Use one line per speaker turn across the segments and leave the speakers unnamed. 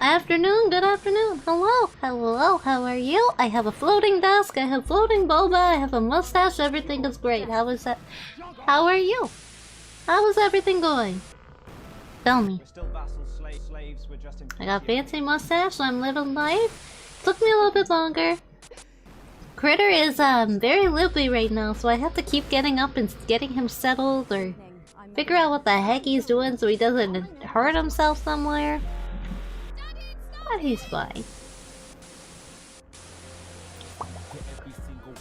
afternoon, good afternoon. Hello, hello, how are you? I have a floating desk, I have floating boba, I have a mustache, everything is great. How is that? How are you? How is everything going? Tell me. I got fancy mustache, so I'm living life. Took me a little bit longer. Critter is very loopy right now, so I have to keep getting up and getting him settled or figure out what the heck he's doing so he doesn't hurt himself somewhere. But he's fine.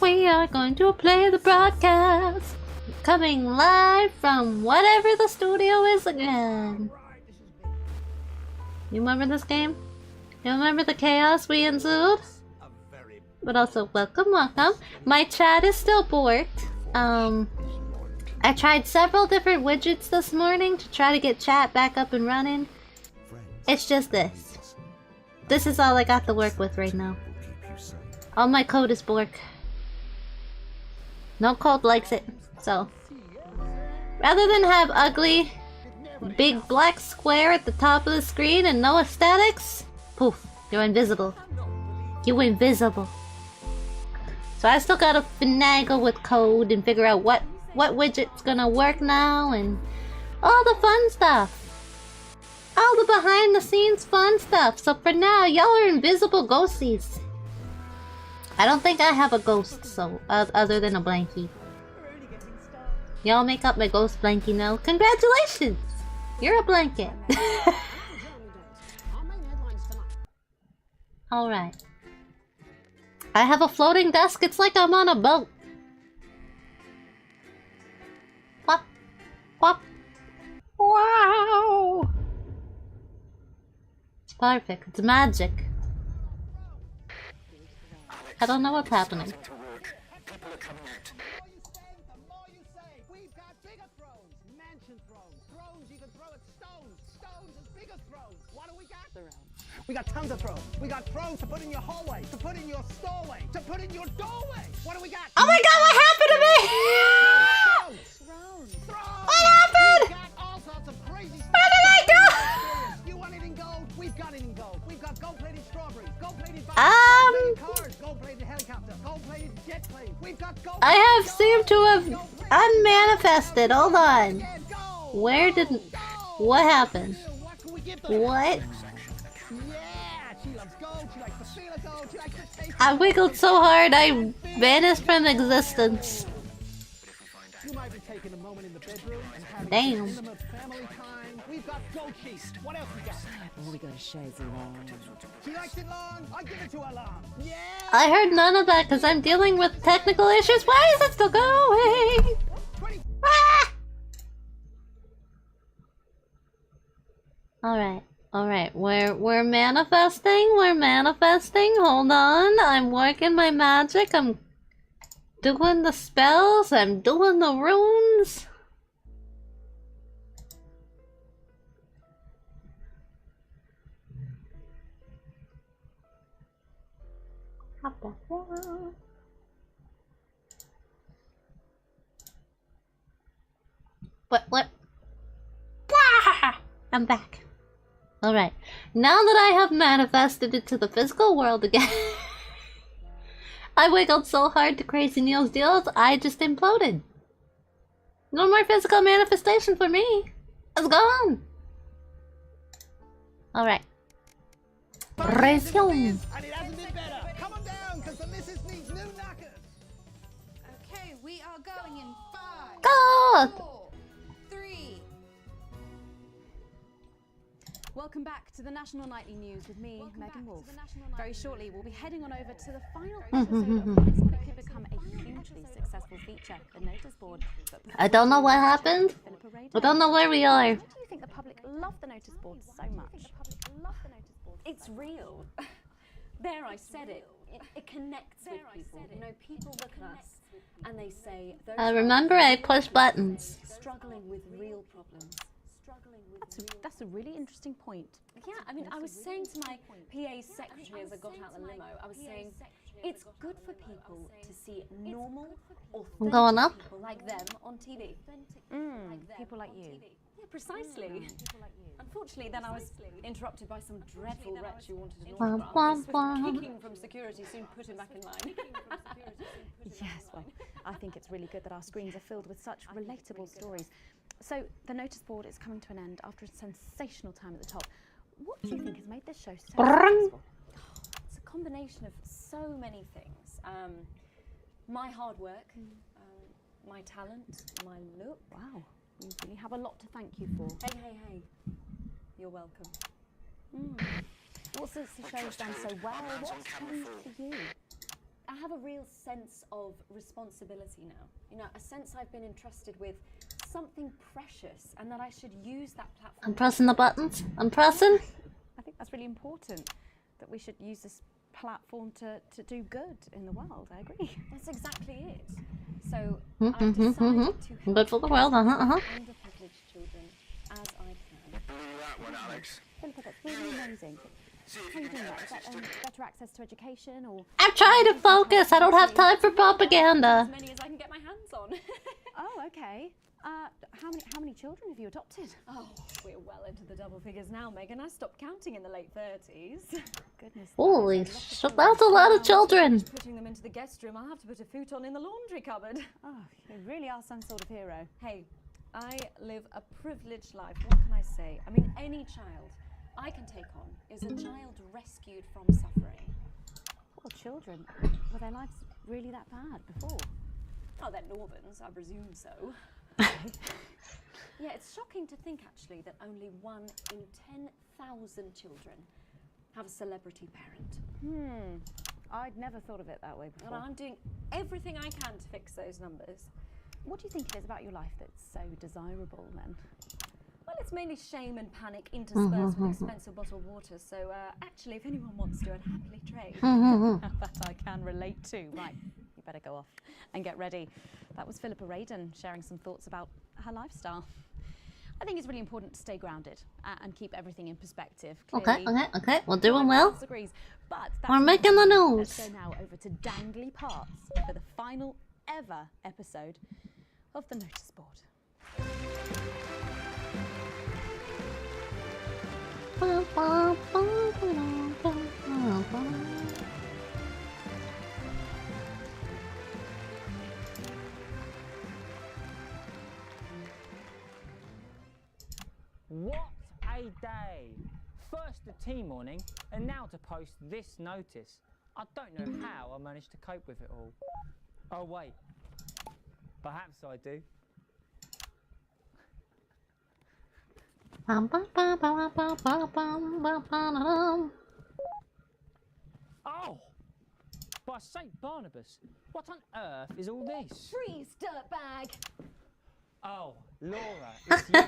We are going to play the broadcast. Coming live from whatever the studio is again. You remember this game? You remember the chaos we ensued? But also, welcome, welcome. My chat is still borked. I tried several different widgets this morning to try to get chat back up and running. It's just this. This is all I got to work with right now. All my code is bork. No code likes it, so. Rather than have ugly, big black square at the top of the screen and no aesthetics, poof, you're invisible. You're invisible. So I still gotta finagle with code and figure out what widget's gonna work now and all the fun stuff. All the behind the scenes fun stuff. So for now, y'all are invisible ghosties. I don't think I have a ghost, so other than a blankie. Y'all make up my ghost blankie now. Congratulations! You're a blanket. Alright. I have a floating desk. It's like I'm on a boat. Pop. Pop. Wow! It's perfect. It's magic. I don't know what's happening.
We got tons of thrones. We got thrones to put in your hallway, to put in your stallway, to put in your doorway. What do we got?
Oh my god, what happened to me? What happened?
We got all sorts of crazy stuff.
Where did I go?
You want it in gold? We've got it in gold. We've got gold-plated strawberries, gold-plated cars, gold-plated helicopters, gold-plated jet planes. We've got gold.
I have seemed to have unmanifested. Hold on. Where did... What happened? What? I wiggled so hard I vanished from existence. Damn.
We've got gold cheese. What else we got?
All we gotta share is long.
She likes it long. I give it to her long. Yeah.
I heard none of that because I'm dealing with technical issues. Why is it still going? Ah! Alright. Alright, we're manifesting, hold on, I'm working my magic, I'm doing the spells, I'm doing the runes. What? I'm back. Alright, now that I have manifested it to the physical world again, I wiggled so hard to Crazy Neil's deals, I just imploded. No more physical manifestation for me. It's gone. Alright. Resume.
And it hasn't been better. Come on down, because the missus needs new knockers.
Okay, we are going in 5,
Go!
4, 3. Welcome back to the National Nightly News with me, Megan Wolf. Very shortly, we'll be heading on over to the final episode of what is quickly become a hugely successful feature, The Notice Board.
I don't know what happened. I don't know where we are.
Why do you think the public love The Notice Board so much?
It's real. There, I said it. It connects with people. You know, people look at us and they say,
Remember I push buttons.
struggling with real problems. struggling with
That's a really interesting point.
Yeah, I mean, I was saying to my PA secretary as I got out the limo, I was saying, it's good for people to see normal, authentic
Going up?
people like them on TV.
People like you.
Yeah, precisely. Unfortunately, then I was interrupted by some dreadful wretch who wanted an
Wah,
autograph.
wah,
Swift
wah.
kicking from security soon put him back in line.
Yes, well, I think it's really good that our screens are filled with such relatable stories. So, the notice board is coming to an end after a sensational time at the top. What do you think has made this show so successful?
It's a combination of so many things. My hard work, my talent, my look.
Wow, you really have a lot to thank you for.
Hey. You're welcome.
Well, since the show's done so well, what's changed for you?
I have a real sense of responsibility now. You know, a sense I've been entrusted with something precious and that I should use that platform.
I'm pressing the buttons. I'm pressing.
I think that's really important, that we should use this platform to do good in the world. I agree.
That's exactly it. So I've decided to help
Good for the world.
underprivileged children as I can.
That one, Alex.
Philippa, that's really amazing. How are you doing that? Is that better access to education or?
I'm trying to focus. I don't have time for propaganda.
As many as I can get my hands on.
Oh, okay. How many children have you adopted?
Oh, we're well into the double figures now, Megan. I stopped counting in the late 30s.
Goodness.
Holy shit, that's a lot of children.
Putting them into the guest room, I'll have to put a futon in the laundry cupboard.
Oh, you really are some sort of hero.
Hey, I live a privileged life. What can I say? I mean, any child I can take on is a child rescued from suffering.
Poor children. Were their lives really that bad before?
Oh, they're Northern's, I presume so. Yeah, it's shocking to think, actually, that only 1 in 10,000 children have a celebrity parent.
I'd never thought of it that way before.
And I'm doing everything I can to fix those numbers.
What do you think it is about your life that's so desirable, then?
Well, it's mainly shame and panic interspersed with expensive bottled water. So, actually, if anyone wants to, I'd happily trade.
That I can relate to. Right, you better go off and get ready. That was Philippa Radin sharing some thoughts about her lifestyle. I think it's really important to stay grounded and keep everything in perspective.
Okay,
Clearly,
okay. We're doing well.
Agrees, but
We're making the
Let's
news.
go now over to Dangly Parts for the final ever episode of the notice board.
What a day! First the tea morning, and now to post this notice. I don't know how I managed to cope with it all. Oh wait, perhaps I do. Oh! By St. Barnabas, what on earth is all this?
freeze, dirtbag!
Oh, Laura, it's you.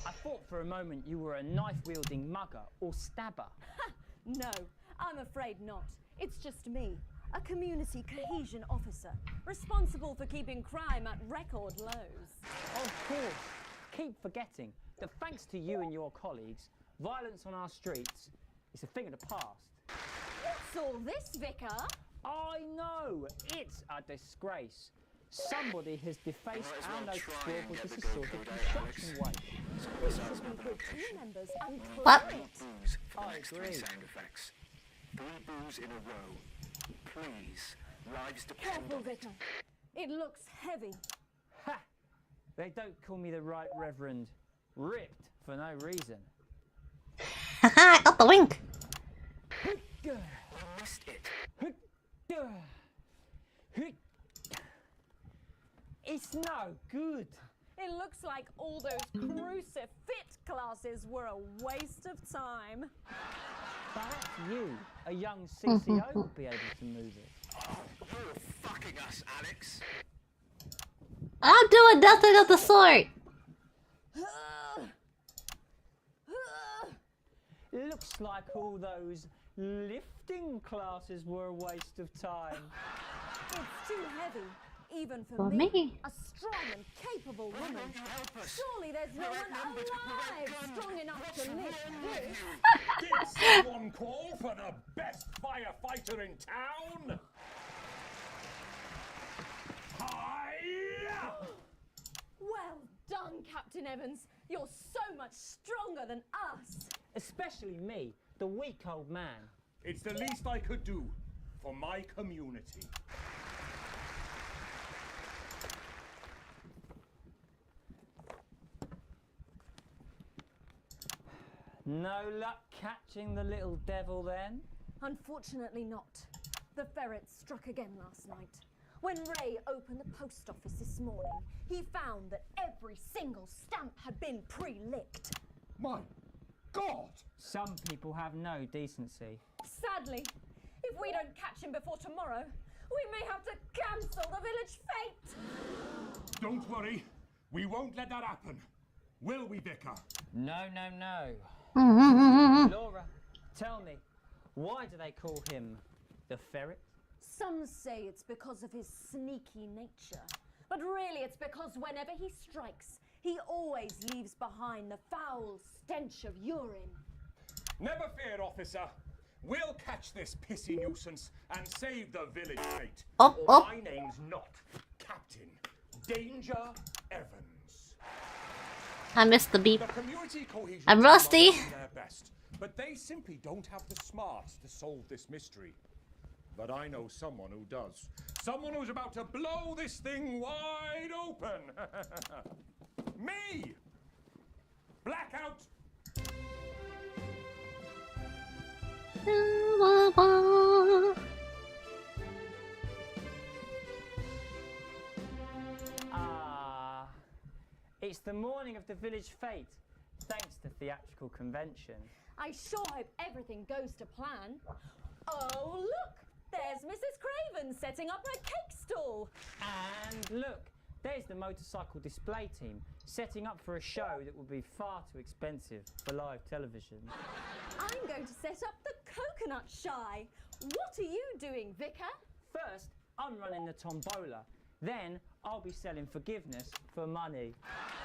I thought for a moment you were a knife-wielding mugger or stabber.
No, I'm afraid not. It's just me, a community cohesion officer, responsible for keeping crime at record lows.
Of course. Keep forgetting that thanks to you and your colleagues, violence on our streets is a thing of the past.
What's all this, Vicar?
I know! It's a disgrace. Somebody has defaced our notice board with this assorted construction waste.
Team members and
What?
Booze for the
I
next
agree.
3 sound effects. 3 boos in a row. Please. Lives depend
Careful,
on it.
Vicar. It looks heavy.
Ha! They don't call me the Right Reverend. Ripped for no reason.
Haha, I got the wink.
You missed it.
It's no good.
It looks like all those crucifit classes were a waste of time.
Perhaps you, a young CCO, will be able to move it.
You're fucking us, Alex.
I'm doing nothing of the sort.
Looks like all those lifting classes were a waste of time.
It's too heavy. even for
For
me,
me.
a strong and capable woman. Surely there's no one alive strong enough to lift this.
Did someone call for the best firefighter in town? Hi!
Well done, Captain Evans. You're so much stronger than us.
Especially me, the weak old man.
It's the least I could do for my community.
No luck catching the little devil then?
Unfortunately not. The ferrets struck again last night. When Ray opened the post office this morning, he found that every single stamp had been pre-licked.
My God!
Some people have no decency.
Sadly, if we don't catch him before tomorrow, we may have to cancel the village fete.
Don't worry, we won't let that happen. Will we, Vicar?
No, no, no. Laura, tell me, why do they call him the ferret?
Some say it's because of his sneaky nature, but really it's because whenever he strikes, he always leaves behind the foul stench of urine.
Never fear, officer. We'll catch this pissy nuisance and save the village fate.
Oh,
Or
oh.
my name's not Captain Danger Evans.
I missed the beep.
The community cohesion
I'm
team are
rusty.
doing their best, but they simply don't have the smarts to solve this mystery. But I know someone who does. Someone who's about to blow this thing wide open. Me! Blackout!
Ah, it's the morning of the village fete, thanks to theatrical convention.
I sure hope everything goes to plan. Oh, look! There's Mrs. Craven setting up her cake stall.
And look, there's the motorcycle display team, setting up for a show that will be far too expensive for live television.
I'm going to set up the coconut shy. What are you doing, Vicar?
First, I'm running the tombola. Then, I'll be selling forgiveness for money.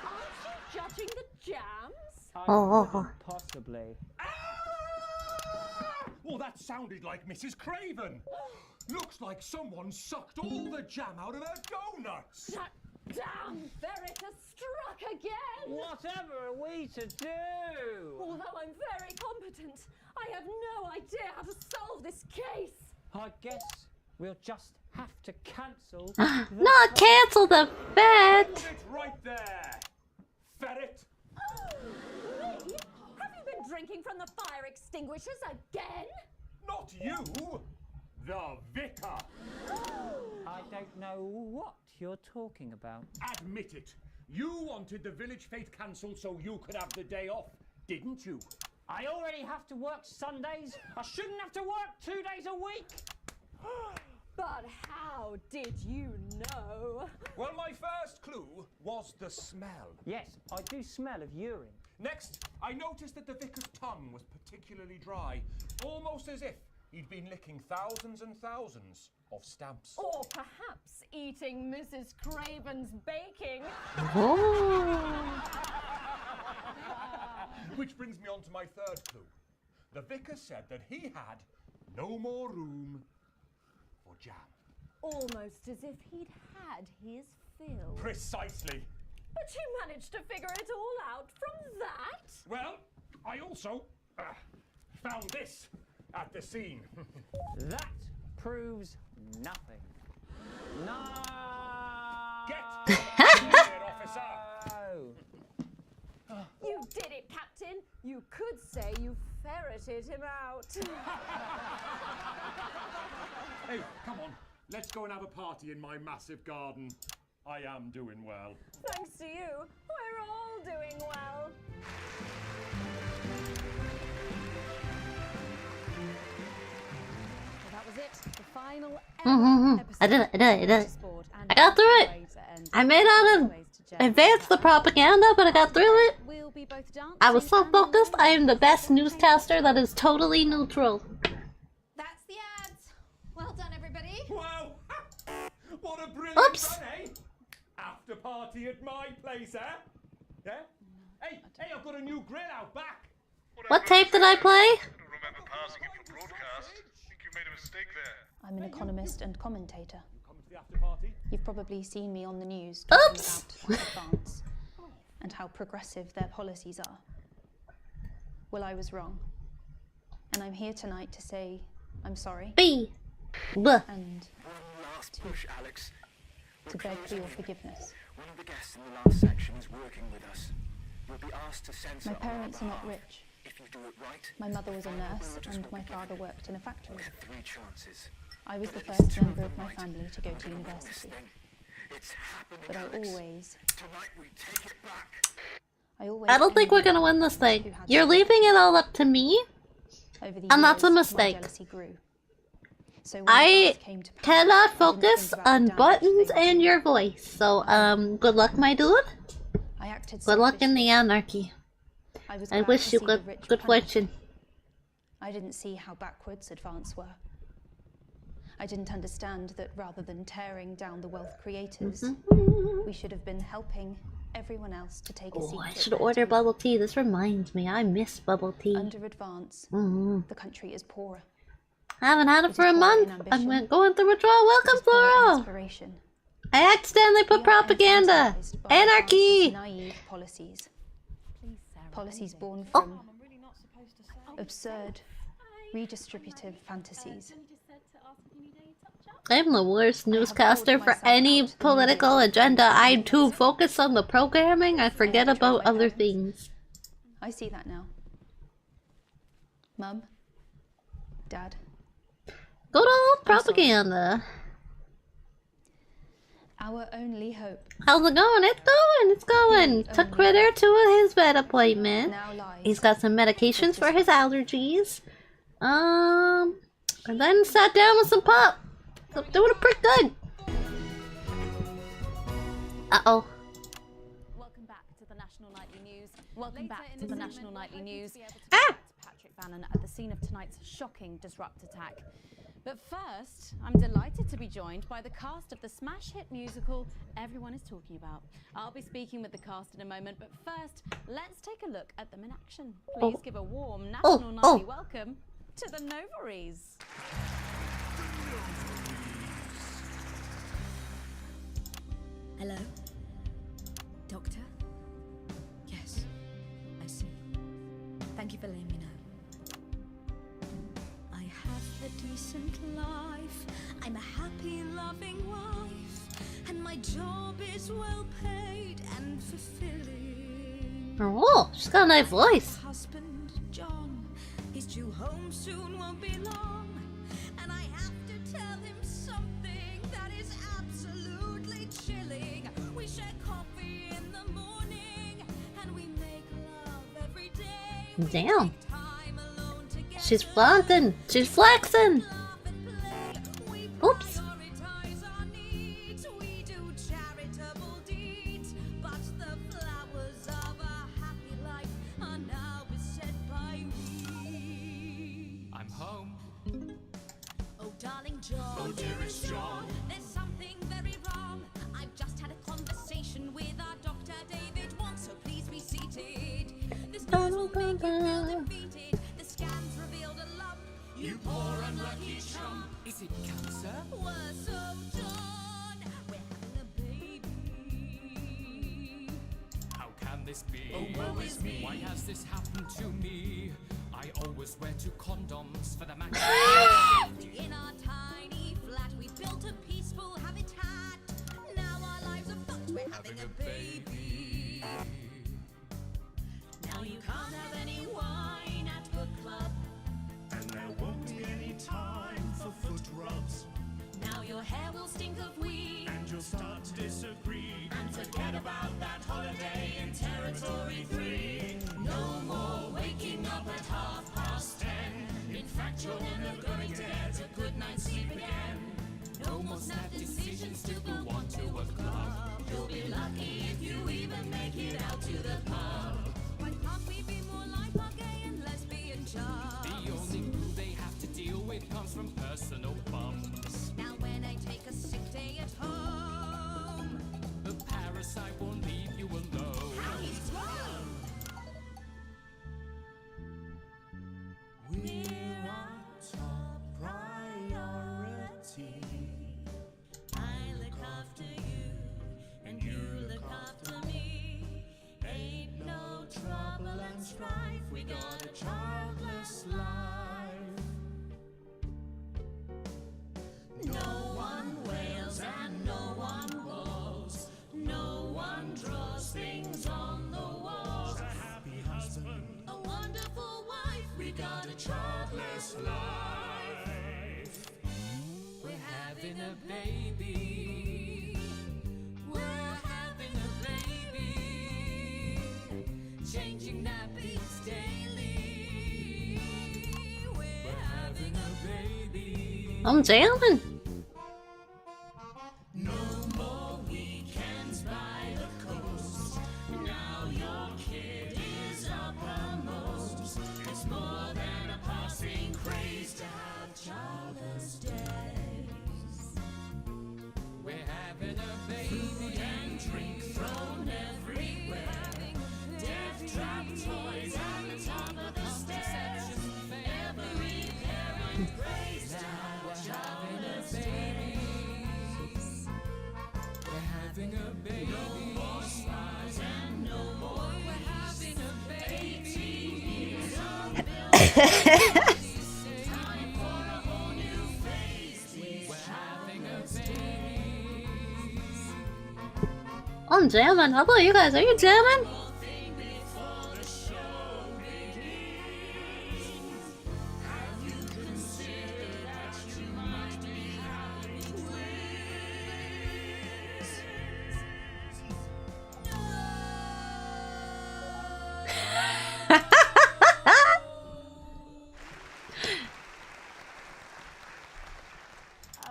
Aren't you judging the jams?
I
Oh.
couldn't possibly.
Well, that sounded like Mrs. Craven. Looks like someone sucked all the jam out of her donuts.
That damn ferret has struck again!
Whatever are we to do?
Although I'm very competent, I have no idea how to solve this case.
I guess we'll just have to cancel.
Not cancel the
Hold
bet.
it right there, ferret.
Me? Have you been drinking from the fire extinguishers again?
Not you, the vicar.
I don't know what you're talking about.
Admit it. You wanted the village fete cancelled so you could have the day off, didn't you?
I already have to work Sundays. I shouldn't have to work 2 days a week.
But how did you know?
Well, my first clue was the smell.
Yes, I do smell of urine.
Next, I noticed that the vicar's tongue was particularly dry, almost as if he'd been licking thousands and thousands of stamps.
Or perhaps eating Mrs. Craven's baking.
Oh.
Which brings me on to my third clue. The vicar said that he had no more room for jam.
Almost as if he'd had his fill.
Precisely.
But you managed to figure it all out from that?
Well, I also found this at the scene.
That proves nothing. No!
Get here, officer!
No!
You did it, Captain. You could say you ferreted him out.
Hey, come on. Let's go and have a party in my massive garden. I am doing well.
Thanks to you, we're all doing well.
Well, that was it. The final
I did it, I did it, I did it.
Board,
I got through it. I may not have advanced the propaganda, but I got through it.
We'll be both dancing
I was so
and
focused. I am the best newscaster that is totally neutral.
That's the ads. Well done, everybody.
Wow! What What a brilliant
Oops.
run, eh? After party at my place, eh? Yeah? Hey, I've got a new grill out back.
What tape did I play?
I don't remember pausing it for broadcast. I think you made a mistake there.
I'm an economist and commentator.
Coming to the after party?
You've probably seen me on the news talking
Oops.
about advance and how progressive their policies are. Well, I was wrong. And I'm here tonight to say I'm sorry
B. Buh.
and
Last push, Alex.
to beg for your forgiveness.
One of the guests in the last section is working with us. You'll be asked to censor
My
on our
parents are not
behalf.
rich.
If you do it right,
My mother was a nurse and my father worked in a factory.
we have 3 chances.
I was the
But it's
first
2
member of my
right.
family to go to
I don't want this
university.
thing. It's happening,
But I
Alex.
always
Tonight we take it back.
I don't think we're gonna win this thing. You're leaving it all up to me?
Over the
And that's a
years, my
mistake.
jealousy grew. So when
I
advance came to power,
cannot
I didn't
focus
think about the
on
damage
buttons
they would
and
do.
your voice. So, good luck, my dude.
I acted
Good luck in the
selfishly.
anarchy.
I was
I
glad
wish
to
you
see the
good
rich punished.
fortune.
I didn't see how backwards advance were. I didn't understand that rather than tearing down the wealth creators, we should have been helping everyone else to take a seat.
Oh, I
at
should
their
order
table.
bubble tea. This reminds me. I miss bubble tea.
Under advance,
Mm-hmm.
the country is poorer.
I haven't had it
It
for
is
a
poor in
month.
ambition.
I'm going through withdrawal.
It
Welcome,
is poor in
Floral.
inspiration.
I accidentally put
We are
propaganda.
infantilized by
Anarchy.
advance's naive policies. Policies born
Oh.
from absurd, redistributive fantasies.
I'm the worst newscaster
pulled
for
myself
any
out in
political
the
agenda. I'm too focused on the programming. I forget
I chose
about
my
other
parents.
things.
I see that now. Mum, Dad,
Good old
I'm sorry.
propaganda.
our only hope
How's it going? It's going. It's going. Took Critter to his vet appointment.
now lies.
He's got some medications for his allergies. And then sat down with some pop. So doing it pretty good. Uh-oh.
Welcome back to the National Nightly News. Welcome back to the National Nightly News.
Ah!
Patrick Bannon at the scene of tonight's shocking disrupt attack. But first, I'm delighted to be joined by the cast of the smash hit musical everyone is talking about. I'll be speaking with the cast in a moment, but first, let's take a look at them in action. Please give a warm National Nightly welcome to the Novaries.
Hello? Doctor? Yes, I see. Thank you for letting me know. I have a decent life. I'm a happy, loving wife. And my job is well paid and fulfilling.
Oh, she's got a nice voice.
Husband, John, he's due home soon, won't be long. And I have to tell him something that is absolutely chilling. We share coffee in the morning, and we make love every day. We
Damn.
take time alone together,
She's flaunting. She's flexing.
laugh and play. We
Oops.
prioritize our needs. We do charitable deeds, but the flowers of a happy life are now beset by weeds.
I'm home.
Oh, darling John. Oh, dearest John. There's something very wrong. I've just had a conversation with our doctor, David Wong, so please be seated. This news will make you feel defeated. The scans revealed a lump. You poor unlucky chump.
Is it cancer?
Worse, oh, John. We're having a baby.
How can this be?
Oh, woe is me.
Why has this happened to me? I always wear 2 condoms for the max.
In our tiny flat, we built a peaceful habitat. Now our lives are fucked. We're having a baby. Now you can't have any wine at book club.
And there won't be any time for foot rubs.
Now your hair will stink of weed.
And you'll start to disagree.
And forget about that holiday in territory 3. No more waking up at 10:30. In fact, you're never going to get a good night's sleep again. No more snap decisions to go on to a club. You'll be lucky if you even make it out to the pub. Why can't we be more like our gay and lesbian chums?
The only boo they have to deal with comes from personal bums.
Now when I take a sick day at home, and strife. We got a childless life. No one wails and no one walls. No one draws things on the walls. A happy husband, a wonderful wife. We got a childless life. We're having a baby. We're having a baby. Changing nappies daily. We're having a baby.
I'm jamming.
No more weekends by the coast. Now your kid is uppermost. It's more than a passing craze to have childless days. We're having a baby. Food and drink thrown everywhere. Death trap toys at the top of the stairs. Every parent prays to have childless babies. We're having a baby. No more spies and no more. We're having a baby. 18 years old. Time for a whole new phase. We're having a baby.
I'm jamming. How about you guys? Are you jamming?
One thing before the show begins. Have you considered that you might be having twins?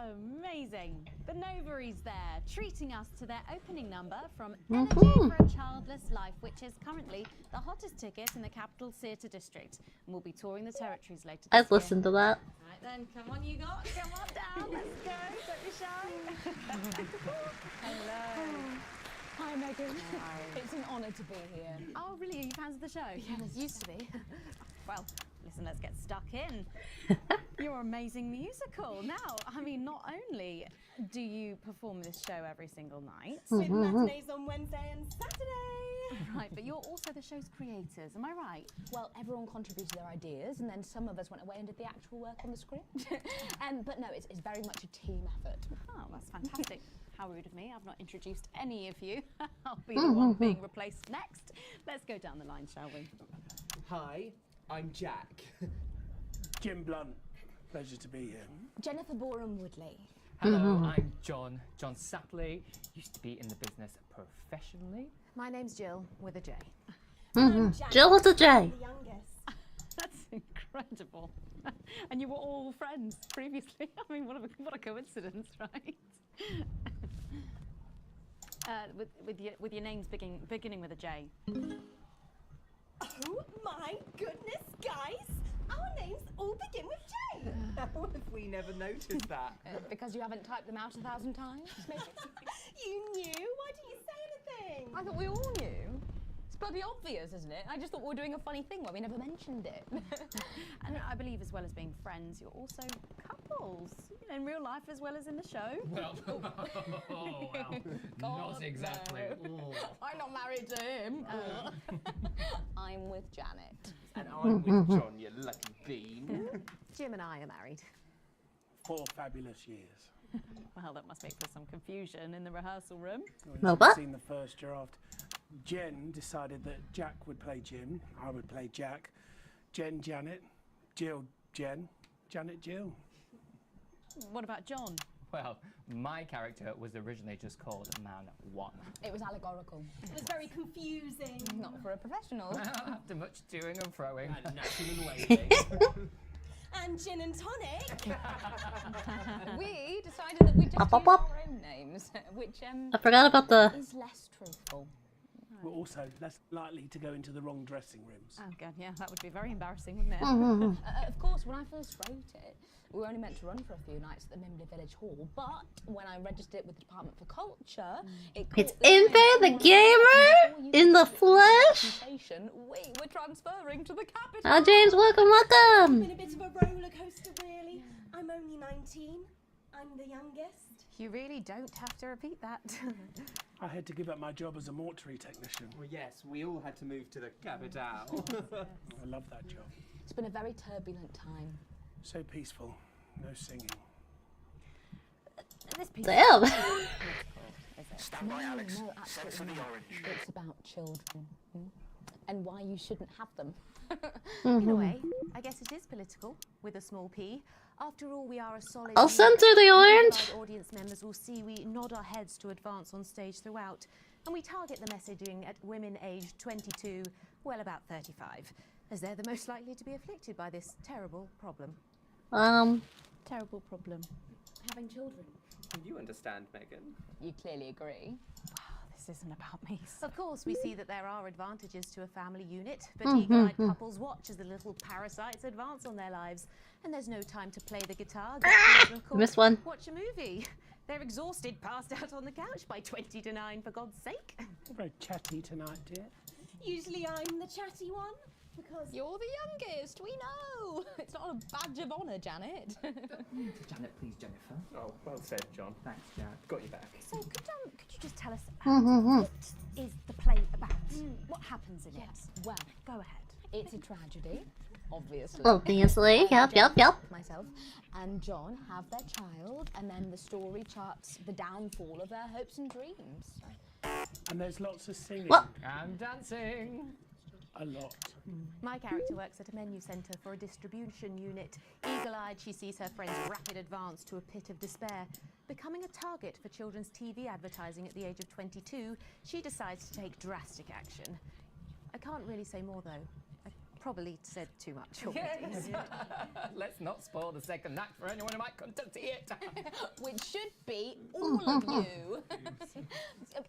Amazing. The Novaries there, treating us to their opening number from Energy for a Childless Life, which is currently the hottest ticket in the Capital Theatre District. And we'll be touring the territories later this
I've
year.
listened to that.
Right then, come on you got, come on down, let's go, don't be shy. Hello. Hi Megan. Hi. It's an honour to be here. Oh really, are you fans of the show? Yes, used to be. Well, listen, let's get stuck in. Your amazing musical. Now, I mean, not only do you perform this show every single night,
With matinees on Wednesday and Saturday.
right, but you're also the show's creators, am I right?
Well, everyone contributed their ideas, and then some of us went away and did the actual work on the script. But no, it's very much a team effort.
Oh, that's fantastic. How rude of me. I've not introduced any of you. I'll be the one being replaced next. Let's go down the line, shall we?
Hi, I'm Jack.
Jim Blunt. Pleasure to be here.
Jennifer Borum-Woodley.
Hello, I'm John Sapley. Used to be in the business professionally.
My name's Jill, with a J.
Jill with a J.
The youngest.
That's incredible. And you were all friends previously. I mean, what a coincidence, right? With your names beginning with a J.
Oh my goodness, guys! Our names all begin with J.
How have we never noticed that?
Because you haven't typed them out 1,000 times, maybe? You knew? Why didn't you say anything?
I thought we all knew. It's bloody obvious, isn't it? I just thought we were doing a funny thing where we never mentioned it. And I believe as well as being friends, you're also couples. You know, in real life as well as in the show.
Well, not exactly.
No. I'm not married to him. I'm with Janet.
And I'm with John, you lucky bean.
Jim and I are married.
4 fabulous years.
Well, that must make for some confusion in the rehearsal room.
No,
I've
but
seen the first draft. Jen decided that Jack would play Jim, I would play Jack, Jen Janet, Jill Jen, Janet Jill.
What about John?
Well, my character was originally just called Man 1.
It was allegorical. It was very confusing.
Not for a professional.
After much toing and froing.
And natural and waving.
And gin and tonic.
We decided that we'd just
Up, up,
use
up.
our own names, which
I forgot about the.
Is less truthful.
We're also less likely to go into the wrong dressing rooms.
Oh god, yeah, that would be very embarrassing, wouldn't it?
Of course, when I first wrote it, we were only meant to run for a few nights at the Mimley Village Hall, but when I registered it with the Department for Culture,
It's Impey the gamer in the flesh.
We were transferring to the capital.
Ah, James, welcome,
It's
welcome.
been a bit of a roller coaster, really. I'm only 19.
I'm the youngest.
You really don't have to repeat that.
I had to give up my job as a mortuary technician.
Well, yes, we all had to move to the capital.
I love that job.
It's been a very turbulent time.
So peaceful. No singing.
This piece
Damn.
is political, is it?
Stand by, Alex.
No,
Send for
absolutely
the
not.
orange.
It's about children and why you shouldn't have them.
In a way, I guess it is political, with a small p. After all, we are a solid...
I'll censor the orange.
Audience members will see we nod our heads to advance on stage throughout, and we target the messaging at women aged 22, well, about 35, as they're the most likely to be afflicted by this terrible problem.
Terrible problem. Having children.
You understand, Megan.
You clearly agree.
This isn't about me. Of course, we see that there are advantages to a family unit, but eagle-eyed couples watch as the little parasites advance on their lives, and there's no time to play the guitar, get political,
Missed one.
watch a movie. They're exhausted, passed out on the couch by 20 to 9, for God's sake.
You're very chatty tonight, dear.
Usually I'm the chatty one. Because you're the youngest, we know. It's not a badge of honour, Janet.
Janet, please, Jennifer.
Oh, well said, John.
Thanks, Jack.
Got you back.
So, could you just tell us what is the play about? What happens in it?
Well,
Go ahead.
it's a tragedy, obviously.
Obviously, yep.
Myself and John have their child, and then the story charts the downfall of their hopes and dreams.
And there's lots of singing.
What?
And dancing.
A lot.
My character works at a menu centre for a distribution unit. Eagle-eyed, she sees her friend's rapid advance to a pit of despair. Becoming a target for children's TV advertising at the age of 22, she decides to take drastic action. I can't really say more, though. I probably said too much already.
Yes. Let's not spoil the second act for anyone who might come to see it.
Which should be all of you.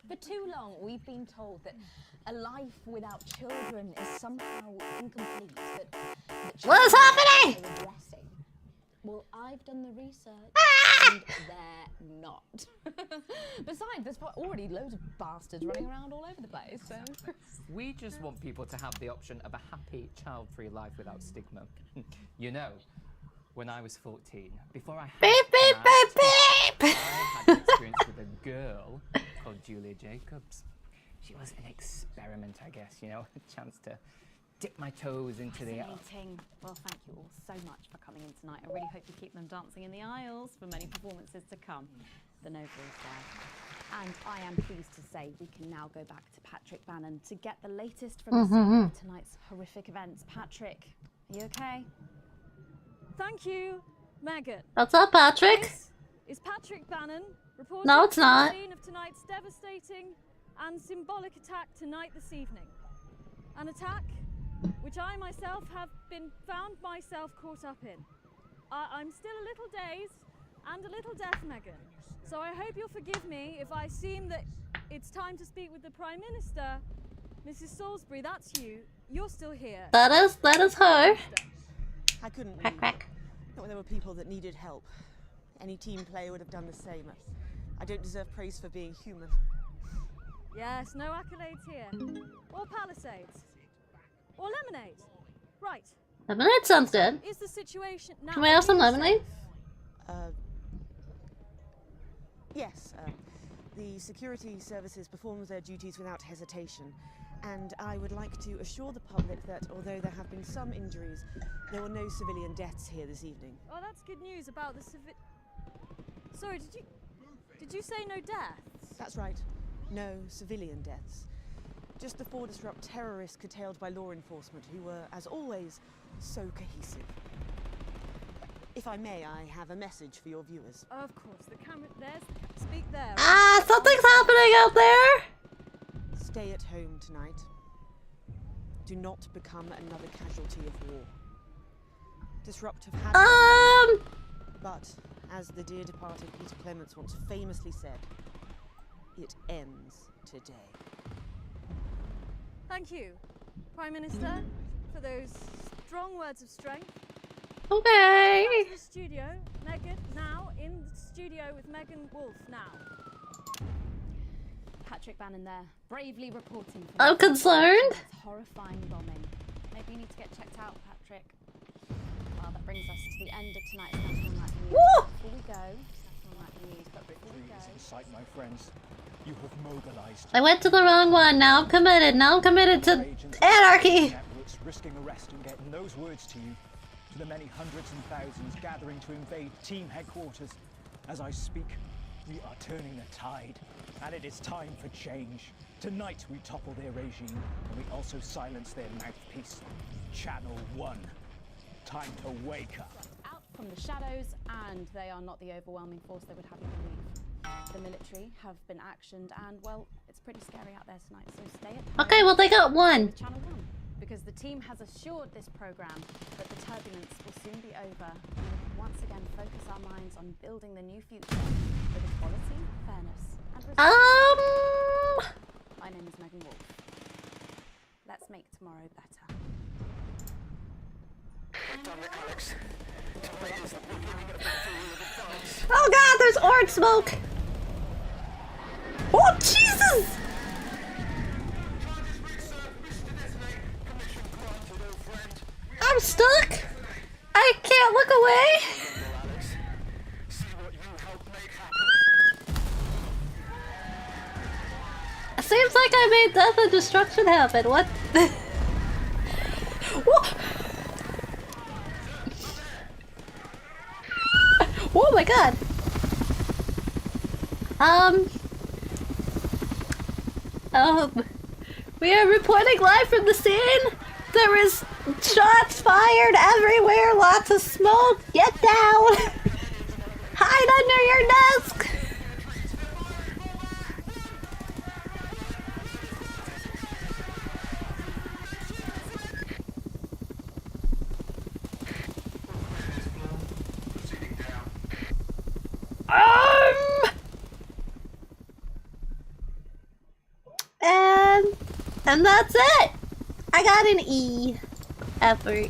For too long, we've been told that a life without children is somehow incomplete. That
What is happening?
are regressing. Well, I've done the research, and they're not. Besides, there's already loads of bastards running around all over the place. So.
We just want people to have the option of a happy, child-free life without stigma. You know, when I was 14, before I had
Beep, beep, beep, beep.
I had an experience with a girl called Julia Jacobs. She was an experiment, I guess, you know, a chance to dip my toes into the...
Fascinating. Well, thank you all so much for coming in tonight. I really hope you keep them dancing in the aisles for many performances to come. The Nova is there. And I am pleased to say we can now go back to Patrick Bannon to get the latest from the scene of tonight's horrific events. Patrick, are you okay?
Thank you, Megan.
What's up, Patrick?
This is Patrick Bannon reporting
No, it's
from
not.
the scene of tonight's devastating and symbolic attack tonight this evening. An attack which I myself have found myself caught up in. I'm still a little dazed and a little deaf, Megan. So I hope you'll forgive me if I seem that it's time to speak with the Prime Minister. Mrs. Salisbury, that's you. You're still here.
That is her.
I couldn't
Crack,
leave.
crack.
Not when there were people that needed help. Any team player would have done the same. I don't deserve praise for being human.
Yes, no accolades here. Or Palisades. Or lemonade. Right.
Lemonade sounds good.
Is the situation now?
Can we have some lemonade?
Yes, the security services performed their duties without hesitation, and I would like to assure the public that although there have been some injuries, there were no civilian deaths here this evening.
Oh, that's good news about the Sorry, did you say no deaths?
That's right, no civilian deaths. Just the 4 disrupt terrorists curtailed by law enforcement, who were, as always, so cohesive. If I may, I have a message for your viewers.
Of course, the camera. Speak there.
Ah, something's happening out there.
Stay at home tonight. Do not become another casualty of war. Disrupt have had but, as the dear departed Peter Clements once famously said, it ends today.
Thank you, Prime Minister, for those strong words of strength.
Okay.
Back to the studio. Megan, now in the studio with Megan Wolf now.
Patrick Bannon there, bravely reporting.
I'm concerned.
That's horrifying bombing. Maybe you need to get checked out, Patrick. Well, that brings us to the end of tonight's National Night News.
Woo!
Before we go,
my friends. You have mobilized.
I went to the wrong one. Now I'm committed. Now I'm committed to anarchy.
Networks risking arrest and getting those words to you. To the many hundreds and thousands gathering to invade team headquarters. As I speak, we are turning the tide. And it is time for change. Tonight we topple their regime, and we also silence their mouthpiece. Channel 1. Time to wake up.
Out from the shadows, and they are not the overwhelming force they would have you believe. The military have been actioned, and well, it's pretty scary out there tonight, so stay at home.
Okay, well they got one.
Channel 1, because the team has assured this program that the turbulence will soon be over, and we'll once again focus our minds on building the new future with equality, fairness, and respect. My name is Megan Wolf. Let's make tomorrow better.
Oh god, there's orange smoke! Oh Jesus! I'm stuck! I can't look away! Seems like I made death and destruction happen. What? Oh my god. We are reporting live from the scene. There is shots fired everywhere, lots of smoke. Get down. Hide under your desk. And that's it! I got an E. Effort.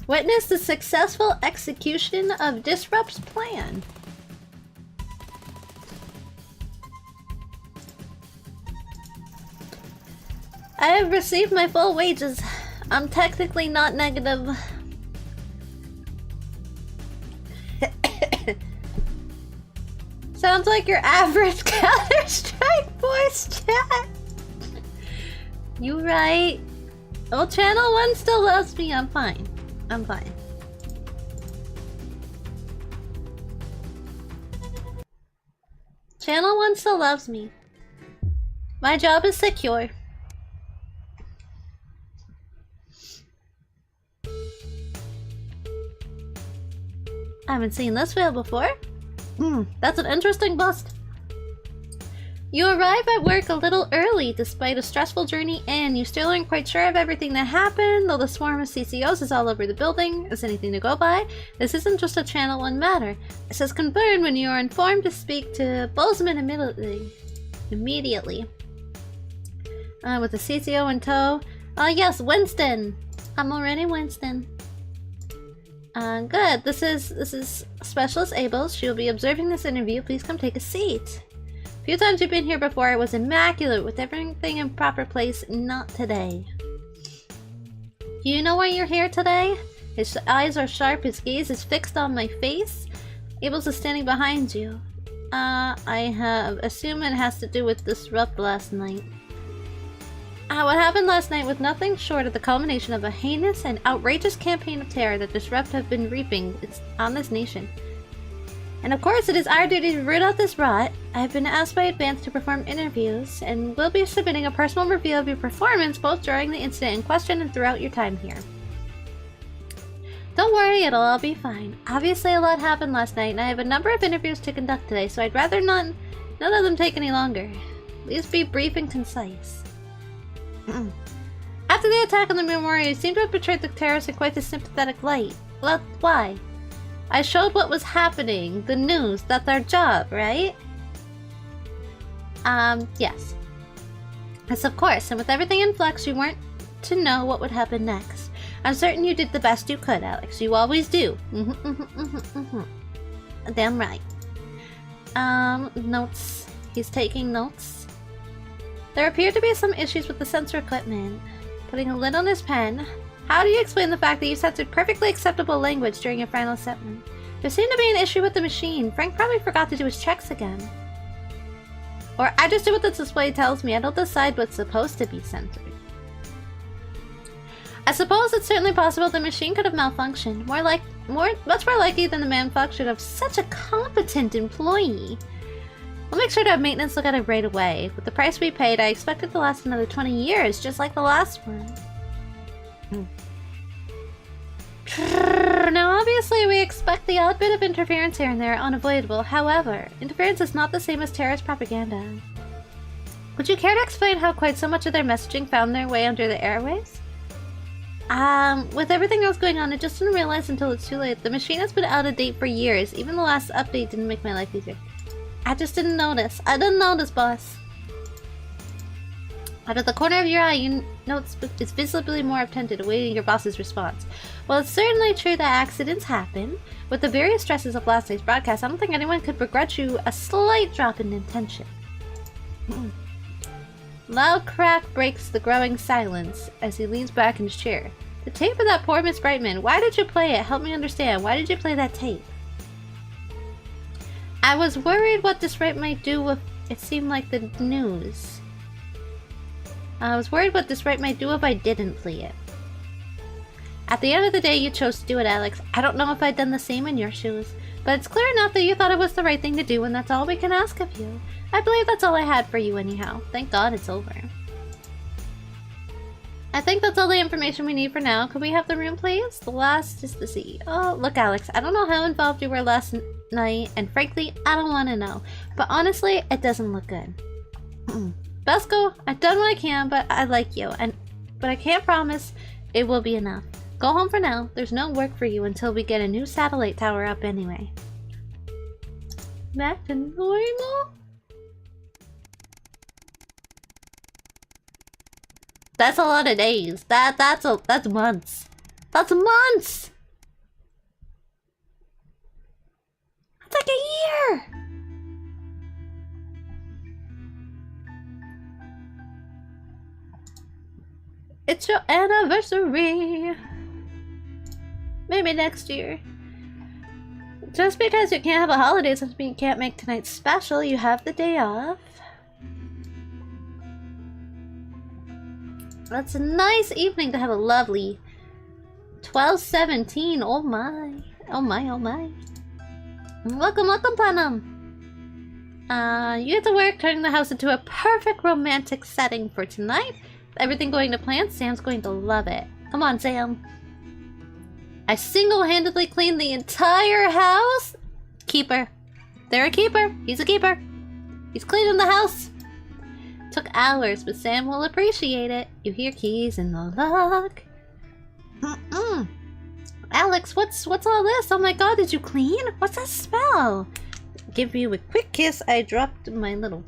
Witness the successful execution of Disrupt's plan. I have received my full wages. I'm technically not negative. Sounds like your average Counter-Strike voice chat. You right. Well, Channel 1 still loves me. I'm fine. I'm fine. Channel 1 still loves me. My job is secure. I haven't seen this whale before. That's an interesting bust. You arrive at work a little early despite a stressful journey and you still aren't quite sure of everything that happened, though the swarm of CCOs is all over the building. Is anything to go by? This isn't just a Channel 1 matter. It says confirmed when you are informed to speak to Bozeman immediately. With the CCO in tow. Yes, Winston! I'm already Winston. Good. This is Specialist Abels. She will be observing this interview. Please come take a seat. A few times you've been here before. It was immaculate with everything in proper place. Not today. Do you know why you're here today? His eyes are sharp. His gaze is fixed on my face. Abels is standing behind you. I have assumed it has to do with Disrupt last night. What happened last night was nothing short of the culmination of a heinous and outrageous campaign of terror that Disrupt have been reaping on this nation. And of course, it is our duty to root out this rot. I have been asked by Advance to perform interviews, and will be submitting a personal review of your performance both during the incident in question and throughout your time here. Don't worry, it'll all be fine. Obviously, a lot happened last night, and I have a number of interviews to conduct today, so I'd rather none of them take any longer. Please be brief and concise. After the attack on the memorial, you seem to have portrayed the terrorists in quite a sympathetic light. Well, why? I showed what was happening, the news, that's our job, right? Yes. Yes, of course, and with everything in flux, you weren't to know what would happen next. I'm certain you did the best you could, Alex. You always do. Damn right. Notes. He's taking notes. There appear to be some issues with the sensor equipment. Putting a lid on his pen. How do you explain the fact that you censored perfectly acceptable language during your final statement? There seemed to be an issue with the machine. Frank probably forgot to do his checks again. Or I just do what the display tells me. I don't decide what's supposed to be centered. I suppose it's certainly possible the machine could have malfunctioned. Much more likely than the malfunction of such a competent employee. We'll make sure to have maintenance look at it right away. With the price we paid, I expect it to last another 20 years, just like the last one. Now, obviously, we expect the odd bit of interference here and there unavoidable. However, interference is not the same as terrorist propaganda. Would you care to explain how quite so much of their messaging found their way under the airwaves? With everything else going on, I just didn't realize until it's too late. The machine has been out of date for years. Even the last update didn't make my life easier. I just didn't notice. I didn't notice, boss. Out of the corner of your eye, you know it's visibly more attentive, awaiting your boss's response. Well, it's certainly true that accidents happen. With the various stresses of last night's broadcast, I don't think anyone could begrudge you a slight drop in intention. Loud crack breaks the growing silence as he leans back in his chair. The tape of that poor Miss Brightman. Why did you play it? Help me understand. Why did you play that tape? I was worried what this rape might do if it seemed like the news. I was worried what this rape might do if I didn't play it. At the end of the day, you chose to do it, Alex. I don't know if I'd done the same in your shoes, but it's clear enough that you thought it was the right thing to do, and that's all we can ask of you. I believe that's all I had for you anyhow. Thank God it's over. I think that's all the information we need for now. Could we have the room, please? The last is the sea. Oh, look, Alex, I don't know how involved you were last night, and frankly, I don't want to know. But honestly, it doesn't look good. Besco, I've done what I can, but I like you, but I can't promise it will be enough. Go home for now. There's no work for you until we get a new satellite tower up anyway. Back to normal? That's a lot of days. That's months. That's months! That's like a year! It's your anniversary! Maybe next year. Just because you can't have a holiday doesn't mean you can't make tonight's special. You have the day off. That's a nice evening to have a lovely 12:17. Oh my. Oh my, oh my. Welcome, welcome, Panam. You get to work turning the house into a perfect romantic setting for tonight. Everything going to plan, Sam's going to love it. Come on, Sam. I single-handedly cleaned the entire house. Keeper. They're a keeper. He's a keeper. He's cleaning the house. Took hours, but Sam will appreciate it. You hear keys in the lock. Alex, what's all this? Oh my god, did you clean? What's that smell? Give you a quick kiss. I dropped my little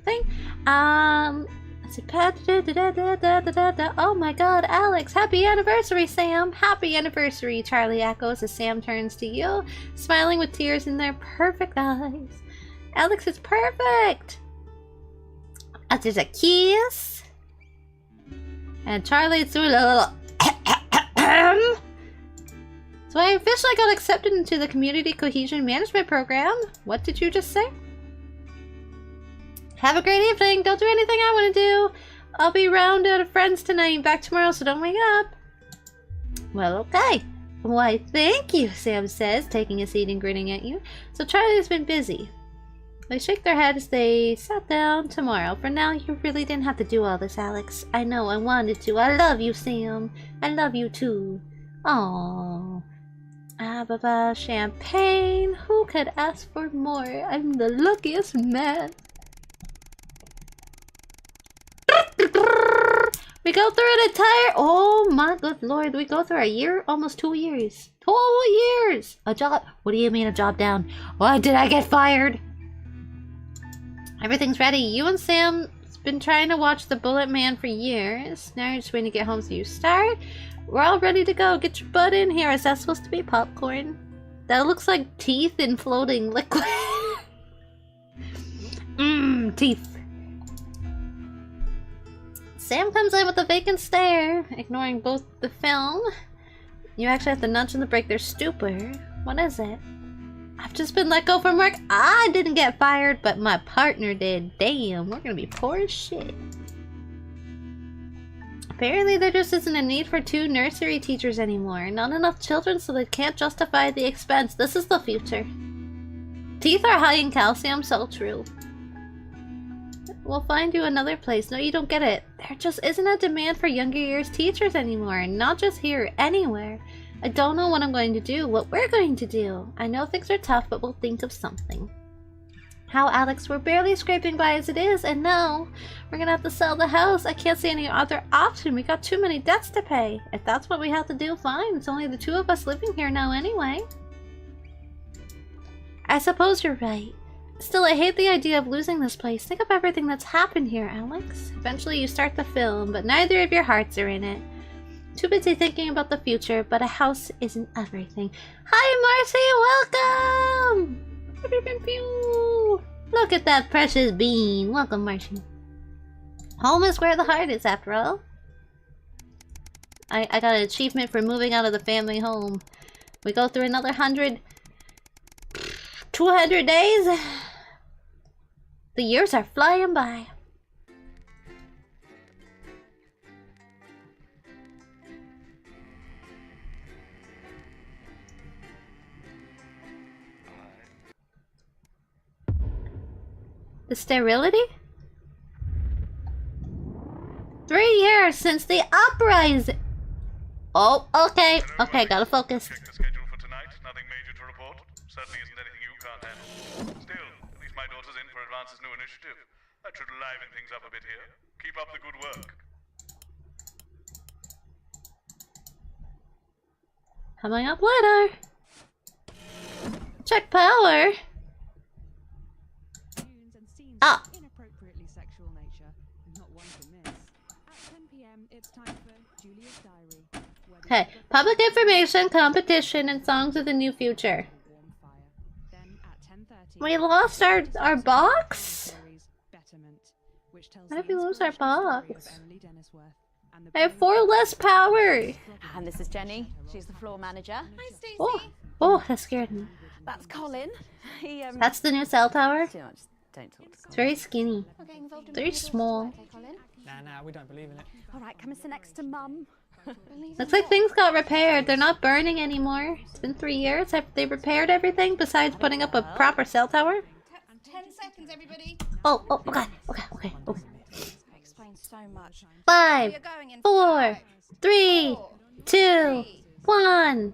thing. Oh my god, Alex, happy anniversary, Sam! Happy anniversary, Charlie echoes as Sam turns to you, smiling with tears in their perfect eyes. Alex is perfect! As there's a kiss. And Charlie's doing a little So I officially got accepted into the Community Cohesion Management Program. What did you just say? Have a great evening. Don't do anything I want to do. I'll be round out of friends tonight and back tomorrow, so don't wake up. Well, okay. Why, thank you, Sam says, taking a seat and grinning at you. So Charlie's been busy. They shake their head as they sat down. Tomorrow. For now, you really didn't have to do all this, Alex. I know I wanted to. I love you, Sam. I love you, too. Aww. Ababa, champagne. Who could ask for more? I'm the luckiest man. We go through an entire— oh my good lord, we go through a year? Almost 2 years. 2 years! A job— what do you mean a job down? What, did I get fired? Everything's ready. You and Sam's been trying to watch The Bullet Man for years. Now you're just waiting to get home so you start. We're all ready to go. Get your butt in here. Is that supposed to be popcorn? That looks like teeth in floating liquid. Teeth. Sam comes in with a vacant stare, ignoring both the film. You actually have to nudge them to break their stupor. What is it? I've just been let go from work. I didn't get fired, but my partner did. Damn, we're gonna be poor as shit. Apparently there just isn't a need for 2 nursery teachers anymore. Not enough children, so they can't justify the expense. This is the future. Teeth are high in calcium, so true. We'll find you another place. No, you don't get it. There just isn't a demand for younger years teachers anymore. Not just here, anywhere. I don't know what I'm going to do, what we're going to do. I know things are tough, but we'll think of something. How, Alex? We're barely scraping by as it is, and now we're gonna have to sell the house. I can't see any other option. We got too many debts to pay. If that's what we have to do, fine. It's only the 2 of us living here now anyway. I suppose you're right. Still, I hate the idea of losing this place. Think of everything that's happened here, Alex. Eventually you start the film, but neither of your hearts are in it. Too busy thinking about the future, but a house isn't everything. Hi, Marcy! Welcome! Look at that precious bean. Welcome, Marcy. Home is where the heart is, after all. I got an achievement for moving out of the family home. We go through another 200 days. The years are flying by. The sterility? 3 years since the uprising. Oh, okay. Okay, gotta focus.
Check the schedule for tonight. Nothing major to report. Certainly isn't anything you can't handle. Still, at least my daughter's in for Advance's new initiative. That should liven things up a bit here. Keep up the good work.
Coming up later. Check power. Ah.
Inappropriately sexual nature, not one to miss. At 10 p.m. it's time for Julia's Diary.
Okay, public information, competition, and songs of the new future. We lost our box? How did we lose our box? I have 4 less power.
And this is Jenny. She's the floor manager. Hi, Stacey.
Oh, that scared me.
That's Colin. He,
That's the new cell tower.
Don't talk to
It's very skinny.
Okay, involved in
Very small.
Okay, Colin.
Nah, we don't believe in it.
All right, come and sit next to Mum.
Looks like things got repaired. They're not burning anymore. It's been 3 years. Have they repaired everything besides putting up a proper cell tower?
10 seconds, everybody.
Oh, okay.
Explains so much.
5, 4, 3, 2, 1.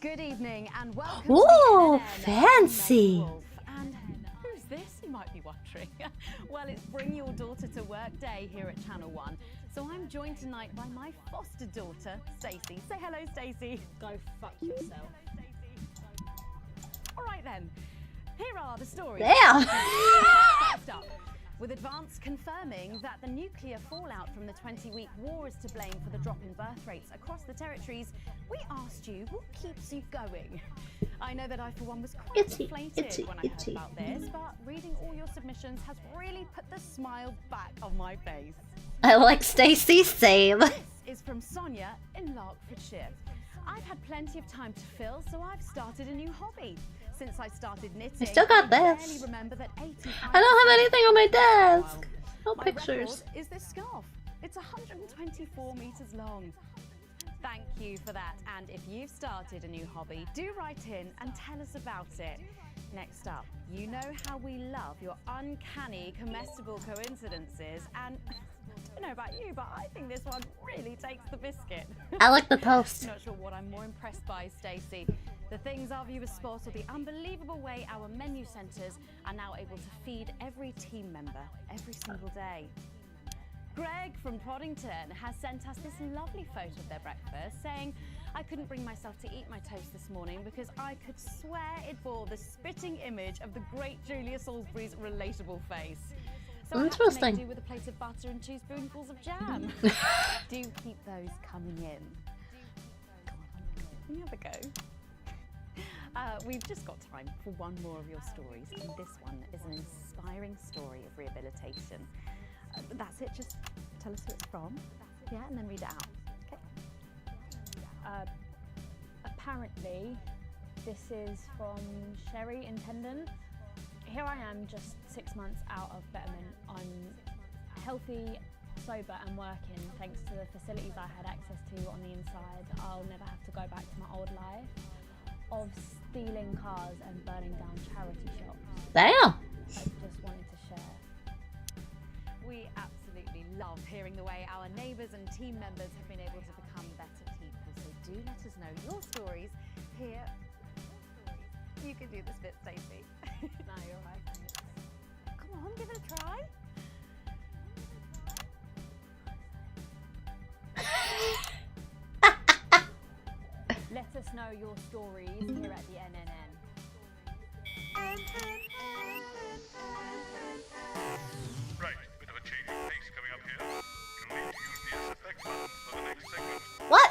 Good evening and welcome
Ooh,
to
fancy.
And who's this, you might be wondering? Well, it's Bring Your Daughter to Work Day here at Channel 1. So I'm joined tonight by my foster daughter, Stacey. Say hello, Stacey.
Go fuck yourself.
All right then. Here are the stories.
Damn.
First up, with Advance confirming that the nuclear fallout from the 20-week war is to blame for the drop in birth rates across the territories, we asked you what keeps you going. I know that I, for one, was quite deflated when I heard about this, but reading all your submissions has really put the smile back on my face.
I like Stacey, same.
This is from Sonia in Larkfordshire. I've had plenty of time to fill, so I've started a new hobby. Since I started knitting,
I still got this.
barely remember that 85%
I don't have anything on my desk. No
my
pictures.
record is this scarf. It's 124 meters long. Thank you for that. And if you've started a new hobby, do write in and tell us about it. Next up, you know how we love your uncanny comestible coincidences, and I don't know about you, but I think this one really takes the biscuit.
I like the toast.
Not sure what I'm more impressed by, Stacey. The things our viewers spot, or the unbelievable way our menu centres are now able to feed every team member every single day. Greg from Proddington has sent us this lovely photo of their breakfast, saying, I couldn't bring myself to eat my toast this morning because I could swear it bore the spitting image of the great Julia Salisbury's relatable face. So I had to make do with a plate of butter and 2 spoonfuls of jam. Do keep those coming in. Can you have a go? We've just got time for one more of your stories, and this one is an inspiring story of rehabilitation. That's it, just tell us who it's from, yeah, and then read it out, okay?
Apparently,
This is from Sherry Intendant. Here I am, just 6 months out of Betterment. I'm healthy, sober and working thanks to the facilities I had access to on the inside. I'll never have to go back to my old life of stealing cars and burning down charity shops.
Damn!
I just wanted to share.
We absolutely love hearing the way our neighbours and team members have been able to become better people. So do let us know your stories here. You can do this bit, Stacey.
No, you're right. Thanks.
Come on, give it a try.
Let us know your stories here at the NNN.
Right, bit of a change of pace coming up here. You'll need to use the SFX buttons for the next segment.
What?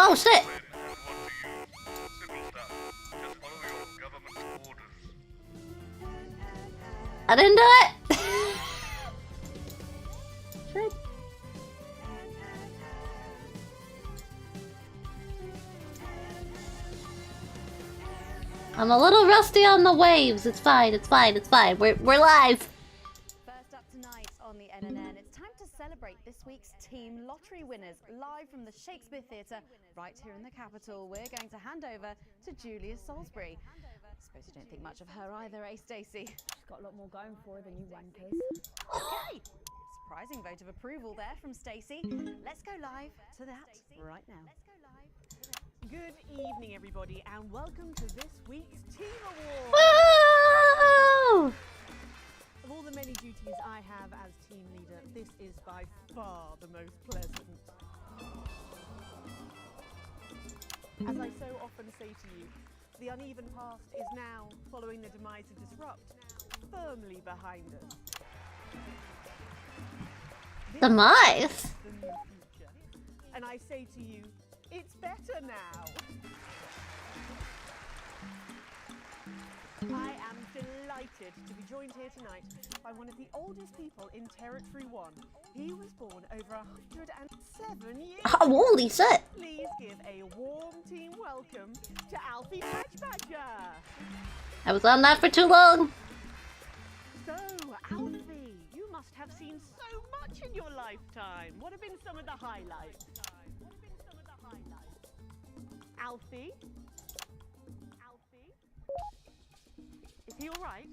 Oh shit!
Simple stuff. Just follow your government orders.
I didn't do it! Shit. I'm a little rusty on the waves. It's fine, it's fine, it's fine. We're live.
First up tonight on the NNN, it's time to celebrate this week's team lottery winners live from the Shakespeare Theatre right here in the capital. We're going to hand over to Julia Salisbury. I suppose you don't think much of her either, eh, Stacey?
She's got a lot more going for her than you wankers.
Okay, surprising vote of approval there from Stacey. Let's go live to that right now.
Good evening, everybody, and welcome to this week's Team Award.
Woo!
Of all the many duties I have as team leader, this is by far the most pleasant. As I so often say to you, the uneven past is now, following the demise of Disrupt, firmly behind us.
Demise?
The new future. And I say to you, it's better now. I am delighted to be joined here tonight by one of the oldest people in Territory 1. He was born over 107 years ago.
Holy shit!
Please give a warm team welcome to Alfie Patchbatcher.
I was on that for too long.
So, Alfie, you must have seen so much in your lifetime. What have been some of the highlights? Alfie? Alfie? Is he all right?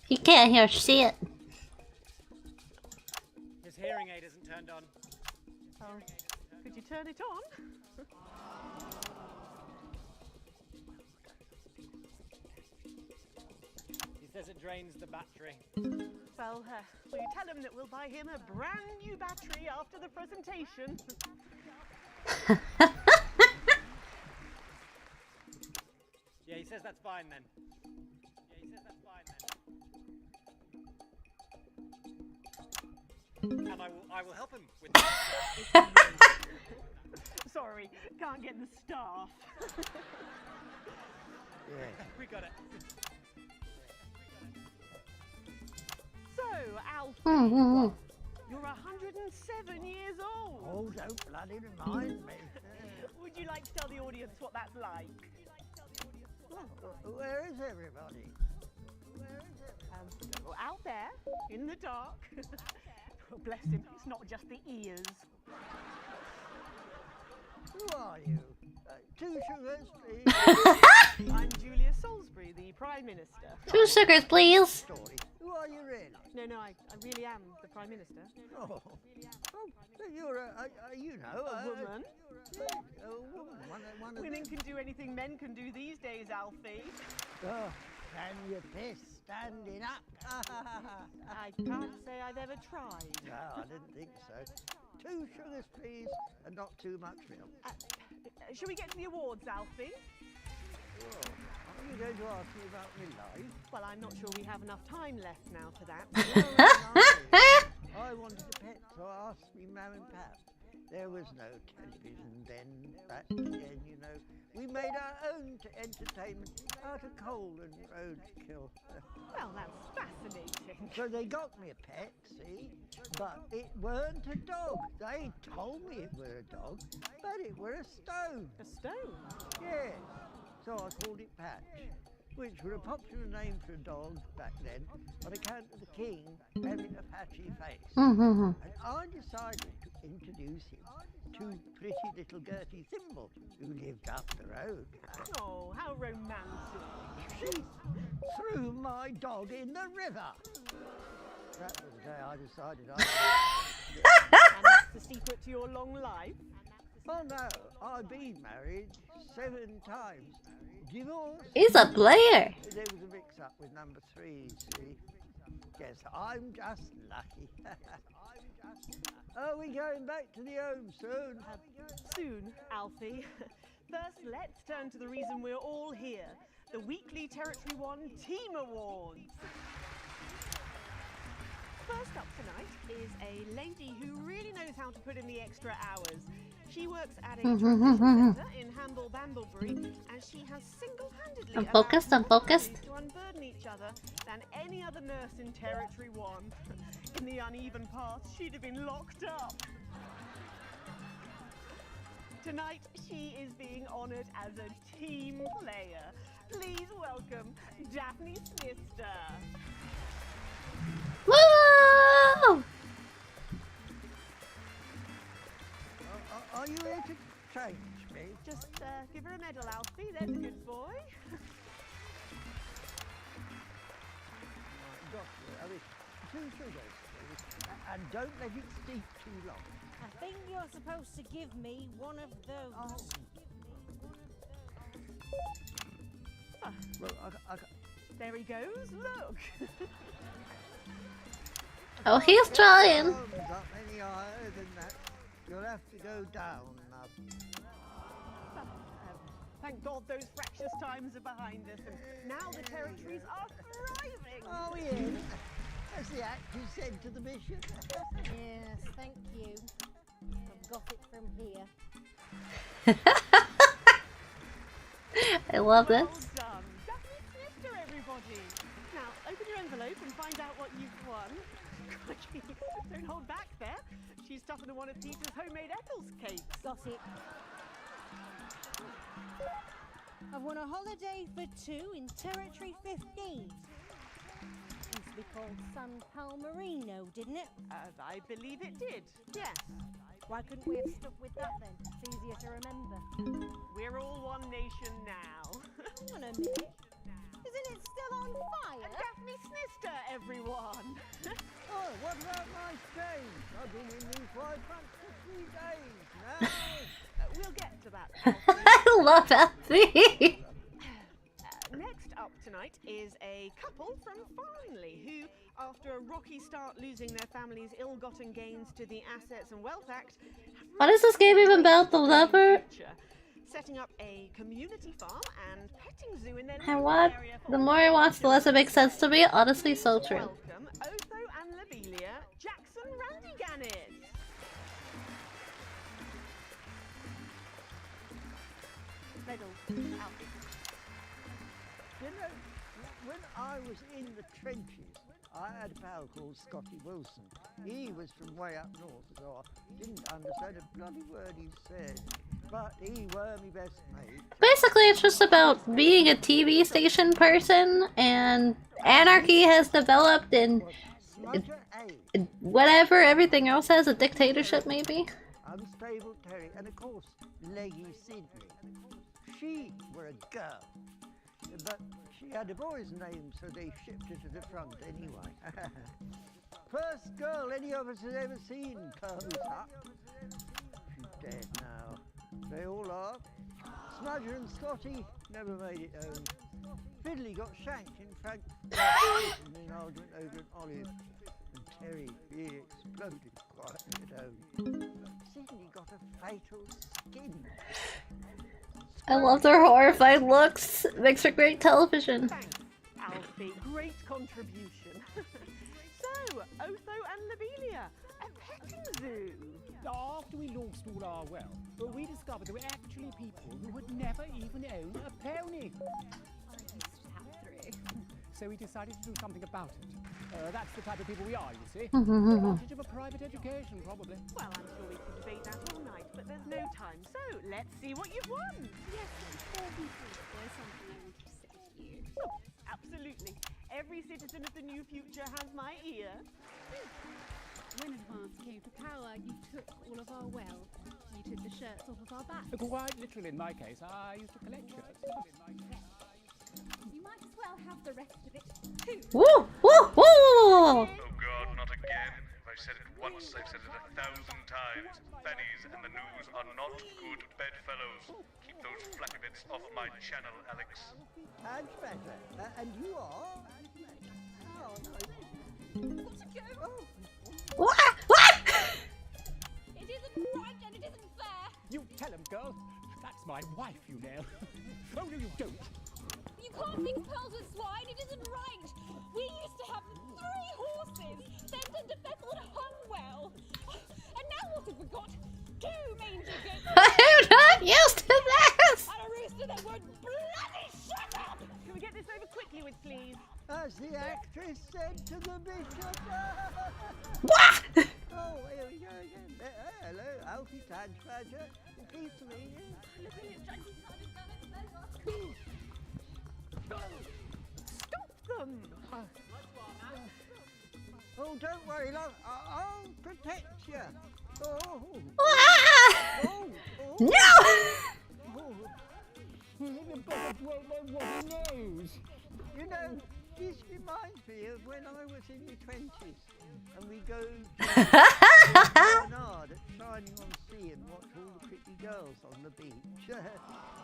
He can't hear shit.
His hearing aid isn't turned on.
Oh, could you turn it on?
He says it drains the battery.
Well, will you tell him that we'll buy him a brand new battery after the presentation?
Yeah, he says that's fine then. And I will help him with that.
Sorry, can't get the staff.
We got it.
So, Alfie, you're 107 years old.
Oh, don't bloody remind me.
Would you like to tell the audience what that's like?
Where is everybody?
Well, out there, in the dark. Oh, bless him, it's not just the ears.
Who are you? 2 sugars, please.
I'm Julia Salisbury, the Prime Minister.
2 sugars, please.
Who are you really?
No, I really am the Prime Minister.
Oh, so you're a you know,
a woman.
A woman. One of
Women
them.
can do anything men can do these days, Alfie.
Oh, can you piss standing up?
I can't say I've ever tried.
No, I didn't think so. 2 sugars, please, and not too much milk.
Shall we get to the awards, Alfie?
Oh, are you going to ask me about my life?
Well, I'm not sure we have enough time left now for that.
I wanted a pet, so I asked me Mum and Pap. There was no television then, back then, you know. We made our own entertainment out of coal and roadkill.
Well, that's fascinating.
So they got me a pet, see? But it weren't a dog. They told me it were a dog, but it were a stone.
A stone?
Yes. So I called it Patch, which were a popular name for a dog back then on account of the king having a patchy face. And I decided to introduce him to pretty little Gertie Thimble, who lived up the road.
Oh, how romantic.
She threw my dog in the river. That was the day I decided I would.
And that's the secret to your long life?
Oh no, I've been married 7 times. Divorced.
He's a player.
There was a mix-up with number 3, see? Yes, I'm just lucky. Are we going back to the home soon?
Soon, Alfie. First, let's turn to the reason we're all here. The weekly Territory 1 Team Awards. First up tonight is a lady who really knows how to put in the extra hours. She works at a transition centre in Hamble Bamblebury, and she has single-handedly
I'm focused, I'm focused.
to unburden each other than any other nurse in Territory 1. In the uneven path, she'd have been locked up. Tonight, she is being honoured as a team player. Please welcome Daphne Snister.
Woo!
Are you here to change me?
Just give her a medal, Alfie. There's a good boy.
Doctor, I mean, 2 sugars, please. And don't let it steep too long.
I think you're supposed to give me one of those.
Well,
there he goes. Look.
Oh, he's trying.
Up any higher than that, you'll have to go down.
Thank God those fractious times are behind us, and now the territories are thriving.
Oh, yes. As the actor said to the mission.
Yes, thank you. I've got it from here.
I love this.
Well done. Daphne Snister, everybody. Now, open your envelope and find out what you've won. Crikey, don't hold back there. She's tougher than one of Peter's homemade Eccles cakes.
Got it. I've won a holiday for 2 in Territory 15. Used to be called San Palmerino, didn't it?
I believe it did, yes.
Why couldn't we have stuck with that then? It's easier to remember.
We're all one nation now.
Hang on a minute. Isn't it still on fire?
Daphne Snister, everyone.
Oh, what about my change? I've been in these white pants for 3 days now.
We'll get to that.
I love Alfie.
Next up tonight is a couple from Farnley who, after a rocky start losing their family's ill-gotten gains to the Assets and Wealth Act,
What is this game even about? The lover?
setting up a community farm and petting zoo in their
And what? The more I watch, the less it makes sense to me. Honestly, so true.
Welcome Otho and Lobelia, Jackson Randy-Gannett.
You know, when I was in the trenches, I had a pal called Scotty Wilson. He was from way up north, so I didn't understand a bloody word he said. But he were my best mate.
Basically, it's just about being a TV station person, and anarchy has developed, and whatever, everything else has a dictatorship, maybe?
Unstable Terry, and of course, Leggy Sidney. She were a girl, but she had a boy's name, so they shipped her to the front anyway. First girl any of us has ever seen close up. She's dead now. They all are. Smudger and Scotty never made it home. Fiddly got shanked in front in an argument over an olive. And Terry, he exploded quietly at home. Sidney got a fatal skin.
I love their horrified looks. Makes for great television.
Thanks, Alfie. Great contribution. So, Otho and Lobelia, a petting zoo.
After we lost all our wealth, we discovered there were actually people who would never even own a pony. so we decided to do something about it. That's the type of people we are, you see.
Mhm.
Advantage of a private education, probably.
Well, I'm sure we could debate that all night, but there's no time. So, let's see what you've won.
Yes, before we do, there's something I want to say to you.
Oh, absolutely. Every citizen of the new future has my ear.
When advance came to power, you took all of our wealth. You took the shirts off of our backs.
Quite literally, in my case, I used to collect shirts.
You might as well have the rest of it too.
Woo! Woo! Woo!
Oh God, not again. If I've said it once, I've said it 1,000 times. Fannies and the news are not good bedfellows. Keep those flappy bits off my channel, Alex.
And better. And you are? Oh, no.
Got to go.
Oh.
What? What?
It isn't right and it isn't fair.
You tell him, girl. That's my wife, you know. Oh, no, you don't.
You can't mix pearls with swine. It isn't right. We used to have 3 horses. Then turned to Bethel and hung well. And now what have we got? 2 mangy goats.
I'm not used to this.
And a rooster that would bloody shut up.
Can we get this over quickly with, please?
As the actress said to the bishop.
What?
Oh, here we go again. Hello, Alfie Tagsbadger. Pleased to meet you.
Stop them!
Oh, don't worry, love. I'll protect you. Oh.
Ah! No!
You better blow my ruddy nose.
You know, this reminds me of when I was in my 20s and we go to Bernard at Shining on Sea and watch all the pretty girls on the beach.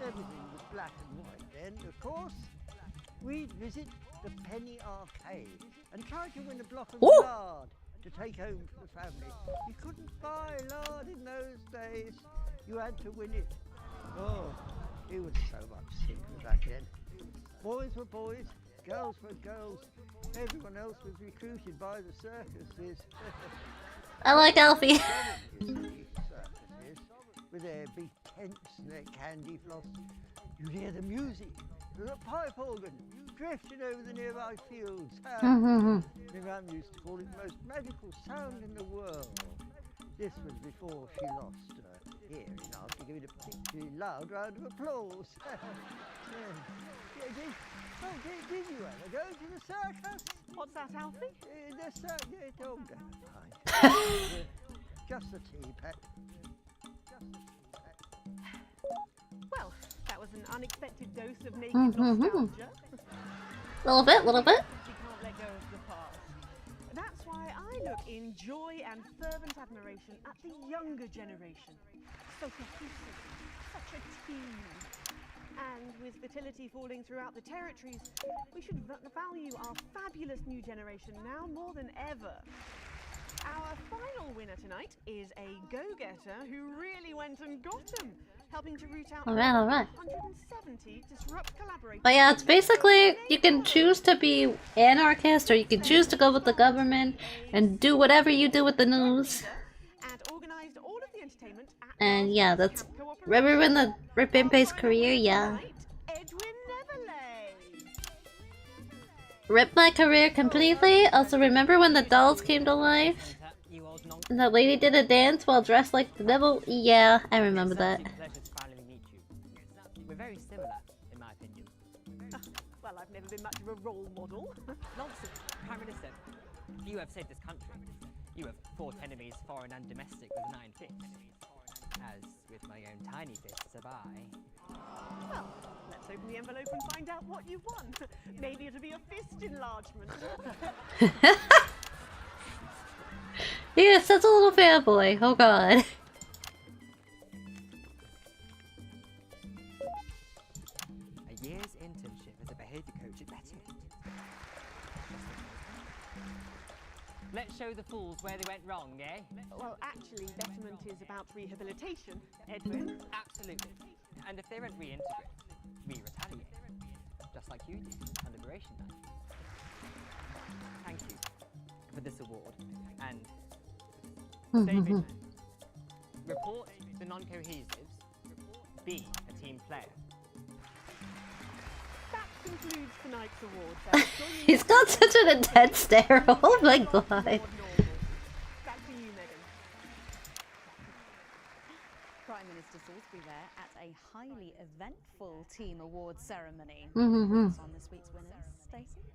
Everything was black and white then, of course. We'd visit the Penny Arcade and try to win a block of lard to take home for the family. You couldn't buy lard in those days. You had to win it. Oh, it was so much simpler back then. Boys were boys, girls were girls. Everyone else was recruited by the circuses.
I like Alfie.
Circuses, with their big tents and their candy floss. You'd hear the music, the pipe organ, drifting over the nearby fields. My mum used to call it the most magical sound in the world. This was before she lost her hearing after giving a particularly loud round of applause. Did you ever go to the circus?
What's that, Alfie?
The circus. Oh, never mind. Just a tea, pet.
Well, that was an unexpected dose of naked nostalgia.
Little bit.
She can't let go of the past. That's why I look in joy and fervent admiration at the younger generation. So cohesive, such a team. And with fertility falling throughout the territories, we should value our fabulous new generation now more than ever. Our final winner tonight is a go-getter who really went and got them, helping to root out
Alright.
170 disrupt collaborators.
But yeah, it's basically you can choose to be anarchist or you can choose to go with the government and do whatever you do with the news.
And organized all of the entertainment at
And yeah, that's remember when the Rip Impey's career, yeah. Ripped my career completely. Also remember when the dolls came to life? And that lady did a dance while dressed like the devil? Yeah, I remember that.
We're very similar, in my opinion.
Well, I've never been much of a role model.
Nonsense, Prime Minister. You have saved this country. You have fought enemies, foreign and domestic, with an iron fist. As with my own tiny fists have I.
Well, let's open the envelope and find out what you've won. Maybe it'll be a fist enlargement.
Yes, that's a little fanboy. Oh god.
A year's internship as a behaviour coach at Betty. Let's show the fools where they went wrong, eh?
Well, actually, betterment is about rehabilitation, Edwin.
Absolutely. And if they won't reintegrate, we retaliate. Just like you did on Liberation Night. Thank you for this award. And stay vigilant. Report the non-cohesives. Be a team player.
That concludes tonight's awards. Join me
He's got such an intense stare. Oh my god.
Back to you, Megan.
Prime Minister Salisbury there at a highly eventful team awards ceremony.
Mm-hmm.
On this week's winners, Stacey?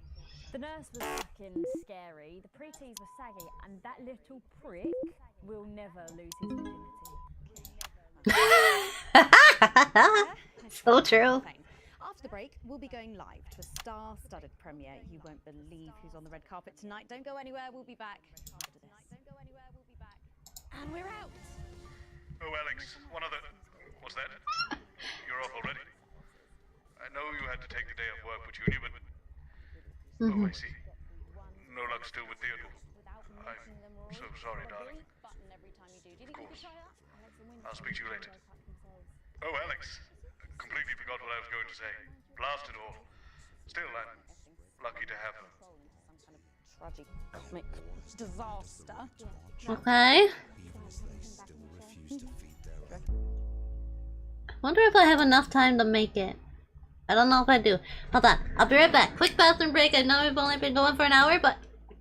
The nurse was fucking scary, the pretties were saggy, and that little prick will never lose his virginity.
So true.
After the break, we'll be going live to a star-studded premiere. You won't believe who's on the red carpet tonight. Don't go anywhere. We'll be back after this. And we're out.
Oh, Alex, one other... What's that? You're off already? I know you had to take the day off work for Junior, but... Oh, I see. No luck still with Theodore. I'm so sorry, darling. Of course. I'll speak to you later. Oh, Alex. Completely forgot what I was going to say. Blasted all. Still, I'm lucky to have her.
Tragic comic disaster.
Okay. Wonder if I have enough time to make it. I don't know if I do. Hold on. I'll be right back. Quick bathroom break. I know we've only been going for an hour, but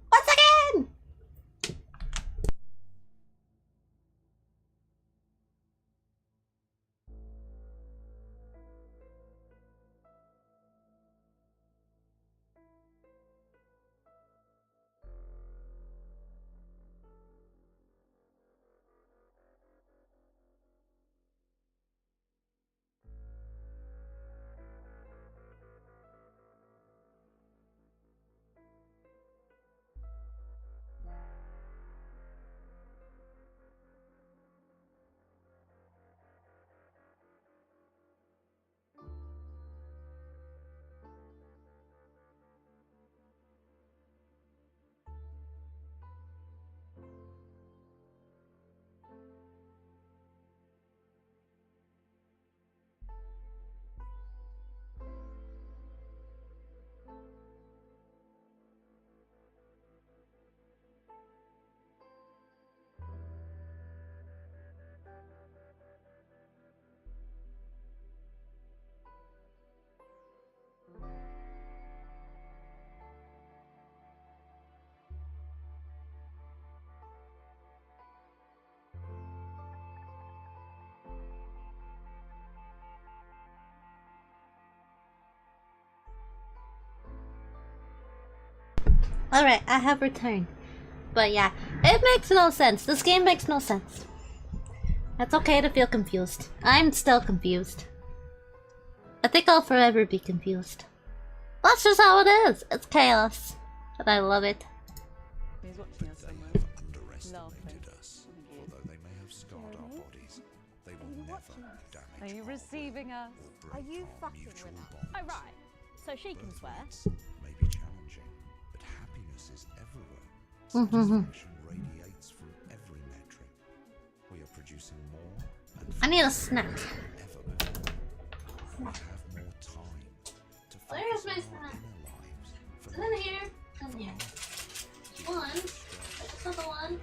1 second! Alright, I have returned. But yeah, it makes no sense. This game makes no sense. It's okay to feel confused. I'm still confused. I think I'll forever be confused. That's just how it is. It's chaos. And I love it.
He's watching us somewhere.
Underestimated us. Although they may have scarred our bodies, they will never damage.
Are you receiving us?
Are you fucking with us? Oh, right. So she can swear.
May be challenging, but happiness is everywhere. Satisfaction radiates from every metric. We are producing more and
I need a snack.
ever before. We have more time to
Where's my
focus on our
snack?
inner lives.
It's in here. In here. One. That's not the one.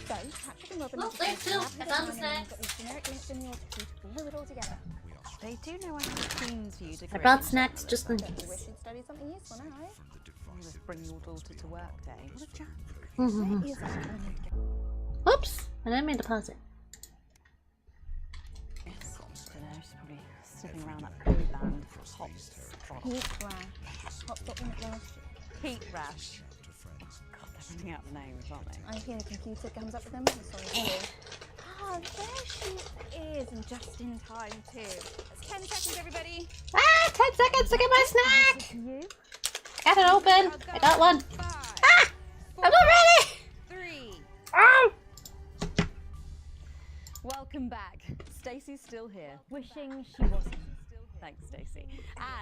So, Patrick and Robin
Oh, there's two. I found the snack.
got these generic links in the order to glue it all together.
They do know I have tunes for you to
I
create.
brought snacks just in
You
case.
wish you'd studied something useful now, eh?
You must bring your daughter to work day. What a chance.
Mhm.
Here's that.
Whoops! I didn't mean to pause it.
Yes. I don't know, she's probably sniffing around that food land. Hops.
Heat rash. Hot dog in glass.
Heat rash. God, they're running out the names, aren't they?
I hear the computer comes up with them. I'm sorry to hear. Ah, there she is, and just in time too. That's 10 seconds, everybody.
Ah! 10 seconds to get my snack!
You?
I got it open. I got one. Ah! I'm not ready!
3.
Oh!
Welcome back. Stacey's still here.
Wishing she wasn't.
Thanks, Stacey.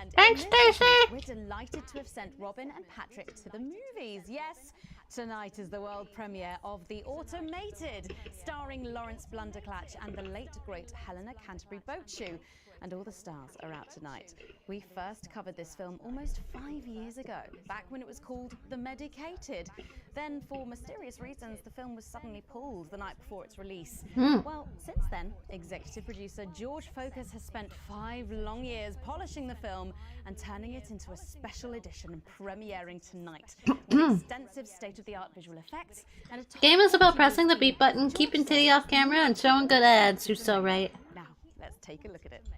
And
Thanks,
in this
Stacey.
week, we're delighted to have sent Robin and Patrick to the movies. Yes, tonight is the world premiere of The Automated, starring Lawrence Blunderclatch and the late great Helena Canterbury Boatshoe.
and all the stars are out tonight. We first covered this film almost 5 years ago, back when it was called The Medicated. Then, for mysterious reasons, the film was suddenly pulled the night before its release. Well, since then, executive producer George Focus has spent 5 long years polishing the film and turning it into a special edition premiering tonight with extensive state-of-the-art visual effects and a
Game is about pressing the beat button, keeping titty off camera, and showing good ads. You're so right.
Now, let's take a look at it.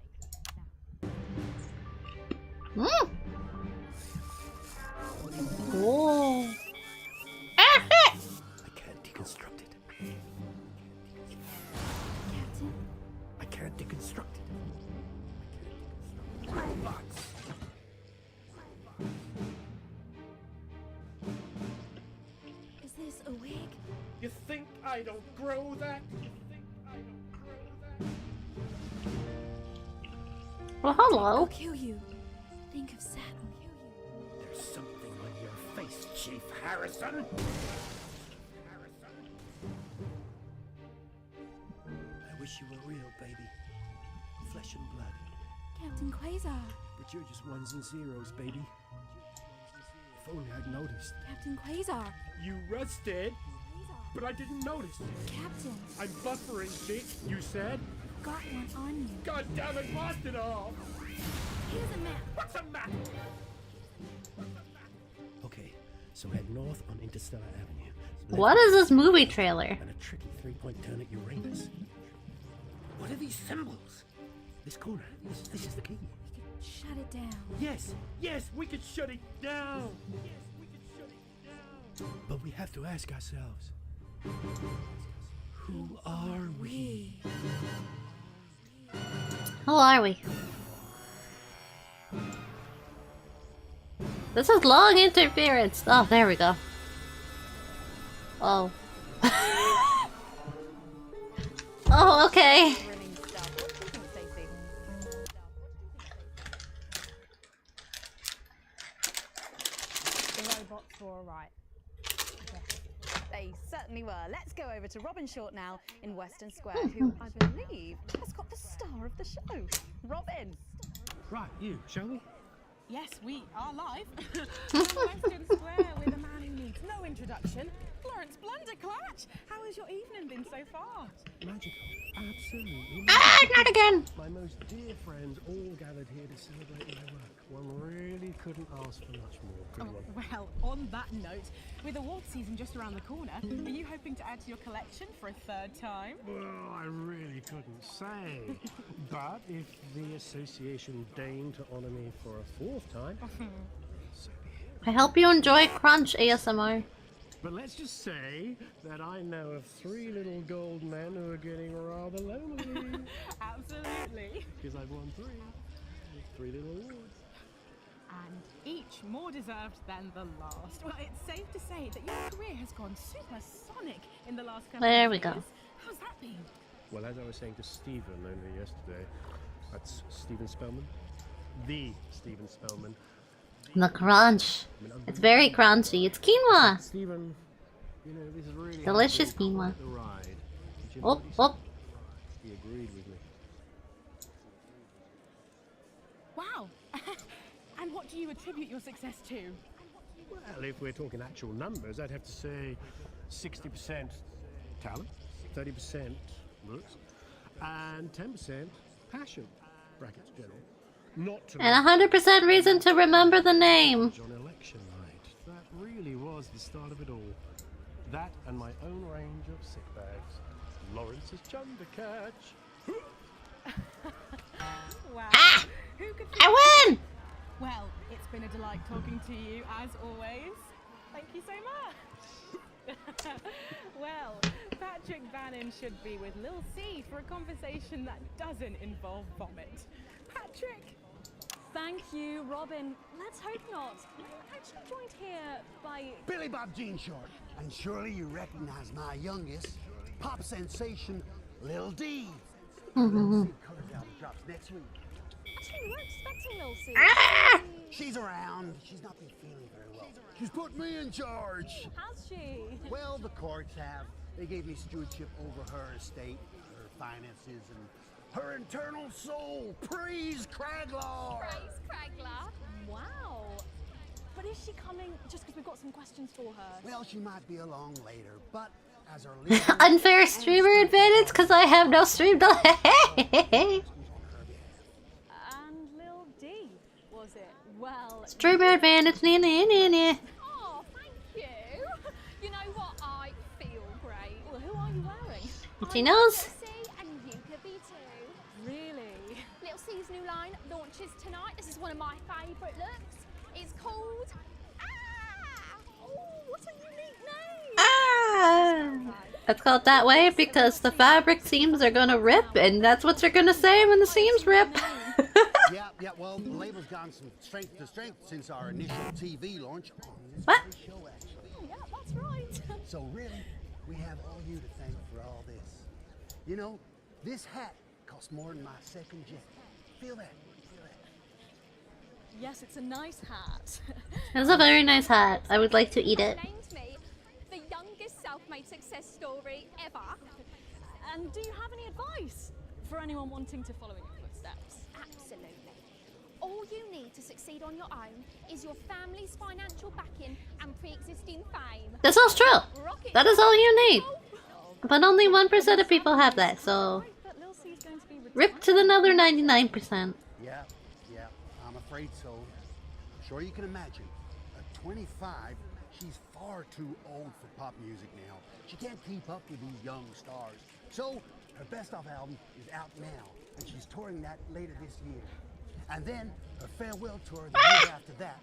Whoa.
I can't deconstruct it. I can't deconstruct it. Robots.
Is this a wig?
You think I don't grow that?
Well, hello.
I'll kill you. Think of Saturn.
There's something on your face, Chief Harrison. I wish you were real, baby. Flesh and blood.
Captain Quasar.
But you're just ones and zeros, baby. If only I'd noticed.
Captain Quasar.
You rusted, but I didn't notice.
Captain.
I'm buffering, chick, you said?
Got one on you.
God damn it, lost it all!
Here's a map.
What's a map? Okay, so head north on Interstellar Avenue.
What is this movie trailer?
And a tricky 3-point turn at Uranus. What are these symbols? This corner. This is the key.
Shut it down.
Yes, we could shut it down. But we have to ask ourselves, who are we?
Who are we? This is long interference. Oh, there we go. Oh. Oh, okay.
The robots were alright. They certainly were. Let's go over to Robin Short now in Western Square, who I believe has got the star of the show. Robin!
Right, you, shall we?
Yes, we are live. On Western Square with a man who needs no introduction, Florence Blunderclatch. How has your evening been so far?
Magical. Absolutely.
Not again!
My most dear friends all gathered here to celebrate my work. One really couldn't ask for much more, could one?
Well, on that note, with award season just around the corner, are you hoping to add to your collection for a 3rd time?
Well, I really couldn't say. But if the association deigned to honor me for a 4th time, so be it.
I hope you enjoy Crunch ASMR.
But let's just say that I know of 3 little gold men who are getting rather lonely.
Absolutely.
Because I've won 3 little awards.
And each more deserved than the last. Well, it's safe to say that your career has gone supersonic in the last couple
There
of
we
years.
go.
How's that been?
Well, as I was saying to Stephen only yesterday, that's Stephen Spellman. The Stephen Spellman.
The crunch. It's very crunchy. It's quinoa.
Stephen, you know, this is really
Delicious quinoa.
the ride. Did you
Oh,
notice?
oh.
He agreed with me.
Wow. And what do you attribute your success to?
Well, if we're talking actual numbers, I'd have to say 60% talent, 30% looks, and 10% passion, brackets general. Not to
And 100% reason to remember the name.
on election night. That really was the start of it all. That and my own range of sick bags. Lawrence's Chundercatch.
Wow.
Ah!
Who could
I win!
Well, it's been a delight talking to you, as always. Thank you so much. Well, Patrick Bannon should be with Lil C for a conversation that doesn't involve vomit. Patrick!
Thank you, Robin. Let's hope not. I'm actually joined here by...
Billy Bob Jean Short. And surely you recognize my youngest, pop sensation, Lil D. Lil C Colored album drops next week.
Actually, we weren't expecting Lil C.
Ah! She's around. She's not been feeling very well. She's put me in charge.
Has she?
Well, the courts have. They gave me stewardship over her estate, her finances, and her eternal soul. Praise Craglar!
Praise Craglar. Wow. But is she coming just because we've got some questions for her?
Well, she might be along later, but as her leader...
Unfair streamer advantage because I have no stream delay.
And Lil D, was it? Well...
Streamer advantage, nah.
Oh, thank you. You know what? I feel great. Well, who are you wearing?
She knows.
C and you could be too.
Really?
Little C's new line launches tonight. This is one of my favourite looks. It's called
Oh, what a unique name!
It's called that way because the fabric seams are gonna rip, and that's what you're gonna say when the seams rip.
Yeah, well, the label's gone from strength to strength since our initial TV launch on this
What?
very show, actually.
Oh, yeah, that's right.
So really, we have all you to thank for all this. You know, this hat cost more than my second jet. Feel that?
Yes, it's a nice hat.
It's a very nice hat. I would like to eat it.
named me the youngest self-made success story ever.
And do you have any advice for anyone wanting to follow in your footsteps?
Absolutely. All you need to succeed on your own is your family's financial backing and pre-existing fame.
That's all true.
Rocket
That is all you need. But only 1% of people have that, so... Rip to the other 99%.
Yeah, I'm afraid so. I'm sure you can imagine. At 25, she's far too old for pop music now. She can't keep up with these young stars. So, her best of album is out now, and she's touring that later this year. And then, her farewell tour the year after that.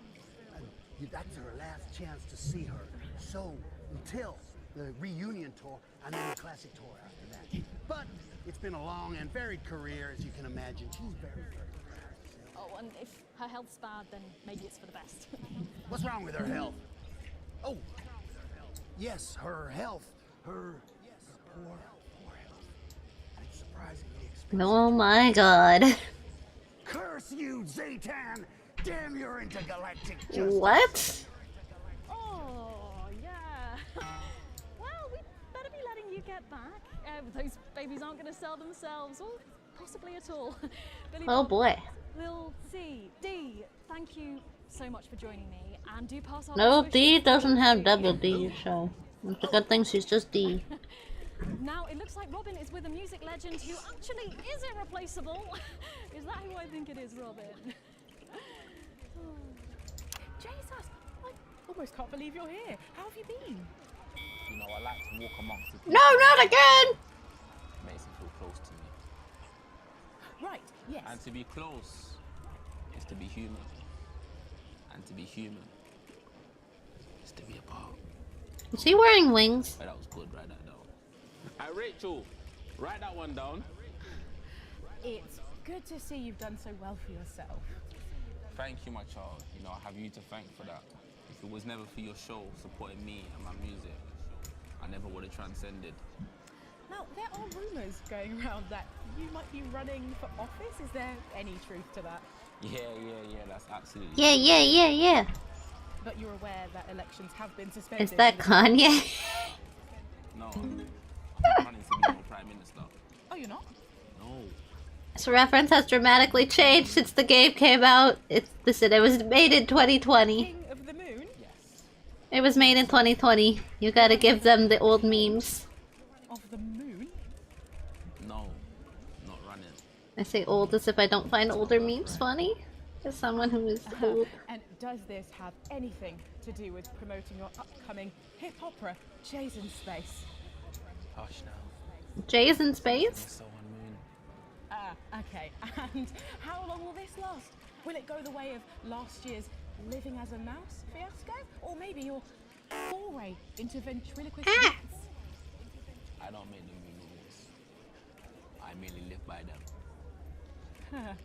And that's her last chance to see her. So, until the reunion tour, and then the classic tour after that. But it's been a long and varied career, as you can imagine. She's very proud.
Oh, and if her health's bad, then maybe it's for the best.
What's wrong with her health? Oh, yes, her health. Her poor health. And it's surprisingly expensive.
Oh my god.
Curse you, Zaytan! Damn your intergalactic justice!
What?
Oh, yeah. Well, we better be letting you get back. Those babies aren't going to sell themselves, or possibly at all. Billy
Oh
Bob,
boy.
Lil C, D, thank you so much for joining me, and do pass on
No,
my
D
wishes
doesn't
for
have
Lil
double
C.
D, so it's a good thing she's just D.
Now, it looks like Robin is with a music legend who actually is irreplaceable. Is that who I think it is, Robin?
Jesus, I almost can't believe you're here. How have you been?
You know, I like to walk amongst the people.
No, not again!
Makes them feel close to me.
Right, yes.
And to be close is to be human. And to be human is to be apart.
Is he wearing wings?
But that was good, write that down. Hey, Rachel, write that one down.
It's good to see you've done so well for yourself.
Thank you, my child. You know, I have you to thank for that. If it was never for your show supporting me and my music, I never would have transcended.
Now, there are rumours going around that you might be running for office. Is there any truth to that?
Yeah, that's absolutely.
Yeah.
But you're aware that elections have been suspended.
Is that Kanye?
No, I'm running to be no prime minister.
Oh, you're not?
No.
This reference has dramatically changed since the game came out. Listen, it was made in 2020.
King of the Moon?
Yes.
It was made in 2020. You gotta give them the old memes.
Of the moon?
No, not running.
I say old as if I don't find older memes funny. As someone who is old.
And does this have anything to do with promoting your upcoming hip opera, Jay's in Space?
Hush now.
Jay's in space?
So on moon.
Okay. And how long will this last? Will it go the way of last year's Living as a Mouse fiasco? Or maybe your foray into ventriloquist bits?
I don't make the moon rules. I merely live by them.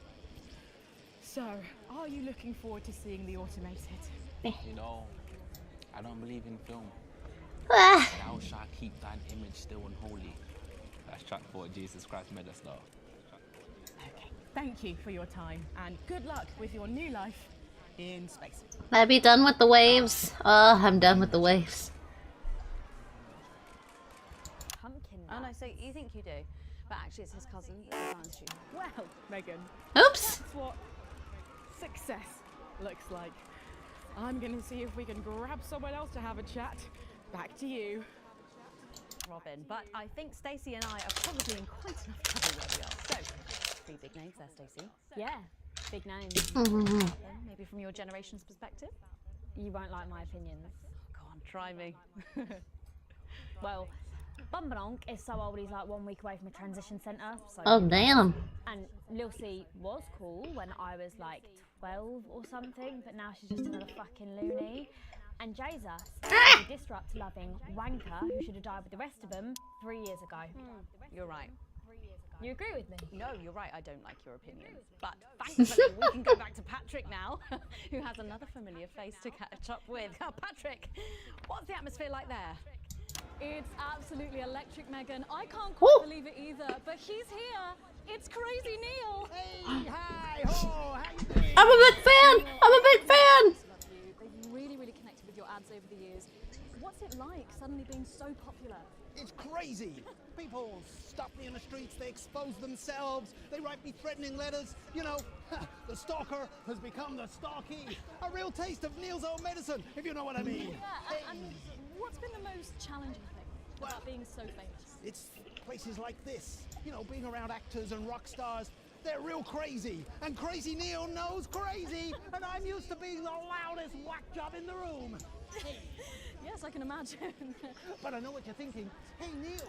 So, are you looking forward to seeing the automated?
You know, I don't believe in film. Thou shalt keep thine image still and holy. That's track 4, Jesus Christ Megastar.
Okay. Thank you for your time, and good luck with your new life in space.
I'd be done with the waves. Oh, I'm done with the waves.
Pumpkin. Oh no, so you think you do?
But actually, it's his cousin that designed the shoe.
Well, Megan.
Oops.
That's what success looks like. I'm going to see if we can grab someone else to have a chat. Back to you.
Robin, but I think Stacey and I are probably in quite enough trouble where we are. So, 3 big names there, Stacey.
Yeah, big names.
Maybe from your generation's perspective?
You won't like my opinions.
Go on, try me.
Well, Bumbanonk is so old he's like 1 week away from a transition centre. So
Oh, damn.
And Lil C was cool when I was like 12 or something, but now she's just another fucking loony. And Jesus, a disrupt-loving wanker who should have died with the rest of them 3 years ago.
You're right.
You agree with me?
No, you're right, I don't like your opinions. But thankfully, we can go back to Patrick now, who has another familiar face to catch up with. Oh, Patrick, what's the atmosphere like there?
It's absolutely electric, Megan. I can't quite believe it either, but he's here. It's Crazy Neil.
Hey, hi, ho, how you doing?
I'm a big fan. I'm a big fan.
They've really, really connected with your ads over the years. What's it like suddenly being so popular?
It's crazy. People stop me in the streets, they expose themselves, they write me threatening letters. You know, the stalker has become the stalky. A real taste of Neil's own medicine, if you know what I mean.
Yeah, and what's been the most challenging thing about being so famous?
It's places like this, you know, being around actors and rock stars. They're real crazy, and Crazy Neil knows crazy, and I'm used to being the loudest whack job in the room.
Yes, I can imagine.
But I know what you're thinking. Hey, Neil,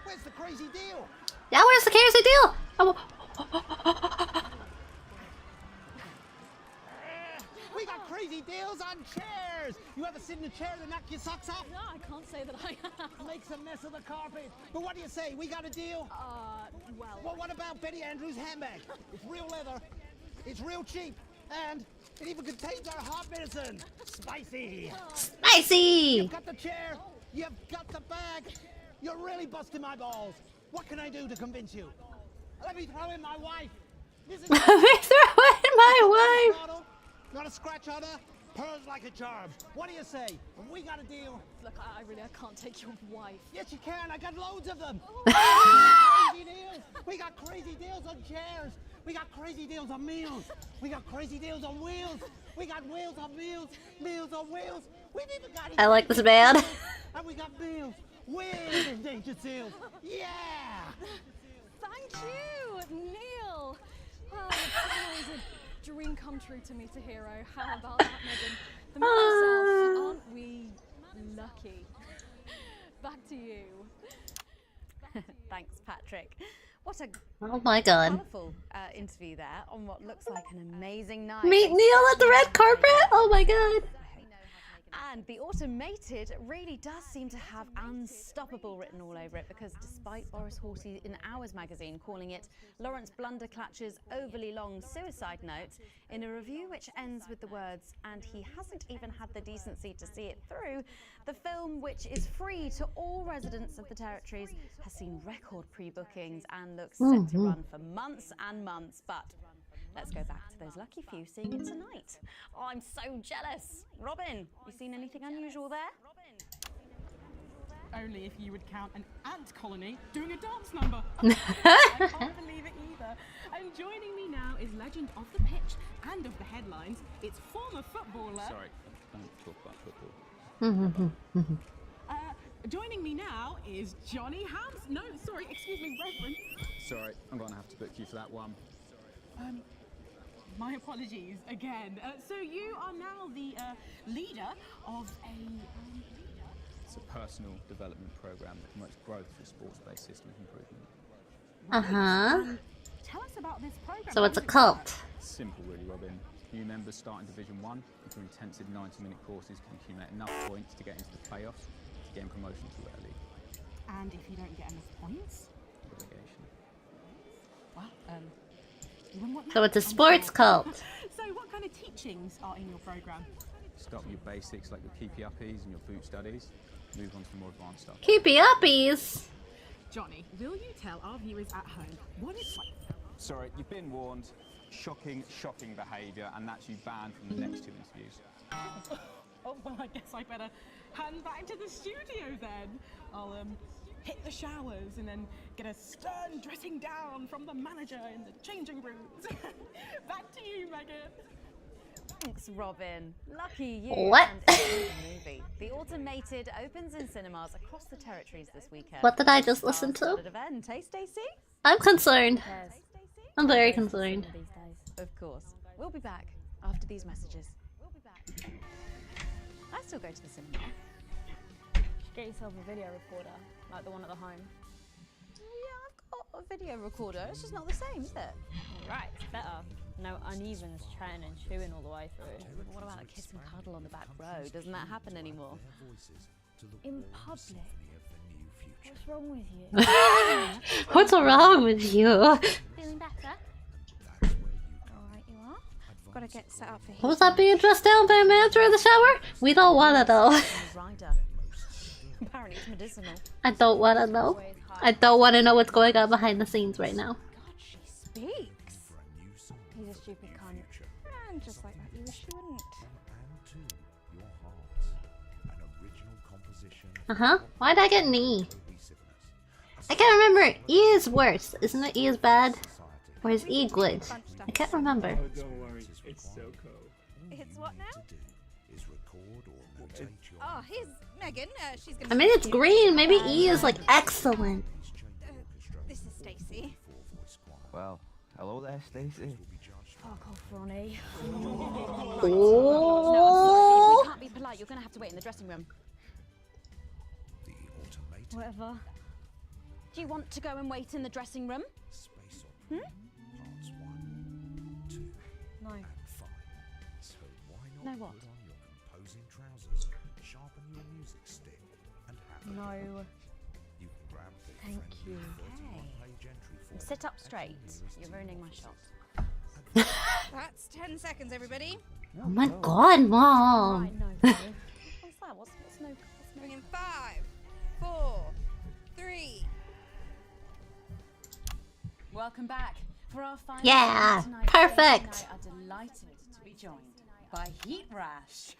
where's the crazy deal?
Yeah, where's the crazy deal?
We got crazy deals on chairs. You ever sit in a chair and knock your socks off?
No, I can't say that I have.
Makes a mess of the carpet. But what do you say? We got a deal?
Well,
what about Betty Andrews' handbag? It's real leather. It's real cheap. And it even contains our heart medicine. Spicy.
Spicy.
You've got the chair. You've got the bag. You're really busting my balls. What can I do to convince you? Let me throw in my wife.
Let me throw in my wife.
Not a scratch on her. Pearls like a charm. What do you say? We got a deal.
Look, I can't take your wife.
Yes, you can. I got loads of them. Crazy deals. We got crazy deals on chairs. We got crazy deals on meals. We got crazy deals on wheels. We got wheels on meals. Meals on wheels. We've even got.
I like this band.
And we got meals with endangered seals. Yeah.
Thank you, Neil. Oh, it's always a dream come true to meet a hero. How about that, Megan? The man himself, aren't we lucky? Back to you.
Thanks, Patrick. What a
Oh my god.
colourful interview there on what looks like an amazing night.
Meet Neil at the red carpet? Oh my god.
And the automated really does seem to have unstoppable written all over it, because despite Boris Horsey in Hours magazine calling it Lawrence Blunderclatch's overly long suicide note, in a review which ends with the words, and he hasn't even had the decency to see it through, the film, which is free to all residents of the territories, has seen record pre-bookings and looks set to run for months and months. But let's go back to those lucky few seeing it tonight. Oh, I'm so jealous. Robin, you seen anything unusual there?
Only if you would count an ant colony doing a dance number. I can't believe it either. And joining me now is legend of the pitch and of the headlines. It's former footballer.
Sorry, don't talk about football.
Joining me now is Johnny Hams. No, sorry, excuse me, Reverend.
Sorry, I'm gonna have to book you for that one.
My apologies again. So you are now the leader of a.
It's a personal development program that promotes growth for sports-based systems improvement.
Tell us about this program.
So it's a cult.
Simple, really, Robin. New members start in Division 1 and through intensive 90-minute courses can accumulate enough points to get into the playoffs to gain promotion to the league.
And if you don't get enough points?
Relegation.
Well,
So it's a sports cult.
So what kind of teachings are in your program?
Start with your basics like your keepy uppies and your boot studies. Move on to the more advanced stuff.
Keepy uppies.
Johnny, will you tell our viewers at home what it's like?
Sorry, you've been warned. Shocking behaviour, and that's you banned from the next 2 interviews.
Oh, well, I guess I better hand back to the studio then. I'll hit the showers and then get a stern dressing down from the manager in the changing rooms. Back to you, Megan.
Thanks, Robin. Lucky you.
What?
And enjoy the movie. The Automated opens in cinemas across the territories this weekend.
What did I just listen to?
Star-studded event, hey, Stacey?
I'm concerned. I'm very concerned.
Of course. We'll be back after these messages. We'll be back. I still go to the cinema.
Get yourself a video recorder, like the one at the home.
Yeah, I've got a video recorder. It's just not the same, is it?
Right, it's better. No uneven as chatting and chewing all the way through.
What about a kiss and cuddle on the back row? Doesn't that happen anymore?
In public? What's wrong with you?
What's wrong with you?
Feeling better?
Alright, you are. Gotta get set up for
What was that being dressed down by a man during the shower? We don't wanna know.
Rider. Apparently it's medicinal.
I don't wanna know. I don't wanna know what's going on behind the scenes right now.
She speaks.
He's a stupid cunt.
And just like that, you wish you wouldn't.
Why'd I get knee? I can't remember. E is worse. Isn't it E is bad? Or is E good? I can't remember.
Oh, don't worry. It's so cool.
It's what now? Oh, here's Megan. She's gonna.
I mean, it's green. Maybe E is like excellent.
This is Stacey.
Well, hello there, Stacey.
Fuck off, Ronnie.
Oh.
No, I'm sorry. We can't be polite. You're gonna have to wait in the dressing room.
Whatever.
Do you want to go and wait in the dressing room? Hmm?
No.
No what?
No. Thank you.
Okay. Sit up straight. You're ruining my shot.
That's 10 seconds, everybody.
Oh my god, Mom.
What's that? What's no?
Bring in 5, 4, 3.
Welcome back for our final
Yeah,
segment tonight.
perfect.
Today we are delighted to be joined by Heat Rash.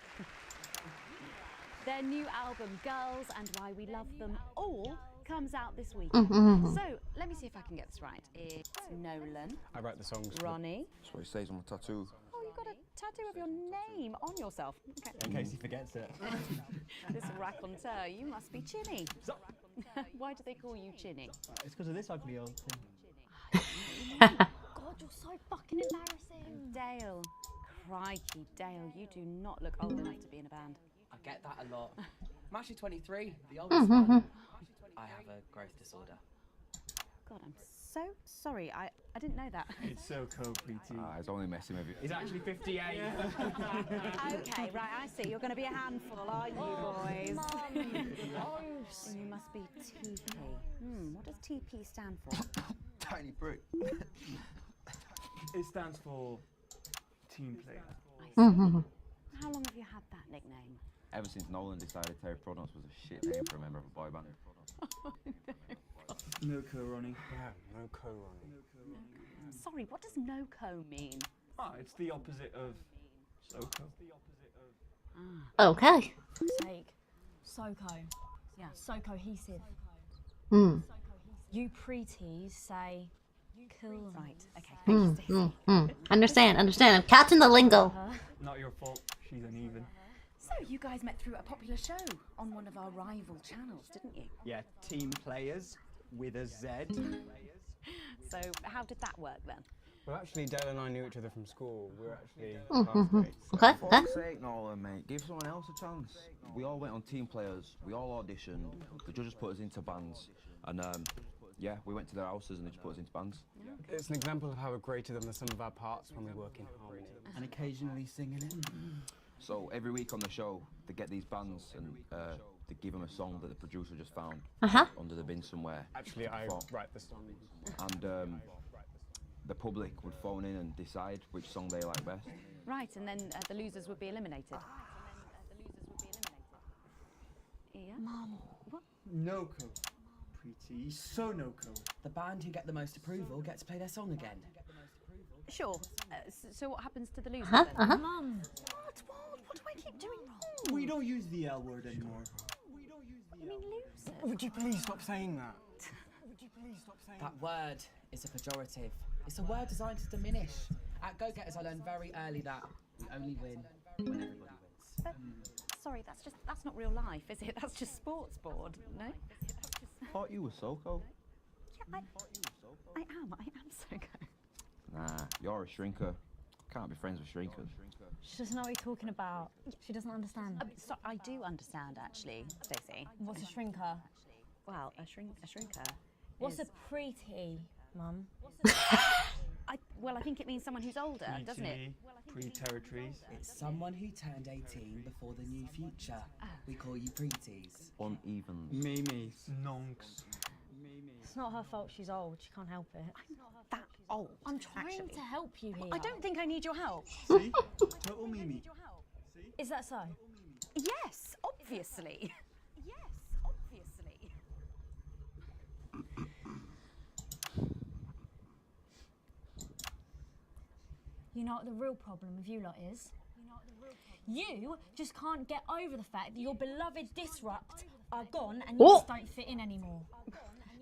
Their new album, Girls and Why We Love Them All, comes out this week.
Mhm.
So, let me see if I can get this right. It's Nolan,
I write the songs.
Ronnie.
That's what it says on the tattoo.
Oh, you got a tattoo of your name on yourself. Okay.
In case he forgets it.
This raconteur, you must be Chinny. Why do they call you Chinny?
It's because of this ugly old thing.
God, you're so fucking embarrassing. Dale. Crikey, Dale, you do not look old enough to be in a band.
I get that a lot. I'm actually 23, the oldest
Mhm.
one. I have a growth disorder.
God, I'm so sorry. I didn't know that.
It's so cool, Preeti.
It's only messing with you.
He's actually 58.
Okay, right, I see. You're going to be a handful, aren't you, boys? And you must be TP. What does TP stand for?
Tiny prick.
It stands for team player.
Mhm.
How long have you had that nickname?
Ever since Nolan decided Terry Prodance was a shit name for a member of a boy band.
No co, Ronnie.
Yeah, no co-Ronnie.
Sorry, what does no-co mean?
Ah, it's the opposite of SoCo.
Okay.
Sake. SoCo.
Yeah.
So cohesive.
Mm.
You pretees say cool.
Right, okay.
Understand. I'm catching the lingo.
Not your fault. She's uneven.
So you guys met through a popular show on one of our rival channels, didn't you?
Yeah, Team Players with a Z.
So how did that work then?
Well, actually, Dale and I knew each other from school. We were actually
Okay.
For fuck's sake, Nolan, mate. Give someone else a chance. We all went on Team Players. We all auditioned. The judges put us into bands. And, yeah, we went to their houses and they just put us into bands.
It's an example of how we're greater than the sum of our parts when we work in harmony.
And occasionally singing it.
So every week on the show, they get these bands and they give them a song that the producer just found under the bin somewhere.
Actually, I write the songs.
And the public would phone in and decide which song they like best.
Right, and then the losers would be eliminated. Yeah.
Mum.
What?
No co. Preeti. So no co.
The band who get the most approval gets to play their song again.
Sure. So what happens to the losers
Uh-huh,
then?
Mum.
What do I keep doing wrong?
We don't use the L word anymore.
I mean, losers.
Would you please stop saying that? Would you please stop saying
That word is a pejorative. It's a word designed to diminish. At Go-Getters, I learned very early that we only win when everybody wins.
But, sorry, that's not real life, is it? That's just sports board, no?
I thought you were Soko.
Yeah, I am Soko.
Nah, you're a shrinker. Can't be friends with shrinkers.
She doesn't know what you're talking about. She doesn't understand.
So I do understand, actually, Stacey.
What's a shrinker?
Well, a shrinker.
What's
is...
a preteen, Mum?
Well, I think it means someone who's older, doesn't it?
Pre-territories.
It's someone who turned 18 before the new future. We call you preties.
Unevens.
Mimis. Nonks.
It's not her fault she's old. She can't help it.
I'm not that old.
I'm trying to help you here.
I don't think I need your help.
See? Total Mimi.
Is that so?
Yes, obviously. Yes, obviously.
You know what the real problem with you lot is? You just can't get over the fact that your beloved Disrupt are gone and you just don't fit in anymore.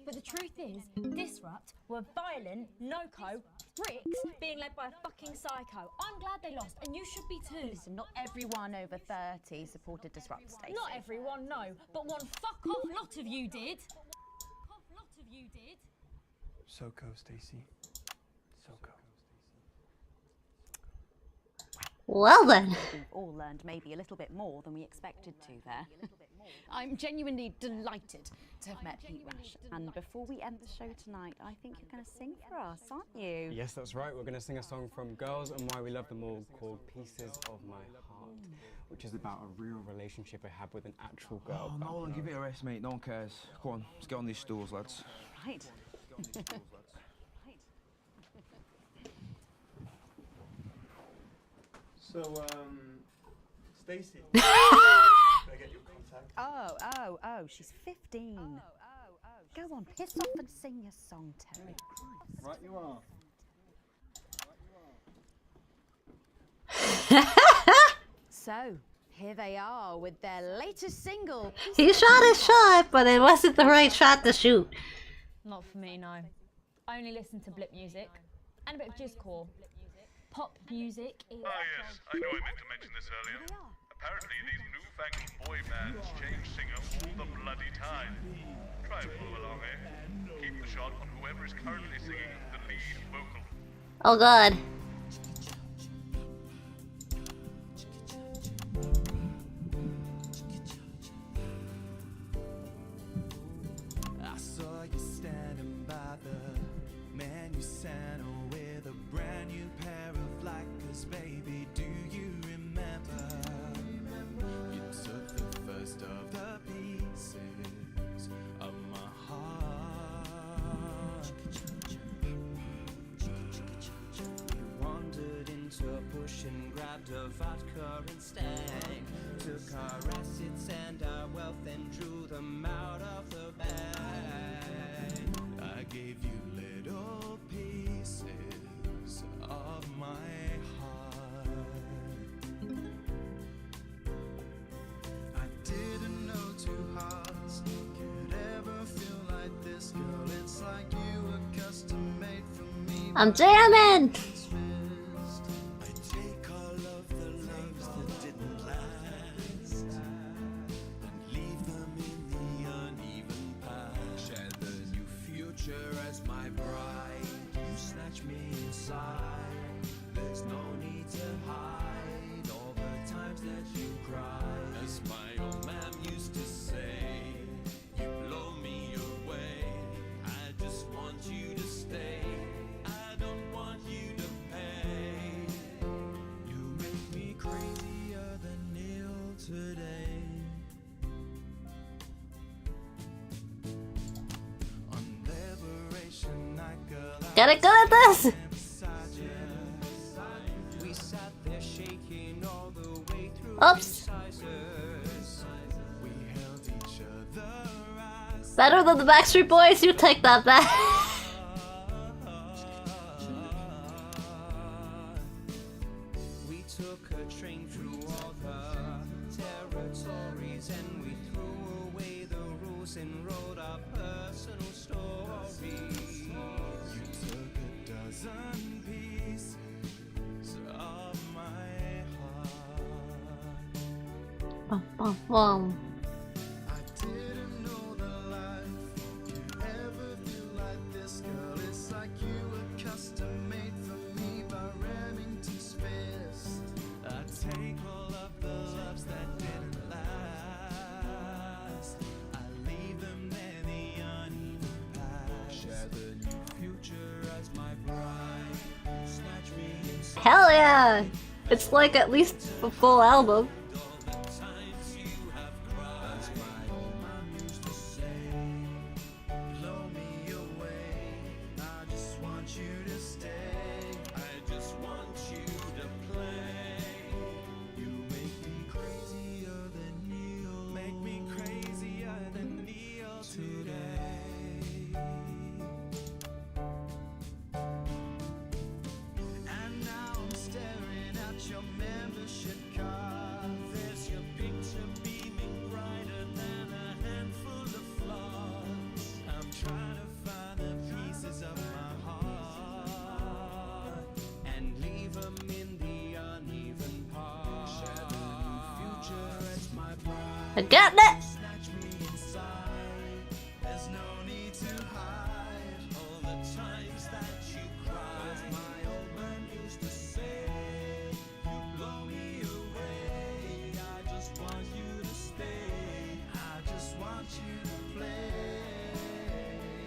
But the truth is, Disrupt were violent, no-co, bricks being led by a fucking psycho. I'm glad they lost, and you should be too.
Listen, not everyone over 30 supported Disrupt, Stacey.
Not everyone, no, but one fuck-off lot of you did.
Soko, Stacey. Soko.
Well then.
We've all learned maybe a little bit more than we expected to there. I'm genuinely delighted to have met Heat Rash. And before we end the show tonight, I think you're going to sing for us, aren't you?
Yes, that's right. We're going to sing a song from Girls and Why We Love Them All called Pieces of My Heart, which is about a real relationship I had with an actual girl.
Oh, Nolan, give it a rest, mate. No one cares. Come on, let's get on these stools, lads.
Right.
So, Stacey. Can I get your contact?
Oh, she's 15. Go on, piss off and sing your song, Terry.
Right you are.
So, here they are with their latest single.
He shot his shot, but it wasn't the right shot to shoot.
Not for me, no. I only listen to blip music and a bit of jizzcore. Pop music is...
Ah, yes, I know I meant to mention this earlier. Apparently, these newfangled boy bands change singer all the bloody time. Try and follow along, eh? Keep the shot on whoever is currently singing the lead vocal.
Oh god.
I saw you standing by the man you sent with a brand new pair of Lakers, baby. Do you remember? You took the first of the pieces of my heart. You wandered into a bush and grabbed a vodka and stank. Took our assets and our wealth and drew them out of the bag. I gave you little pieces of my heart. I didn't know two hearts could ever feel like this, girl. It's like you were custom made for me.
I'm jamming.
I take all of the loves that didn't last and leave them in the uneven past. Share the new future as my bride. You snatch me inside. There's no need to hide all the times that you cry. As my old man used to say, you blow me away. I just want you to stay. I don't want you to pay. You make me crazier than Neil today. On Liberation Night, girl,
Gotta go at this.
we sat there shaking all the way through.
Oops.
We held each other eyes.
Better than the Backstreet Boys, you take that back.
We took a train through all the territories and we threw away the our personal stories. You took a dozen pieces of my heart.
Bum, bum, bum.
I didn't know the life could ever feel like this, girl. It's like you were custom made for me by Remington's fist. I take all of the loves that didn't last. I leave them there, the uneven past. Share the new future as my bride. Snatch me inside.
Hell yeah! It's like at least a full album. I got that!
There's no need to hide all the times that you cried. My old man used to say, you blow me away. I just want you to stay. I just want you to play.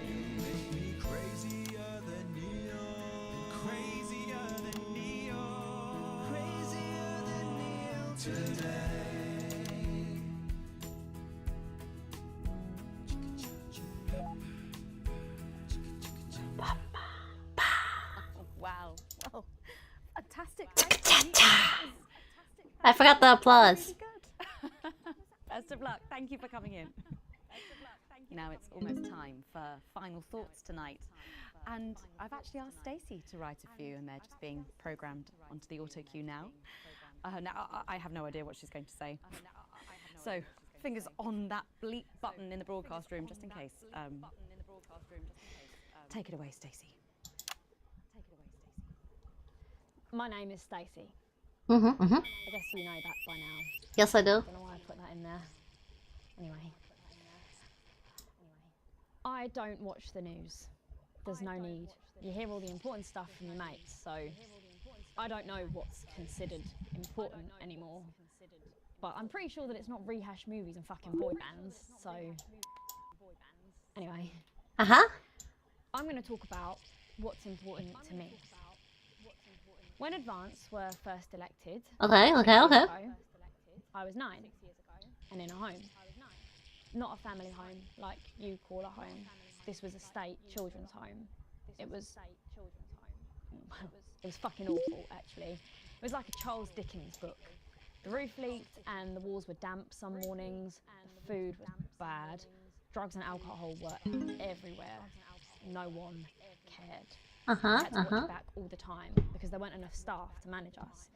You make me crazier than neon. Crazier than neon. Crazier than neon today.
Wow. Well, fantastic.
I forgot the applause.
Best of luck. Thank you for coming in. Now it's almost time for final thoughts tonight. And I've actually asked Stacey to write a few, and they're just being programmed onto the auto cue now. Now, I have no idea what she's going to say. So, fingers on that bleep button in the broadcast room, just in case. Take it away, Stacey.
My name is Stacey.
I
I guess you know that by now.
Yes, I do.
I don't know why I put that in there. Anyway. I don't watch the news. There's no need. You hear all the important stuff from your mates, so I don't know what's considered important anymore. But I'm pretty sure that it's not rehashed movies and fucking boy bands, so... Anyway. I'm going to talk about what's important to me. When Advance were first elected,
Okay.
6 years ago, I was 9 and in a home. Not a family home like you call a home. This was a state children's home. It was fucking awful, actually. It was like a Charles Dickens book. The roof leaked and the walls were damp some mornings. The food was bad. Drugs and alcohol were everywhere. No one cared. We had to watch back all the time because there weren't enough staff to manage us.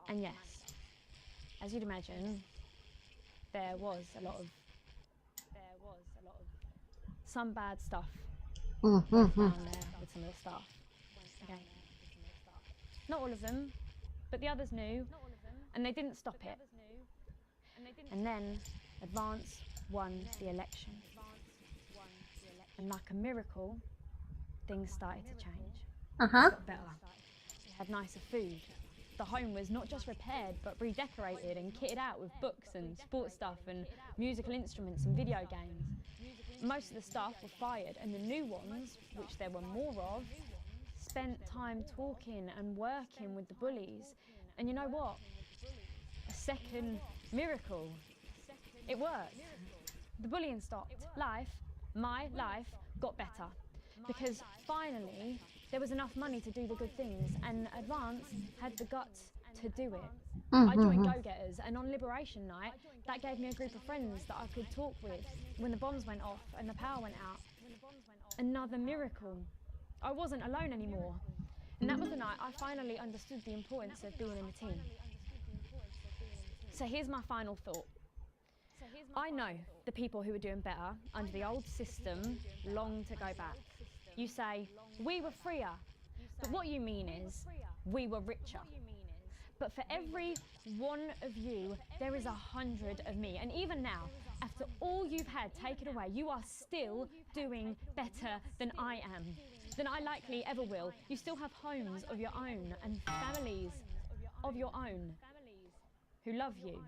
And yes, as you'd imagine, there was a lot of some bad stuff down there with some of the staff. Okay. Not all of them, but the others knew, and they didn't stop it. And then Advance won the election. And like a miracle, things started to change. It got better. We had nicer food. The home was not just repaired, but redecorated and kitted out with books and sports stuff and musical instruments and video games. Most of the staff were fired, and the new ones, which there were more of, spent time talking and working with the bullies. And you know what? A second miracle. It worked. The bullying stopped. My life, got better. Because finally, there was enough money to do the good things, and Advance had the guts to do it. I joined Go-Getters, and on Liberation Night, that gave me a group of friends that I could talk with when the bombs went off and the power went out. Another miracle. I wasn't alone anymore. And that was the night I finally understood the importance of being in a team. So here's my final thought.
I know the people who were doing better under the old system long to go back. You say, we were freer, but what you mean is, we were richer. But for every one of you, there is 100 of me. And even now, after all you've had taken away, you are still doing better than I am, than I likely ever will. You still have homes of your own and families of your own who love you.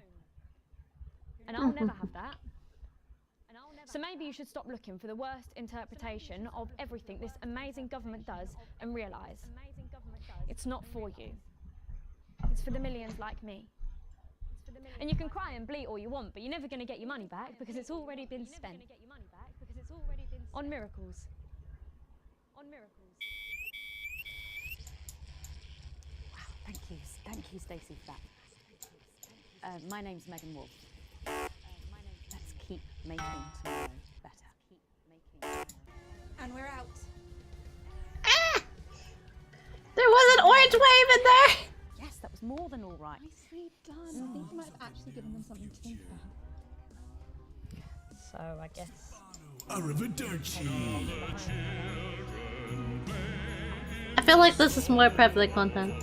And I'll never have that. So maybe you should stop looking for the worst interpretation of everything this amazing government does and realise it's not for you. It's for the millions like me. And you can cry and bleat all you want, but you're never going to get your money back because it's already been spent on miracles. Wow, thank you, Stacey, for that. My name's Megan Wolf. Let's keep making tomorrow better.
And we're out.
There was an orange wave in there!
Yes, that was more than all right.
Nicely done. I think you might have actually given them something to think about.
So I guess.
Arrivederci.
I feel like this is more prevalent content.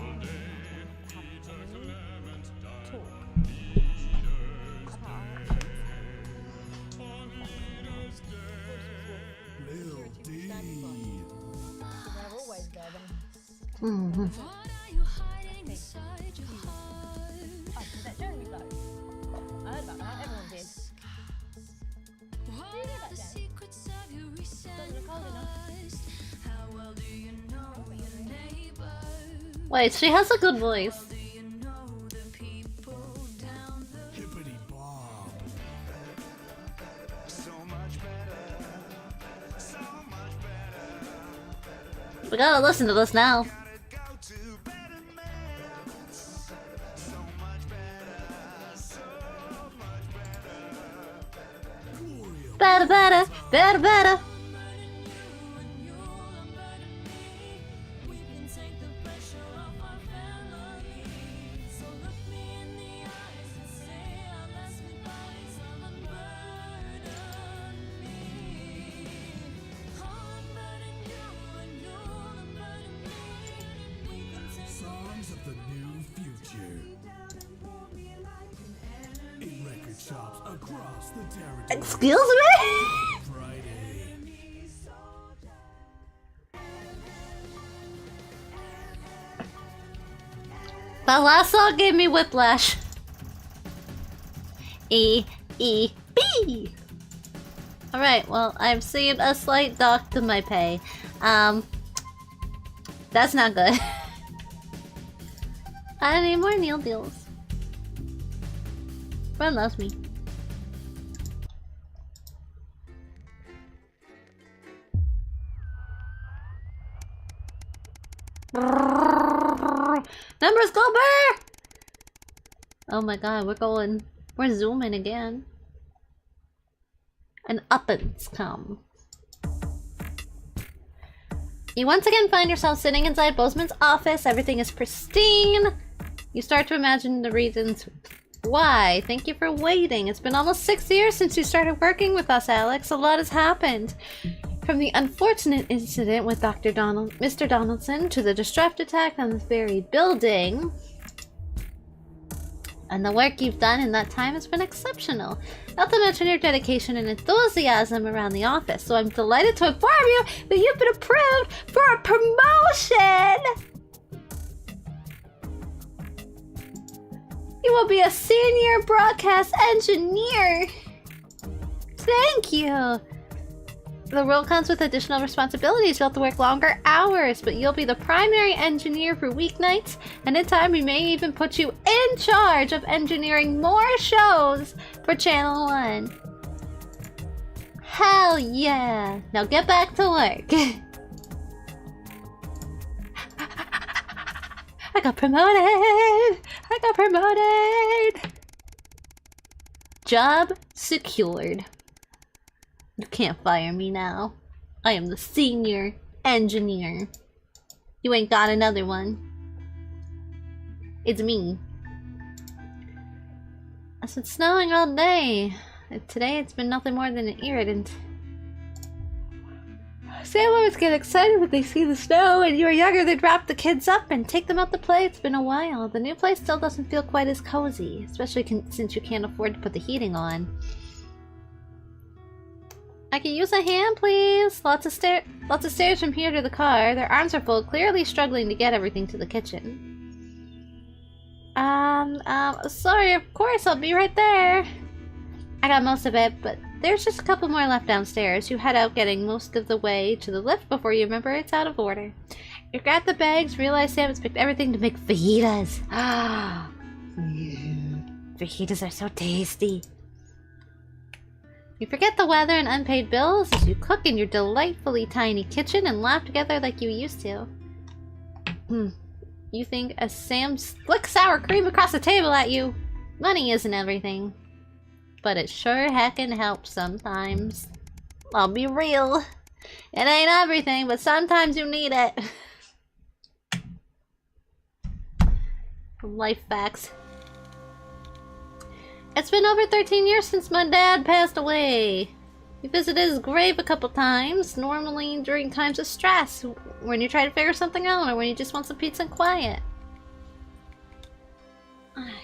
Mm-hmm.
I heard about that. Everyone did. Do you know that, Jen? Doesn't look old enough.
Wait, she has a good voice. We gotta listen to this now. Better, better, better, better.
Songs of the new future. In record shops across the territory.
Excuse me?
Friday.
That last song gave me whiplash. E, E, B. Alright, well, I've seen a slight dock to my pay. That's not good. I need more Neil deals. Friend loves me. Numbers go burr! Oh my god, we're zooming again. And uppins come. You once again find yourself sitting inside Bozeman's office. Everything is pristine. You start to imagine the reasons why. Thank you for waiting. It's been almost 6 years since you started working with us, Alex. A lot has happened. From the unfortunate incident with Mr. Donaldson to the disrupt attack on this very building. And the work you've done in that time has been exceptional. Not to mention your dedication and enthusiasm around the office. So I'm delighted to inform you that you've been approved for a promotion! You will be a senior broadcast engineer! Thank you! The role comes with additional responsibilities. You'll have to work longer hours, but you'll be the primary engineer for weeknights, and in time we may even put you in charge of engineering more shows for Channel 1. Hell yeah! Now get back to work. I got promoted! I got promoted! Job secured. You can't fire me now. I am the senior engineer. You ain't got another one. It's me. It's been snowing all day. Today it's been nothing more than an irritant. Sam always get excited when they see the snow, and you were younger, they'd wrap the kids up and take them out to play. It's been a while. The new place still doesn't feel quite as cozy, especially since you can't afford to put the heating on. I can use a hand, please. Lots of stairs from here to the car. Their arms are full, clearly struggling to get everything to the kitchen. Sorry, of course, I'll be right there. I got most of it, but there's just a couple more left downstairs. You head out getting most of the way to the lift before you remember it's out of order. You grab the bags, realize Sam has picked everything to make fajitas. Ah, fajitas are so tasty. You forget the weather and unpaid bills as you cook in your delightfully tiny kitchen and laugh together like you used to. You think as Sam flicks sour cream across the table at you. Money isn't everything. But it sure heckin' helps sometimes. I'll be real. It ain't everything, but sometimes you need it. Life facts. It's been over 13 years since my dad passed away. We visited his grave a couple times, normally during times of stress, when you try to figure something out or when you just want some peace and quiet.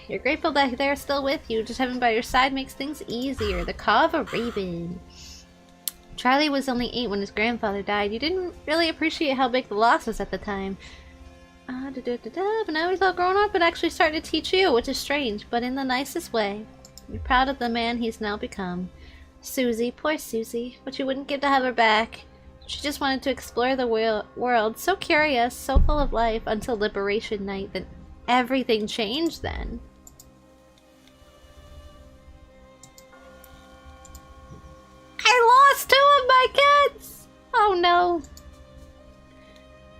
You're grateful that they're still with you. Just having by your side makes things easier. The Caw of a Raven. Charlie was only 8 when his grandfather died. You didn't really appreciate how big the loss was at the time. But now he's all grown up and actually starting to teach you, which is strange, but in the nicest way. You're proud of the man he's now become. Susie, poor Susie, but you wouldn't give to have her back. She just wanted to explore the world, so curious, so full of life, until Liberation Night. Then everything changed then. I lost 2 of my kids! Oh no.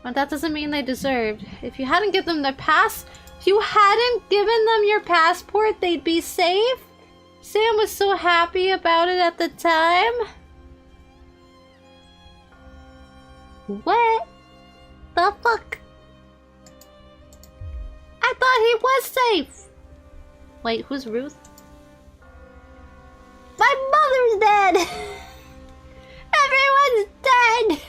But that doesn't mean they deserved. If you hadn't given them if you hadn't given them your passport, they'd be safe? Sam was so happy about it at the time. What the fuck? I thought he was safe. Wait, who's Ruth? My mother's dead. Everyone's dead.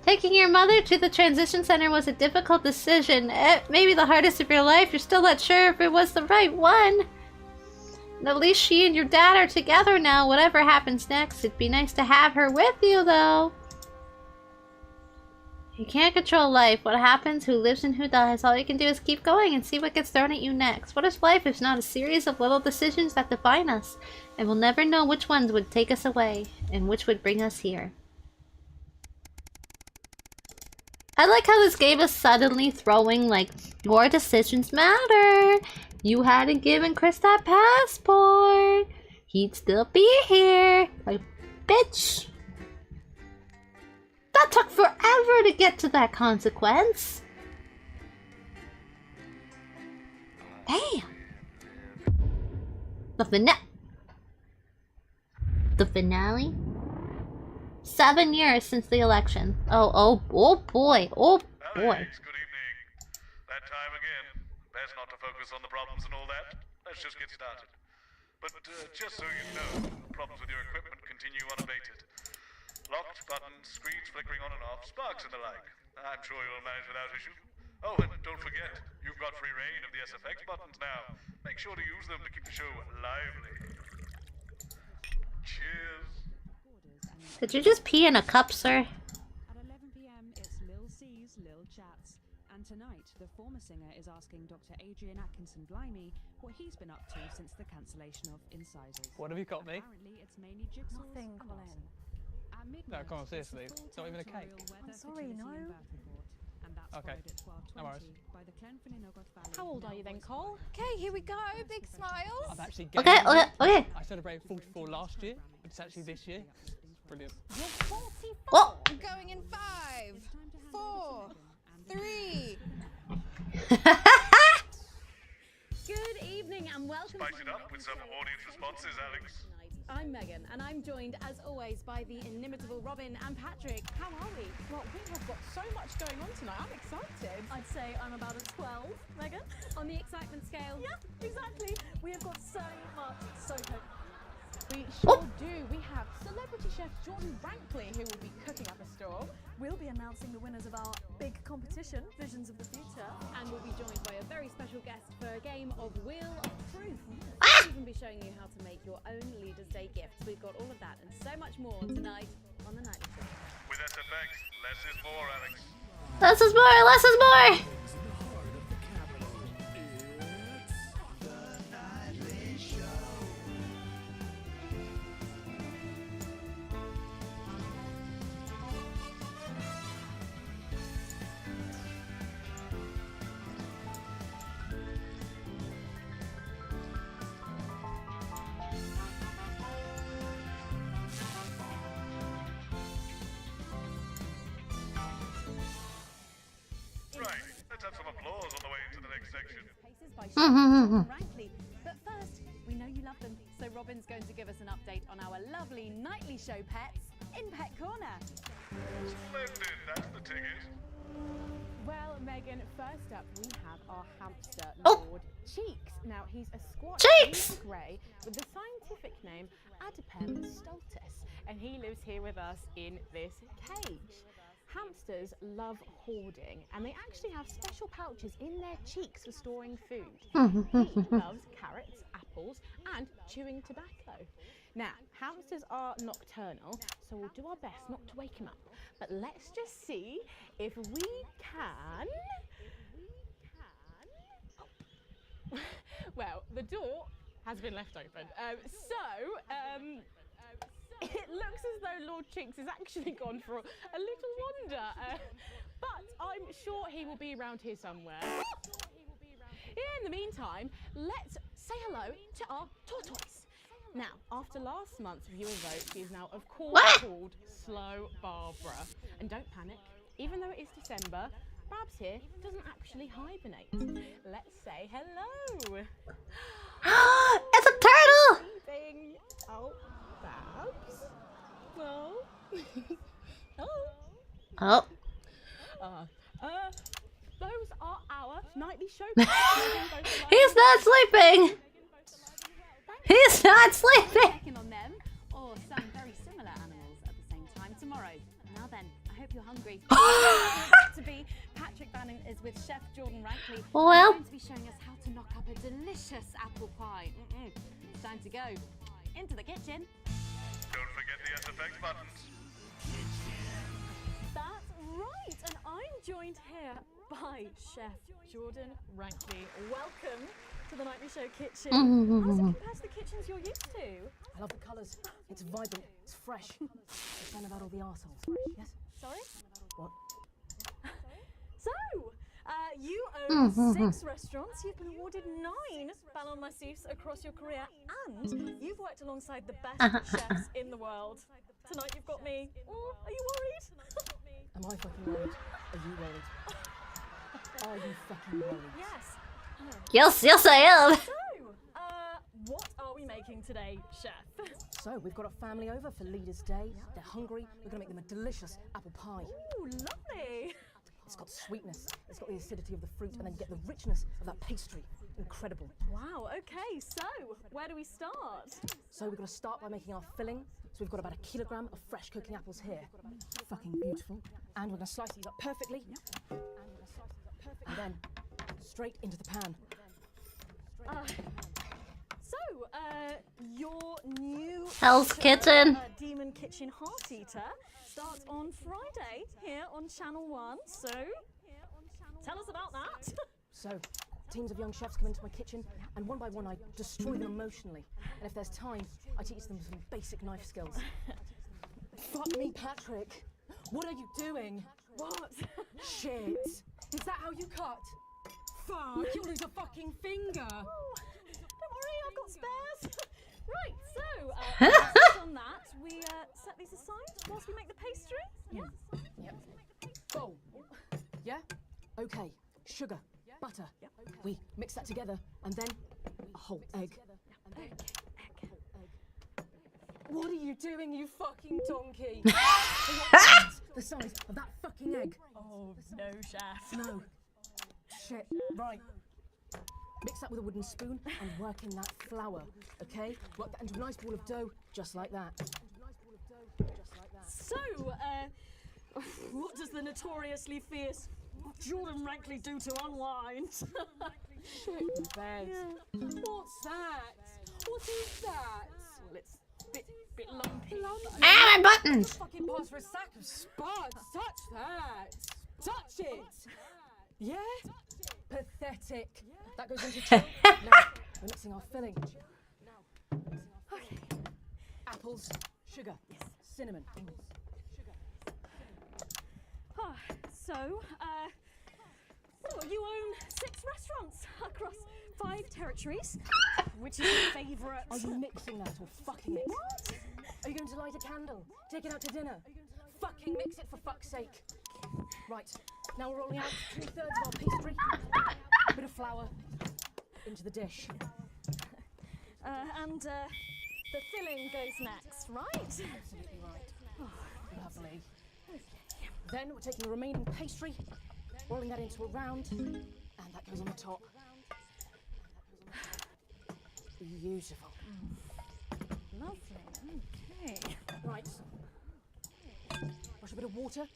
Taking your mother to the transition center was a difficult decision. Maybe the hardest of your life. You're still not sure if it was the right one. At least she and your dad are together now. Whatever happens next, it'd be nice to have her with you, though. You can't control life. What happens, who lives and who dies. All you can do is keep going and see what gets thrown at you next. What is life if not a series of little decisions that define us? And we'll never know which ones would take us away and which would bring us here. I like how this game is suddenly throwing, like, your decisions matter. You hadn't given Chris that passport. He'd still be here. Like, bitch. That took forever to get to that consequence. Damn. The finale? 7 years since the election. Oh boy.
Alex, good evening. That time again. Best not to focus on the problems and all that. Let's just get started. But just so you know, problems with your equipment continue unabated. Locked buttons, screens flickering on and off, sparks and the like. I'm sure you'll manage without issue. Oh, and don't forget, you've got free reign of the SFX buttons now. Make sure to use them to keep the show lively. Cheers.
Did you just pee in a cup, sir?
At 11 p.m. it's Lil C's Lil Chats. And tonight, the former singer is asking Dr. Adrian Atkinson Blimey what he's been up to since the cancellation of Incisors.
What have you got me?
Apparently, it's mainly jigsaws.
Nothing, Colin.
No, come on, seriously. It's not even a cake.
I'm sorry, no.
Okay. No worries.
How old are you then, Cole? Okay, here we go. Big smiles.
I've actually
Okay.
I celebrated 44 last year, but it's actually this year. Brilliant.
You're 44.
Oh.
Going in 5, 4, 3.
Good evening and welcome.
Spice it up with some audience responses, Alex.
I'm Megan, and I'm joined, as always, by the inimitable Robin and Patrick. How are we?
Well, we have got so much going on tonight. I'm excited.
I'd say I'm about a 12, Megan, on the excitement scale.
Yeah, exactly. We have got so much, so We sure do. We have celebrity chef Jordan Rankley, who will be cooking up a storm.
We'll be announcing the winners of our big competition, Visions of the Future.
And we'll be joined by a very special guest for a game of Wheel of Proof. We'll even be showing you how to make your own Leaders' Day gifts. We've got all of that and so much more tonight on The Nightly Show.
With SFX, less is more, Alex.
Less is more, less is more!
Right, let's have some applause on the way into the next section.
Rankley. But first, we know you love them, so Robin's going to give us an update on our lovely nightly show pets in Pet Corner.
Splendid, that's the ticket.
Well, Megan, first up we have our hamster, Lord Cheeks. Now, he's a squat
Cheeks!
grey with the scientific name Adipem stultus, and he lives here with us in this cage. Hamsters love hoarding, and they actually have special pouches in their cheeks for storing food. He loves carrots, apples, and chewing tobacco. Now, hamsters are nocturnal, so we'll do our best not to wake him up. But let's just see if we can... Well, the door has been left open. It looks as though Lord Cheeks has actually gone for a little wander, but I'm sure he will be around here somewhere. In the meantime, let's say hello to our tortoise. Now, after last month's viewer vote, she is now, of course, called Slow Barbara. And don't panic, even though it is December, Babs here doesn't actually hibernate. Let's say hello.
It's a turtle!
Oh, Babs? No.
Oh.
Those are our nightly show.
He's not sleeping! He's not sleeping!
Checking on them, or some very similar animals at the same time tomorrow. Now then, I hope you're hungry. To be, Patrick Bannon is with Chef Jordan Rankley.
Well.
He's going to be showing us how to knock up a delicious apple pie. It's time to go into the kitchen.
Don't forget the SFX buttons.
That's right, and I'm joined here by Chef Jordan Rankley. Welcome to the Nightly Show kitchen. How does it compare to the kitchens you're used to?
I love the colours. It's vibrant. It's fresh. It's fun about all the arseholes. Yes?
Sorry?
What?
So, you own 6 restaurants, you've been awarded 9 Ballon Masseuse across your career, and you've worked alongside the best chefs in the world. Tonight you've got me. Oh, are you worried?
Am I fucking worried? Are you worried? Are you fucking worried?
Yes.
Yes, I am.
So, what are we making today, Chef?
So, we've got a family over for Leaders' Day. They're hungry. We're going to make them a delicious apple pie.
Ooh, lovely.
It's got sweetness, it's got the acidity of the fruit, and then you get the richness of that pastry. Incredible.
Wow, okay, so where do we start?
So we're going to start by making our filling. So we've got about 1 kilogram of fresh cooking apples here. Fucking beautiful. And we're going to slice these up perfectly. And then straight into the pan.
Your new
Hell's Kitchen.
Demon Kitchen Heart Eater starts on Friday here on Channel 1. So, tell us about that.
So, teams of young chefs come into my kitchen, and one by one I destroy them emotionally. And if there's time, I teach them some basic knife skills. Fuck me, Patrick. What are you doing?
What?
Shit. Is that how you cut? Fuck, you'll lose a fucking finger.
Oh, don't worry, I've got spares. Right, so on that, we set these aside whilst we make the pastry. Yeah.
Yep. Bowl. Yeah? Okay. Sugar. Butter.
Yep.
We mix that together, and then a whole egg.
Egg.
What are you doing, you fucking donkey? The size of that fucking egg.
Oh, no, Chef.
No. Shit. Right. Mix that with a wooden spoon and work in that flour, okay? Work that into a nice ball of dough, just like that.
So, what does the notoriously fierce Jordan Rankley do to unwind?
Shit in bed. What's that? What is that?
Well, it's bit lumpy.
Ah, my buttons!
Fucking pass for a sack of spuds. Touch that. Touch it. Yeah? Pathetic. That goes into chill. Now, we're mixing our filling. Okay. Apples, sugar, cinnamon.
So, you own 6 restaurants across 5 territories. Which is your favourite?
Are you mixing that or fucking it? What? Are you going to light a candle? Take it out to dinner? Fucking mix it for fuck's sake. Right, now we're rolling out 2/3 of our pastry. A bit of flour into the dish.
And the filling goes next, right?
Absolutely right. Oh, lovely. Then we're taking the remaining pastry, rolling that into a round, and that goes on the top. Beautiful.
Lovely. Okay.
Right. Wash a bit of water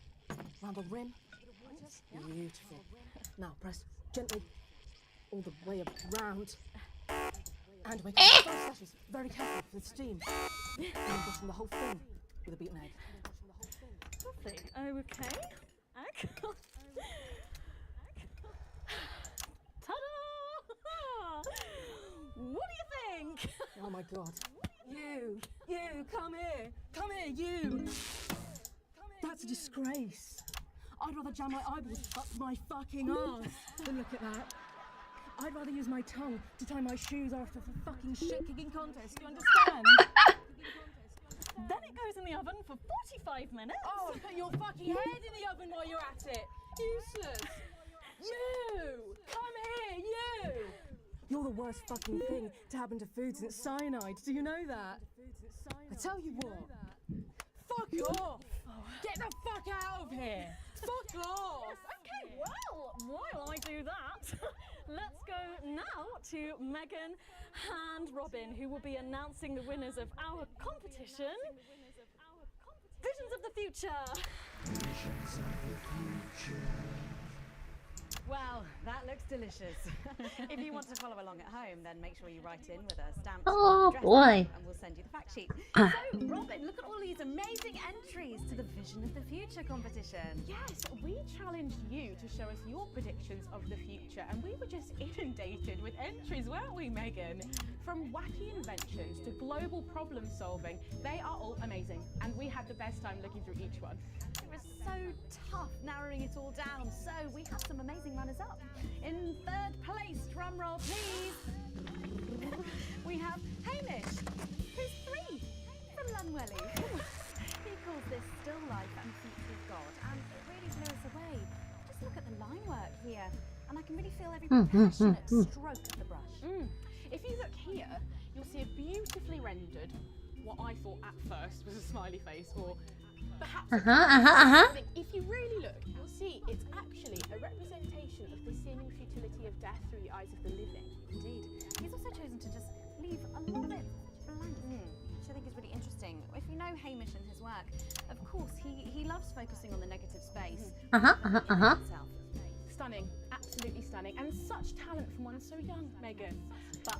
around the rim. Beautiful. Now press gently all the way around. And make it 5 slashes. Very careful for the steam. And then bottom the whole thing with a beaten egg.
Lovely. Okay. Ta-da! What do you think?
Oh my god. You, come here, you. That's a disgrace. I'd rather jam my eyeballs up my fucking arse than look at that. I'd rather use my tongue to tie my shoes after a fucking shit-kicking contest, do you understand?
Then it goes in the oven for 45 minutes.
Oh, put your fucking head in the oven while you're at it. Useless. You! Come here, you! You're the worst fucking thing to happen to food since cyanide. Do you know that? I tell you what. Fuck off! Get the fuck out of here! Fuck off!
Okay, well, while I do that, let's go now to Megan and Robin, who will be announcing the winners of our competition. Visions of the Future!
Visions of the future.
Well, that looks delicious. If you want to follow along at home, then make sure you write in with a stamped
Oh,
address
boy.
and we'll send you the fact sheet. So, Robin, look at all these amazing entries to the Vision of the Future competition.
Yes, we challenged you to show us your predictions of the future, and we were just inundated with entries, weren't we, Megan? From wacky inventions to global problem solving, they are all amazing, and we had the best time looking through each one.
It was so tough narrowing it all down, so we have some amazing runners-up. In 3rd place, drumroll please, we have Hamish, who's 3 from Lunwelly. He calls this still life and future God, and it really blew us away. Just look at the line work here, and I can really feel every passionate stroke of the brush.
If you look here, you'll see a beautifully rendered, what I thought at first was a smiley face, or perhaps if you really look, you'll see it's actually a representation of the seeming futility of death through the eyes of the living.
Indeed. He's also chosen to just leave a lot of it blank, which I think is really interesting. If you know Hamish and his work, of course, he loves focusing on the negative space. Itself.
Stunning, absolutely stunning, and such talent from one so young, Megan. But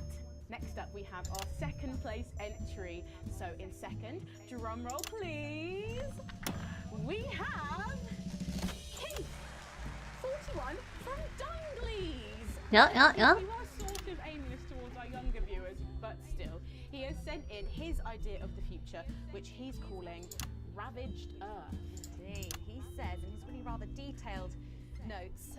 next up we have our 2nd place entry. So in 2nd, drum roll please, we have Keith, 41 from Dungleys.
Yeah.
We are sort of aiming this towards our younger viewers, but still, he has sent in his idea of the future, which he's calling Ravaged Earth.
Indeed, he says in his really rather detailed notes,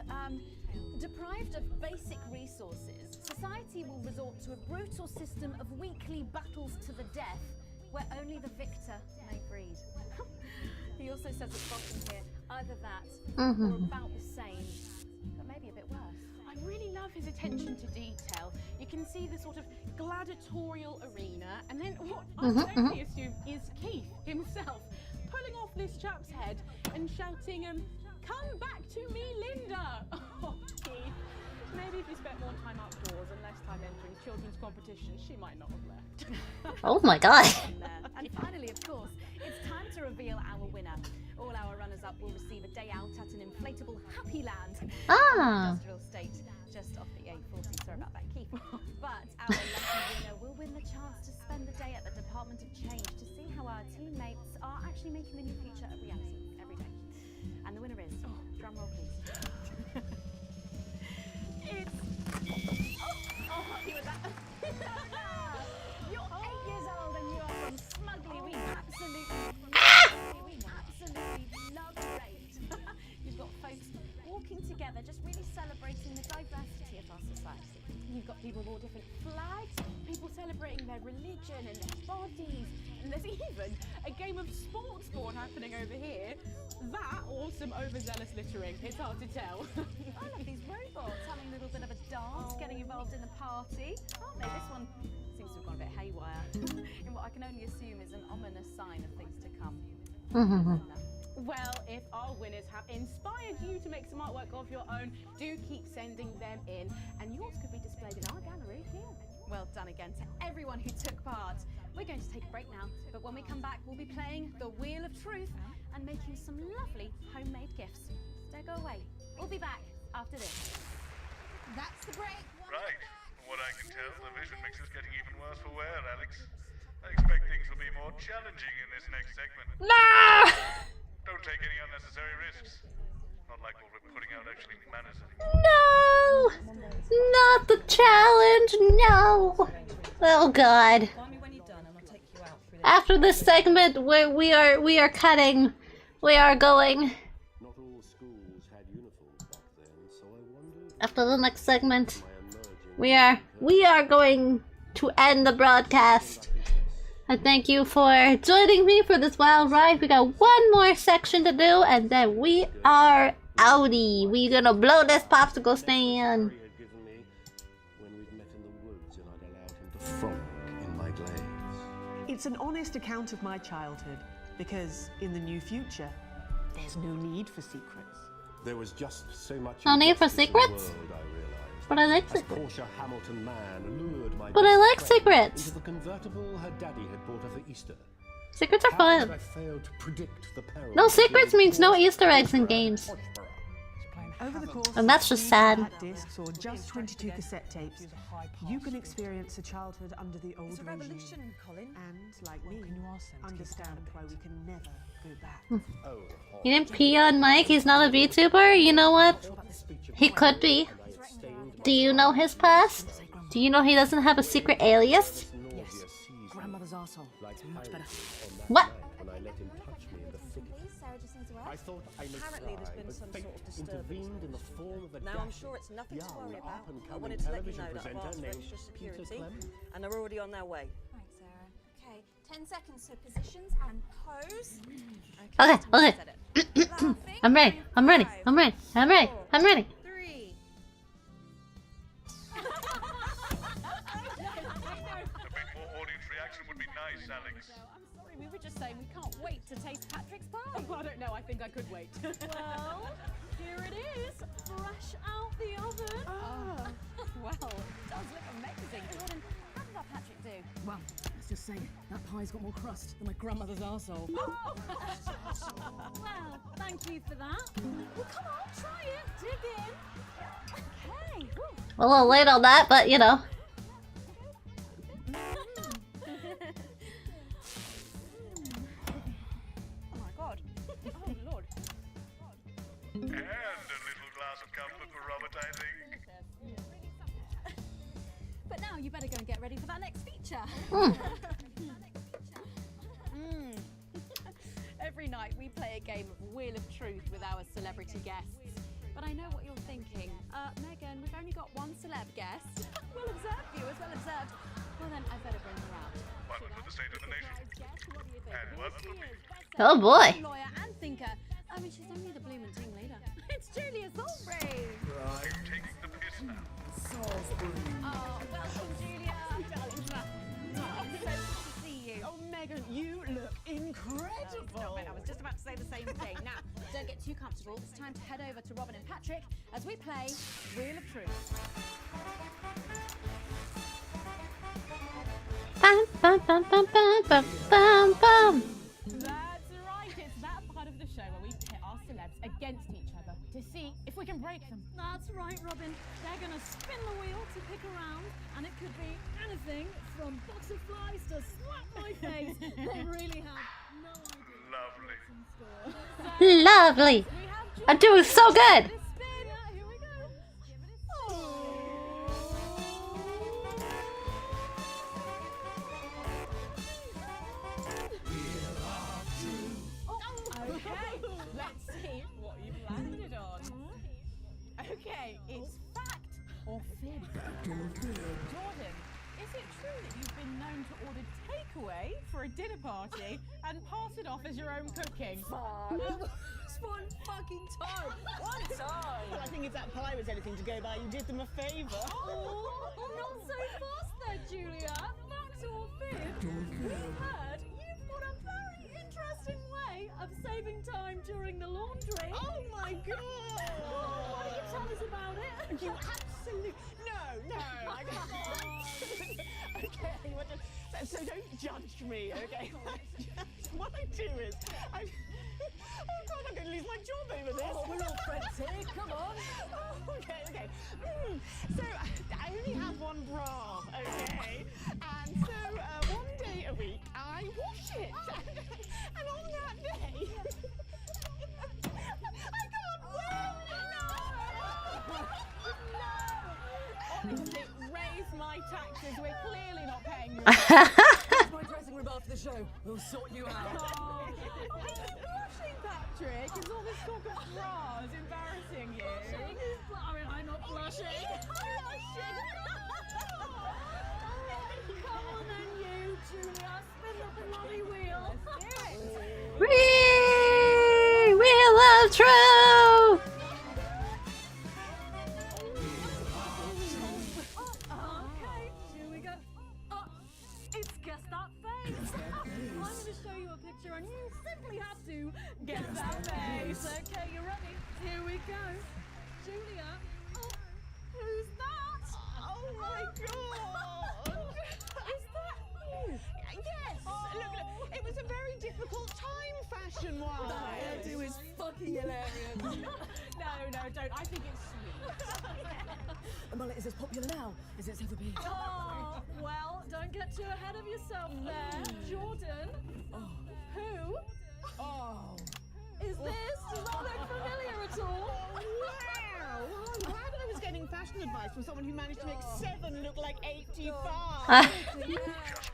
deprived of basic resources, society will resort to a brutal system of weekly battles to the death, where only the victor may breed. He also says at the bottom here, either that or about the same, but maybe a bit worse.
I really love his attention to detail. You can see the sort of gladiatorial arena, and then what I can only assume is Keith himself pulling off this chap's head and shouting, come back to me, Linda! Oh, Keith, Maybe if you spent more time outdoors and less time entering children's competitions, she might not have left.
Oh my god.
And finally, of course, it's time to reveal our winner. All our runners-up will receive a day out at an inflatable Happy Land
Ah.
industrial estate just off the A40. Sorry about that, Keith. But our lucky winner will win the chance to spend the day at the Department of Change to see how our teammates are actually making the new future a reality every day. And the winner is, drum roll please. It's... Oh, happy with that. You're 8 years old and you are from Smugly. We absolutely love Raid. You've got folks walking together, just really celebrating the diversity of our society. You've got people with all different flags, people celebrating their religion and their bodies, and there's even a game of sports board happening over here. That or some overzealous littering, it's hard to tell. I love these robots having a little bit of a dance, getting involved in the party, aren't they? This one seems to have gone a bit haywire, in what I can only assume is an ominous sign of things to come. Well, if our winners have inspired you to make some artwork of your own, do keep sending them in, and yours could be displayed in our gallery here. Well done again to everyone who took part. We're going to take a break now, but when we come back, we'll be playing the Wheel of Truth and making some lovely homemade gifts. Don't go away. We'll be back after this.
That's the break.
Right. From what I can tell, the vision mix is getting even worse for wear, Alex. I expect things will be more challenging in this next segment.
No!
Don't take any unnecessary risks. Not like what we're putting out actually matters
No!
anymore.
Not the challenge, no! Oh god. After this segment where we are cutting, we are going.
Not all schools had uniforms back then, so I wondered.
After the next segment, we are going to end the broadcast. I thank you for joining me for this wild ride. We got one more section to do, and then we are outie. We're gonna blow this popsicle stand.
When we'd met in the woods and I'd allowed him to frolic in my glades.
It's an honest account of my childhood, because in the new future, there's no need for secrets.
There was just so much.
No need for
injustice in the
secrets?
world, I realized.
But I like
As
secrets.
Portia Hamilton man lured my
But I
best
like
friend
secrets.
into the convertible her daddy had bought her for Easter.
Secrets are
How
fun.
did I fail to predict the peril
No
of
secrets
being
means no
caught
Easter eggs in games.
Over the course
And that's
of
just
3
sad.
compact discs or just 22 cassette tapes, you can experience a childhood under the old regime.
Colin.
And, like me, understand why we can never go back.
He didn't pee on Mike, he's not a VTuber? You know what? He could be. Do you know his past? Do you know he doesn't have a secret alias?
Yes. Grandmother's arsehole. It's much better.
What?
When I let him touch me in the thicket. I thought I may
Apparently there's
try,
been
but
some
fate
sort of disturbance.
intervened in the form of a
Now I'm
dashing,
sure it's nothing to
young,
worry about. I
up-and-coming
wanted to let you
television
know that I've
presenter
asked for
named
extra
Peter
security,
Clem.
and they're already on their way.
Thanks, Sarah. Okay, 10 seconds for positions and pose.
Okay. I'm ready. I'm ready. I'm ready. I'm ready. I'm ready.
3.
A bit more audience reaction would be nice, Alex.
I'm sorry, we were just saying we can't wait to taste Patrick's pie. Oh, I don't know, I think I could wait.
Well, here it is, fresh out the oven.
Well, it does look amazing. Jordan, how did our Patrick do?
Well, let's just say that pie's got more crust than my grandmother's arsehole.
Well, thank you for that. Well, come on, try it. Dig in. Okay.
A little late on that, but you know.
Oh my god. Oh lord.
And a little glass of comfort for Robert, I think.
But now you better go and get ready for that next feature. Every night we play a game of Wheel of Truth with our celebrity guests. But I know what you're thinking. Megan, we've only got one celeb guest. Well observed, viewers, well observed. Well then, I better bring her out.
One for the state of the nation. And one for me.
Oh boy.
Lawyer and thinker. I mean, she's only the blooming team leader. It's Julia Salisbury.
I'm taking the piss now.
Oh, welcome, Julia. Darling, so good to see you.
Oh, Megan, you look
Incredible! Stop it, I was just about to say the same thing. Now, don't get too comfortable. It's time to head over to Robin and Patrick as we play Wheel of Truth.
Bum, bum, bum, bum, bum, bum, bum, bum.
That's right, it's that part of the show where we pit our celebs against each other to see if we can break them.
That's right, Robin. They're gonna spin the wheel to pick a round, and it could be anything from butterflies to slap my face. They really have no idea.
Lovely. I'm doing so good.
Okay, let's see what you've landed on. Okay, it's fact or fib. Jordan, is it true that you've been known to order takeaway for a dinner party and pass it off as your own cooking?
It's one fucking time. One time.
Well, I think if that pie was anything to go by, you did them a favour.
Oh, not so fast there, Julia. Fact or fib? We heard you've got a very interesting way of saving time during the laundry.
Oh my god!
Why don't you tell us about it?
You absolutely no, I can't. Okay, so don't judge me, okay? What I do is oh god, I'm going to lose my job over this.
Oh, we're all friends here. Come on.
Oh, okay. So I only have one bra, okay? And so one day a week I wash it, and on that day I can't wear it.
Honestly, raise my taxes. We're clearly not paying you.
It's my dressing room after the show. We'll sort you out.
Are you blushing, Patrick? Is all this talk of bras embarrassing you?
I'm not blushing. Come on then, you, Julia. Spin up the bloody wheel.
Wheel of Truth.
Okay, here we go. It's Guess That Face. I'm going to show you a picture and you simply have to guess that face. Okay, you ready? Here we go. Julia. Who's that?
Oh my god!
Is that you?
Yes! Look, it was a very difficult time fashion-wise.
That hairdo is fucking hilarious.
No, don't. I think it's sweet.
A mullet is as popular now as it's ever been.
Oh, well, don't get too ahead of yourself there. Jordan, who is this? Does that look familiar at all?
Wow! I'm glad I was getting fashion advice from someone who managed to make 7 look like 85.
Just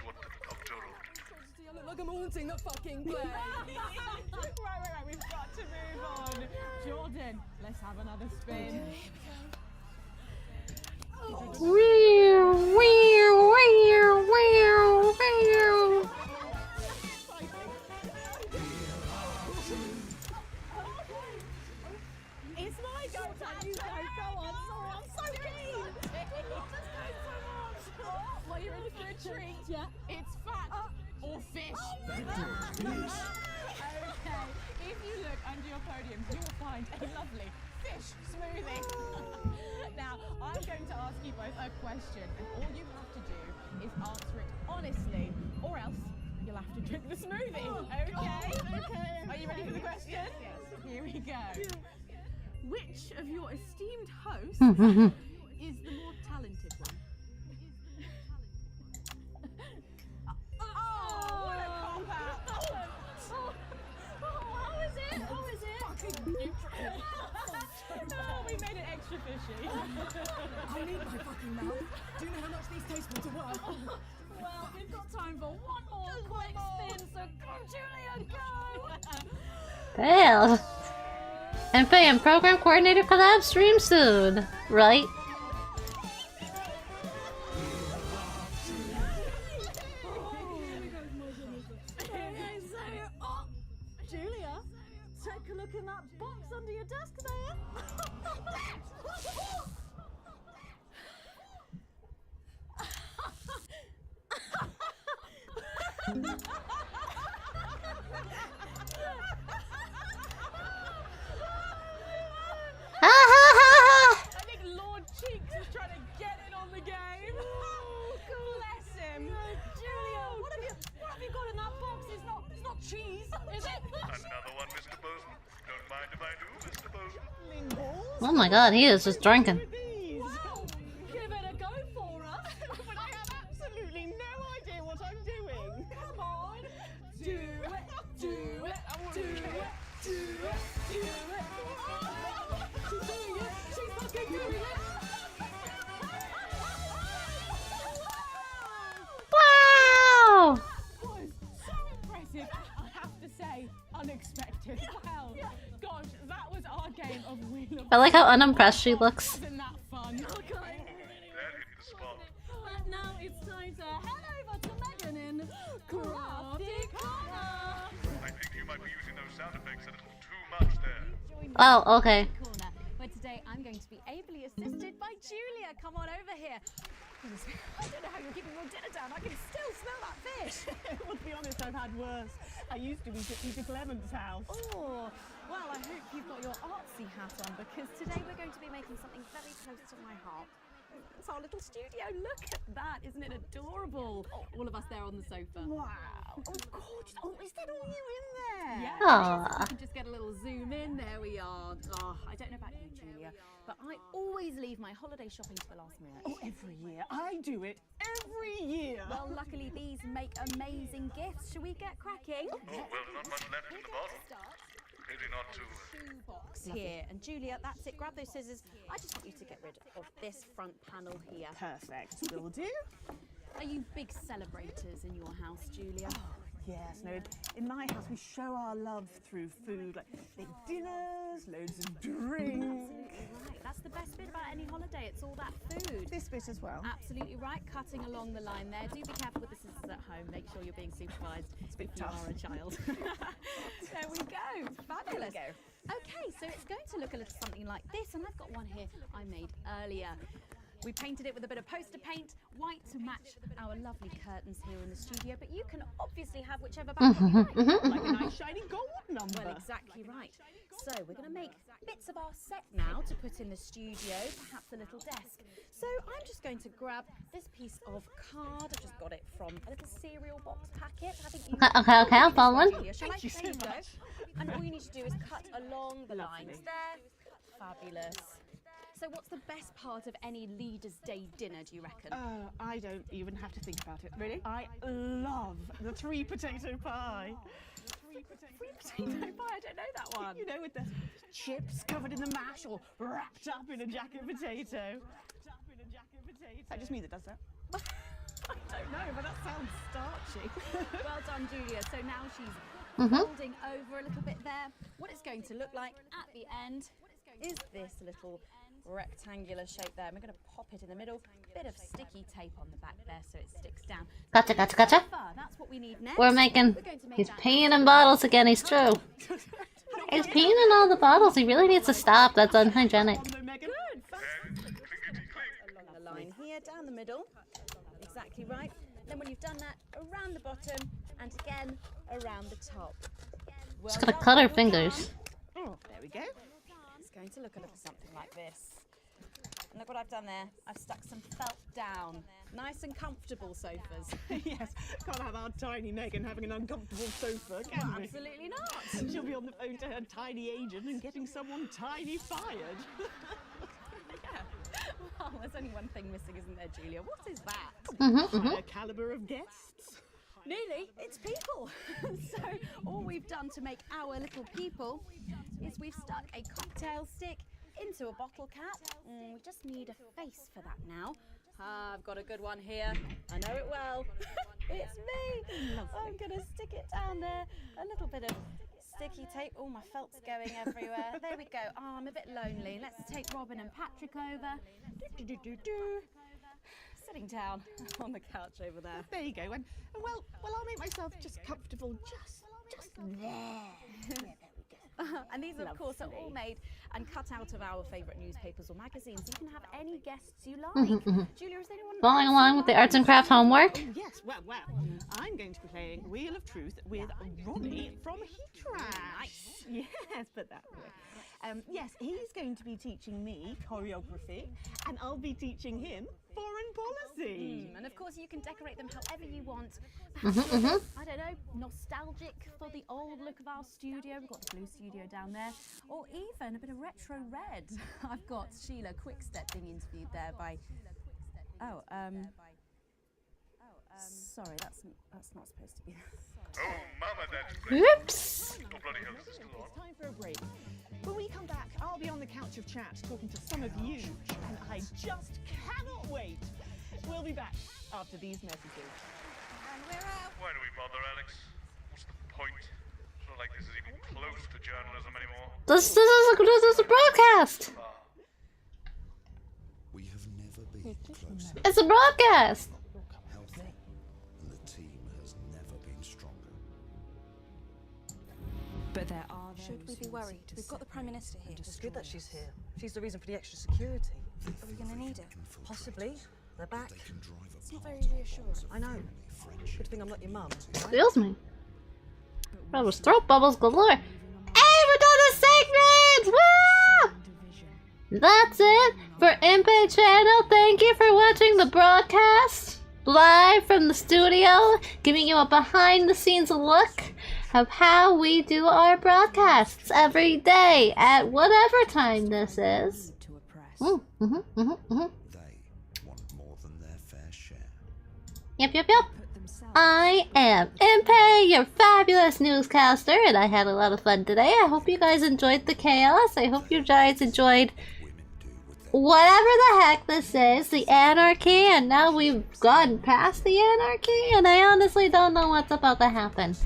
what the doctor ordered.
I look like I'm haunting the fucking place.
Right. We've got to move on. Jordan, let's have another spin.
It's my go time. You go on. Sorry, I'm so keen.
Well, you're in for a treat.
Yeah.
It's fat or fish. Okay. If you look under your podium, you will find a lovely fish smoothie. Now, I'm going to ask you both a question, and all you have to do is answer it honestly, or else you'll have to drink the smoothie. Okay? Are you ready for the question? Yes. Here we go. Which of your esteemed hosts is the more talented one? What a cop-out!
How is it?
Fucking nutrient. We made it extra fishy.
I need my fucking mouth. Do you know how much these tastepods are worth?
Well, we've got time for one more quick spin, so go, Julia, go!
Well. Impey and Program Coordinator collab stream soon, right?
Julia, take a look in that box under your desk there.
Oh my god, he is just drinking.
Give it a go for us. But I have absolutely no idea what I'm doing. Come on. Do it, do it, do it, do it, do it. She's doing it. She's fucking doing it.
Wow!
Was so impressive. I have to say, unexpected. Wow. Gosh, that was our game of Wheel of
I like how unimpressed she looks.
Isn't that fun?
That hit the spot.
But now it's time to head over to Megan in Crafty Corner.
I think you might be using those sound effects a little too much there.
Oh, okay.
Corner, where today I'm going to be ably assisted by Julia. Come on over here. I don't know how you're keeping your dinner down. I can still smell that fish.
Well, to be honest, I've had worse. I used to be at Peter Clement's house.
Oh, well, I hope you've got your artsy hat on because today we're going to be making something very close to my heart. It's our little studio. Look at that. Isn't it adorable? All of us there on the sofa.
Wow. Oh, gorgeous. Oh, is that all you in there?
Yeah.
Aww.
We can just get a little zoom in. There we are. Oh, I don't know about you, Julia, but I always leave my holiday shopping to the last minute.
Oh, every year. I do it every year.
Well, luckily these make amazing gifts. Shall we get cracking?
Oh, well, not much left in the bottle. Pity not to.
Box here, and Julia, that's it. Grab those scissors. I just want you to get rid of this front panel here.
Perfect. Will do.
Are you big celebrators in your house, Julia?
Yes, no, in my house we show our love through food, like big dinners, loads of drinks.
Absolutely right. That's the best bit about any holiday. It's all that food.
This bit as well.
Absolutely right. Cutting along the line there. Do be careful with the scissors at home. Make sure you're being supervised if you are a child. There we go. Fabulous.
There we go.
Okay, so it's going to look a little something like this, and I've got one here I made earlier. We painted it with a bit of poster paint, white to match our lovely curtains here in the studio, but you can obviously have whichever background you like.
Like a nice shiny gold number.
Well, exactly right. So we're going to make bits of our set now to put in the studio, perhaps a little desk. So I'm just going to grab this piece of card. I've just got it from a little cereal box packet. I think you
Okay, I'm following.
Shall I?
Thank you so
There you go.
much.
And all you need to do is cut along the lines there. Fabulous. So what's the best part of any Leaders' Day dinner, do you reckon?
I don't even have to think about it. Really? I love the 3 potato pie.
3 potato pie? I don't know that one.
You know, with the chips covered in the mash or wrapped up in a jacket potato. That just me that does that.
I don't know, but that sounds starchy. Well done, Julia. So now she's
Mm-hmm.
folding over a little bit there. What it's going to look like at the end is this little rectangular shape there. And we're going to pop it in the middle. Bit of sticky tape on the back there so it sticks down.
Gotcha, gotcha, gotcha.
That's what we need next.
We're making. He's peeing in bottles again. He's true. He's peeing in all the bottles. He really needs to stop. That's unhygienic.
Good. Along the line here, down the middle. Exactly right. Then when you've done that, around the bottom and again around the top. Well
Just gonna
done,
cut her
well
fingers.
done. Oh, there we go. It's going to look a little something like this. And look what I've done there. I've stuck some felt down. Nice and comfortable sofas.
Yes, can't have our tiny Megan having an uncomfortable sofa, can we?
Absolutely not.
She'll be on the phone to her tiny agent and getting someone tiny fired.
Yeah. Well, there's only one thing missing, isn't there, Julia? What is that?
Higher caliber of guests.
Nearly, it's people. So all we've done to make our little people is we've stuck a cocktail stick into a bottle cap. We just need a face for that now. I've got a good one here. I know it well. It's me. I'm going to stick it down there. A little bit of sticky tape. Oh, my felt's going everywhere. There we go. Oh, I'm a bit lonely. Let's take Robin and Patrick over. Sitting down on the couch over there.
There you go. And well, I'll make myself just comfortable, just there.
And these, of course, are all made and cut out of our favourite newspapers or magazines. You can have any guests you like. Julia, is anyone
Following along with the arts and craft homework.
Oh, yes, well, I'm going to be playing Wheel of Truth with Ronnie from Heatran.
Nice.
Yes. Let's put that way. Yes, he's going to be teaching me choreography, and I'll be teaching him foreign policy.
And of course, you can decorate them however you want. Perhaps you're, I don't know, nostalgic for the old look of our studio. We've got the blue studio down there, or even a bit of retro red. I've got Sheila Quickstep being interviewed there by. Oh, sorry, that's not supposed to be.
Oh, Mama, that's great.
Whoops.
Oh, bloody hell, is this still on?
It's time for a break. When we come back, I'll be on the couch of chat talking to some of you, and I just cannot wait. We'll be back after these messages.
And we're out.
Why do we bother, Alex? What's the point? It's not like this is even close to journalism anymore.
This is a broadcast.
We have never been closer.
It's a broadcast.
Healthy. And the team has never been stronger.
But there are
Should we be worried? We've got the Prime Minister here.
It's
good that she's here. She's the reason for the extra security. Are we going to need it? Possibly. They're back. It's not very reassuring. I know. Good thing I'm not your mum.
Excuse me. That was throat bubbles galore. Hey, we're done the segment! Woo! That's it for Impey Channel. Thank you for watching the broadcast live from the studio, giving you a behind-the-scenes look of how we do our broadcasts every day at whatever time this is.
They want more than their fair share.
Yep. I am Impey, your fabulous newscaster, and I had a lot of fun today. I hope you guys enjoyed the chaos. I hope you guys enjoyed whatever the heck this is, the anarchy, and now we've gone past the anarchy, and I honestly don't know what's about to happen.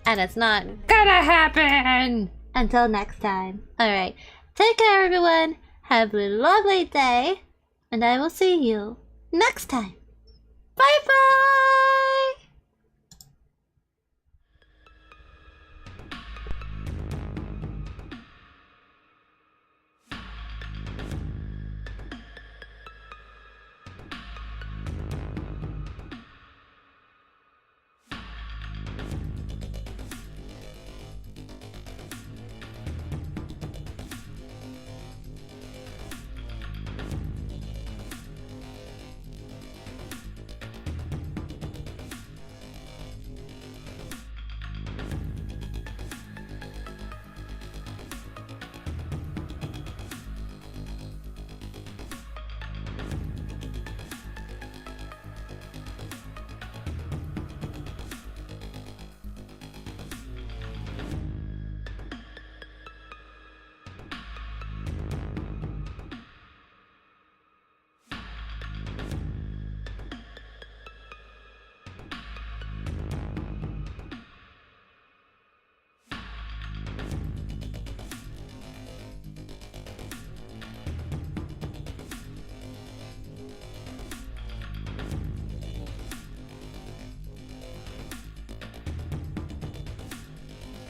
And it's not gonna happen until next time. Alright, take care everyone, have a lovely day, and I will see you next time. Bye bye!